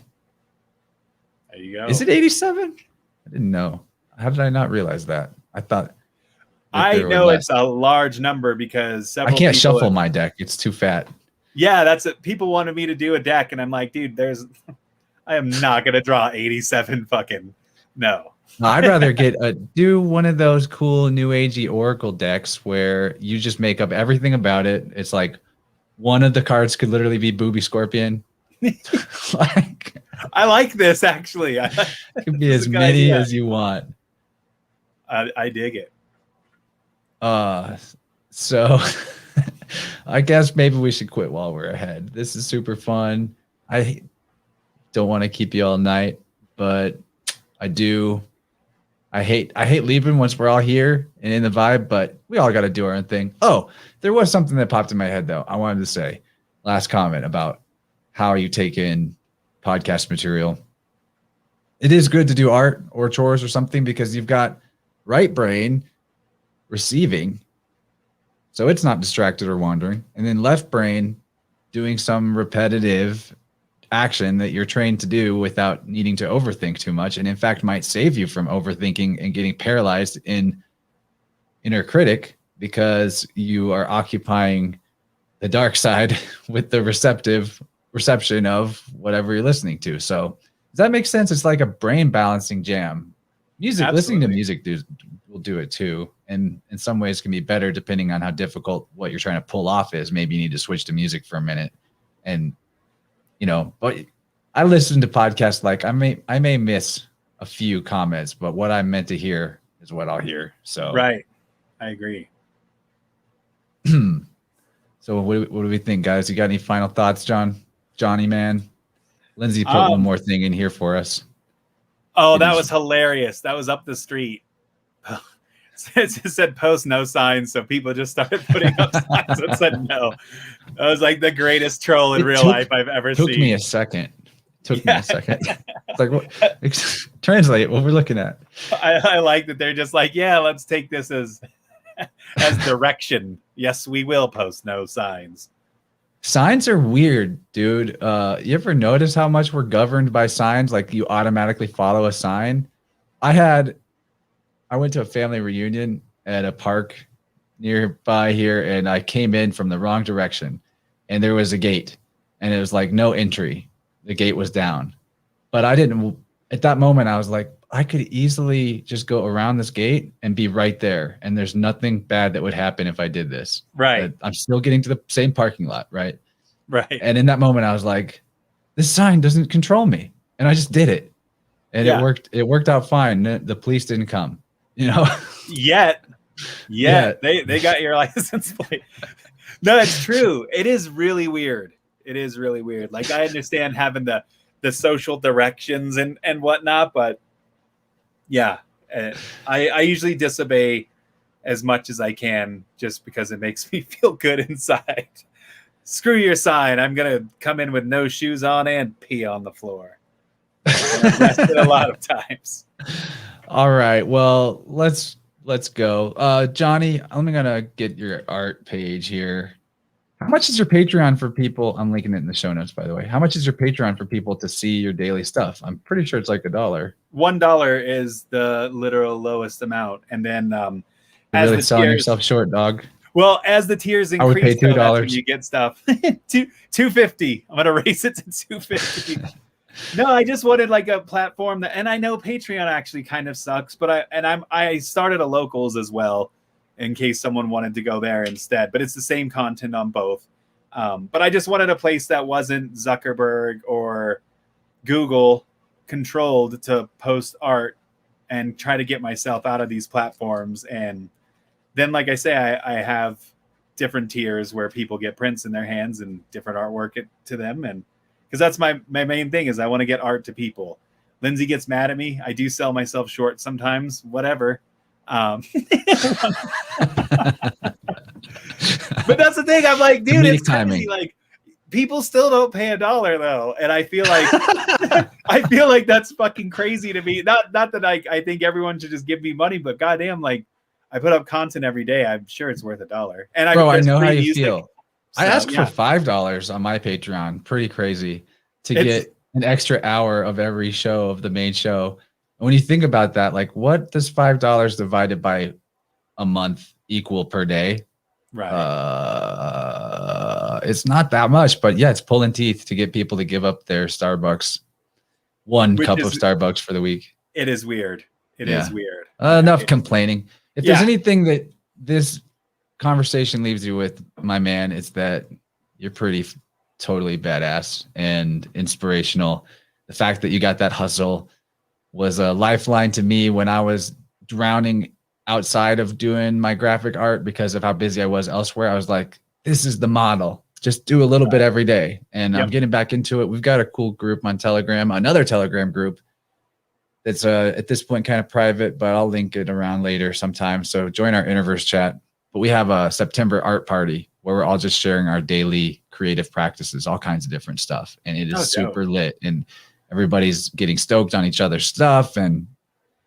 There you go. Is it 87? I didn't know. How did I not realize that? I thought. I know it's a large number because I can't shuffle my deck. It's too fat. Yeah, that's it. People wanted me to do a deck, and I'm like, dude, I am not gonna draw 87 fucking no. I'd rather do one of those cool new agey Oracle decks where you just make up everything about it. It's like one of the cards could literally be Booby Scorpion. Like, I like this actually. It could be as many as you want. I dig it. So I guess maybe we should quit while we're ahead. This is super fun. I don't want to keep you all night, but I do. I hate leaving once we're all here and in the vibe, but we all got to do our own thing. Oh, there was something that popped in my head though. I wanted to say, last comment about how you take in podcast material. It is good to do art or chores or something because you've got right brain receiving, so it's not distracted or wandering, and then left brain doing some repetitive action that you're trained to do without needing to overthink too much, and in fact might save you from overthinking and getting paralyzed in inner critic because you are occupying the dark side with the reception of whatever you're listening to. So does that make sense? It's like a brain balancing jam. Music, absolutely. Listening to music will do it too, and in some ways can be better depending on how difficult what you're trying to pull off is. Maybe you need to switch to music for a minute, and but I listen to podcasts like I may miss a few comments, but what I'm meant to hear is what I'll hear. So Right. I agree. So what do we think, guys? You got any final thoughts, Johnny, man? Lindsay put one more thing in here for us. Oh, that was hilarious. That was up the street. It said post no signs, so people just started putting up signs that said no. That was like the greatest troll in real life I've ever seen. Took me a second. It's like, what? Translate what we're looking at. I like that they're just like, yeah, let's take this as direction. Yes, we will post no signs. Signs are weird, dude. You ever notice how much we're governed by signs? Like you automatically follow a sign. I went to a family reunion at a park nearby here, and I came in from the wrong direction, and there was a gate, and it was like no entry. The gate was down, but I didn't. At that moment, I was like, I could easily just go around this gate and be right there, and there's nothing bad that would happen if I did this. Right. I'm still getting to the same parking lot, right? Right. And in that moment, I was like, this sign doesn't control me, and I just did it, and it worked. It worked out fine. The police didn't come. You know, yet they got your license plate. No, it's true. It is really weird. Like I understand having the social directions and whatnot, but yeah, I usually disobey as much as I can just because it makes me feel good inside. Screw your sign. I'm gonna come in with no shoes on and pee on the floor. I've rested a lot of times. All right. Well, let's go. Johnny, I'm gonna get your art page here. How much is your Patreon for people? I'm linking it in the show notes, by the way. How much is your Patreon for people to see your daily stuff? I'm pretty sure it's like $1. $1 is the literal lowest amount, and then You're really selling yourself short, dog. Well, as the tiers increase, I would pay $2. That's when you get stuff. $2.50. I'm gonna raise it to $2.50. No, I just wanted like a platform that, and I know Patreon actually kind of sucks, but I started a locals as well in case someone wanted to go there instead, but it's the same content on both. But I just wanted a place that wasn't Zuckerberg or Google controlled to post art and try to get myself out of these platforms. And then, like I say, I have different tiers where people get prints in their hands and different artwork to them. And because that's my main thing is I want to get art to people. Lindsay gets mad at me. I do sell myself short sometimes, whatever. But that's the thing. I'm like, dude, it's crazy. Like people still don't pay $1 though. And I feel like that's fucking crazy to me. Not that I think everyone should just give me money, but goddamn, like I put up content every day. I'm sure it's worth $1. And I know how you feel. So, I asked for $5 on my Patreon. Pretty crazy to get an extra hour of every show of the main show. And when you think about that, like what does $5 divided by a month equal per day? Right. It's not that much, but yeah, it's pulling teeth to get people to give up their Starbucks, one cup of Starbucks for the week. It is weird. It is weird. Enough complaining. If there's anything that this conversation leaves you with, my man, it's that you're pretty totally badass and inspirational. The fact that you got that hustle was a lifeline to me when I was drowning outside of doing my graphic art because of how busy I was elsewhere. I was like, this is the model. Just do a little bit every day. And I'm getting back into it. We've got a cool group on Telegram, another Telegram group that's at this point kind of private, but I'll link it around later sometime. So join our InnerVerse chat. But we have a September art party where we're all just sharing our daily creative practices, all kinds of different stuff. And it is super lit. And everybody's getting stoked on each other's stuff. And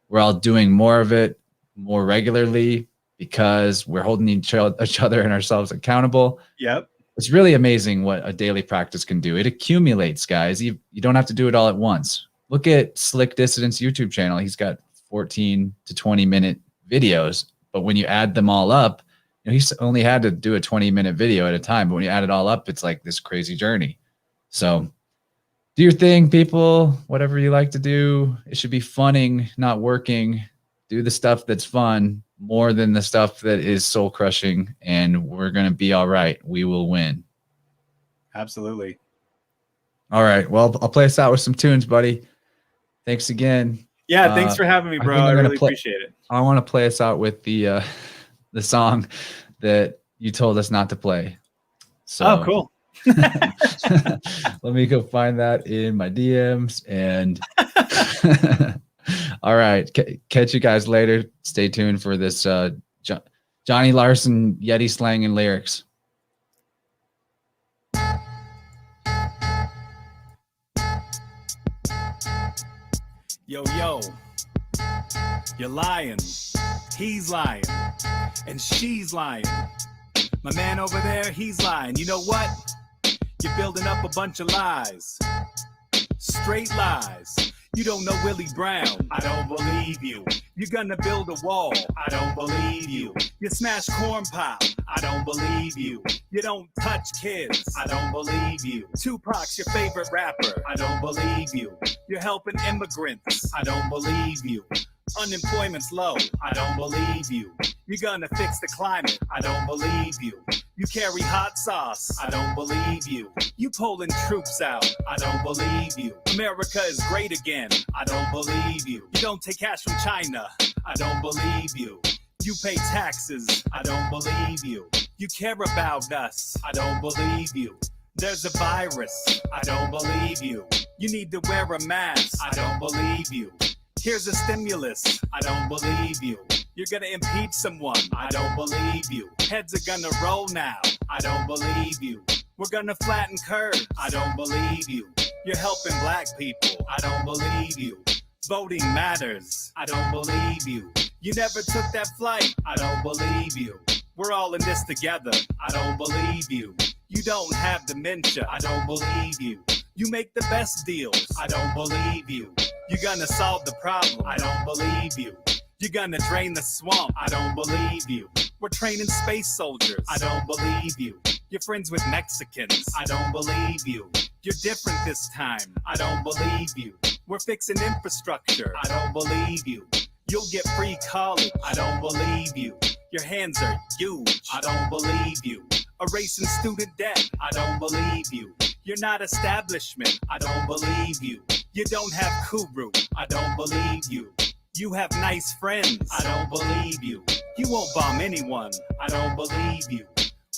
we're all doing more of it more regularly because we're holding each other and ourselves accountable. Yep. It's really amazing what a daily practice can do. It accumulates, guys. You don't have to do it all at once. Look at Slick Dissident's YouTube channel. He's got 14 to 20-minute videos. But when you add them all up, he's only had to do a 20-minute video at a time. But when you add it all up, it's like this crazy journey. So do your thing, people. Whatever you like to do. It should be funning, not working. Do the stuff that's fun more than the stuff that is soul crushing. And we're going to be all right. We will win. Absolutely. All right. Well, I'll play us out with some tunes, buddy. Thanks again. Yeah, thanks for having me, bro. I really appreciate it. I want to play us out with the song that you told us not to play. So, cool. Let me go find that in my DMs. And all right, catch you guys later. Stay tuned for this Johnny Larson Yeti Slang and lyrics. Yo, you're lying. He's lying. And she's lying. My man over there, he's lying. You know what? You're building up a bunch of lies. Straight lies. You don't know Willie Brown. I don't believe you. You're gonna build a wall. I don't believe you. You smash corn pop. I don't believe you. You don't touch kids. I don't believe you. Tupac's your favorite rapper. I don't believe you. You're helping immigrants. I don't believe you. Unemployment's low. I don't believe you. You're gonna fix the climate. I don't believe you. You carry hot sauce. I don't believe you. You pulling troops out. I don't believe you. America is great again. I don't believe you. You don't take cash from China. I don't believe you. You pay taxes. I don't believe you. You care about us. I don't believe you. There's a virus. I don't believe you. You need to wear a mask. I don't believe you. Here's a stimulus. I don't believe you. You're gonna impeach someone. I don't believe you. Heads are gonna roll now. I don't believe you. We're gonna flatten curves. I don't believe you. You're helping black people. I don't believe you. Voting matters. I don't believe you. You never took that flight. I don't believe you. We're all in this together. I don't believe you. You don't have dementia. I don't believe you. You make the best deals. I don't believe you. You're gonna solve the problem. I don't believe you. You're gonna drain the swamp. I don't believe you. We're training space soldiers. I don't believe you. You're friends with Mexicans. I don't believe you. You're different this time. I don't believe you. We're fixing infrastructure. I don't believe you. You'll get free college. I don't believe you. Your hands are huge. I don't believe you. Erasing student debt. I don't believe you. You're not establishment. I don't believe you. You don't have Kuru. I don't believe you. You have nice friends. I don't believe you. You won't bomb anyone. I don't believe you.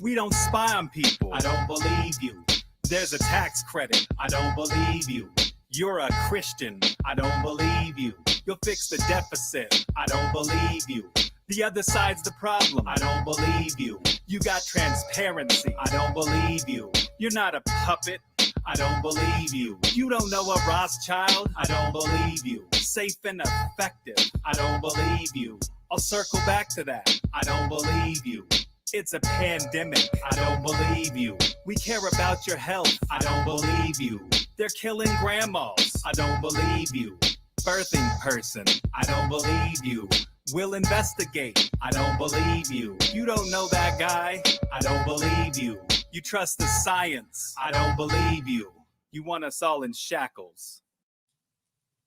We don't spy on people. I don't believe you. There's a tax credit. I don't believe you. You're a Christian. I don't believe you. You'll fix the deficit. I don't believe you. The other side's the problem. I don't believe you. You got transparency. I don't believe you. You're not a puppet. I don't believe you. You don't know a Rothschild. I don't believe you. Safe and effective. I don't believe you. I'll circle back to that. I don't believe you. It's a pandemic. I don't believe you. We care about your health. I don't believe you. They're killing grandmas. I don't believe you. Birthing person. I don't believe you. We'll investigate. I don't believe you. You don't know that guy. I don't believe you. You trust the science. I don't believe you. You want us all in shackles.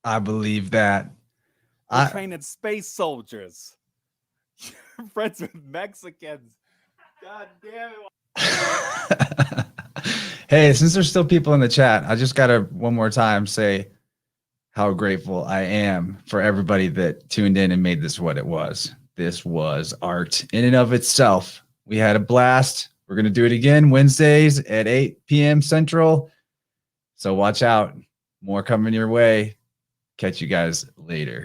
I believe that. We're training space soldiers. You're friends with Mexicans. God damn it. Hey, since there's still people in the chat, I just gotta one more time say how grateful I am for everybody that tuned in and made this what it was. This was art in and of itself. We had a blast. We're going to do it again Wednesdays at 8 p.m. Central. So watch out. More coming your way. Catch you guys later.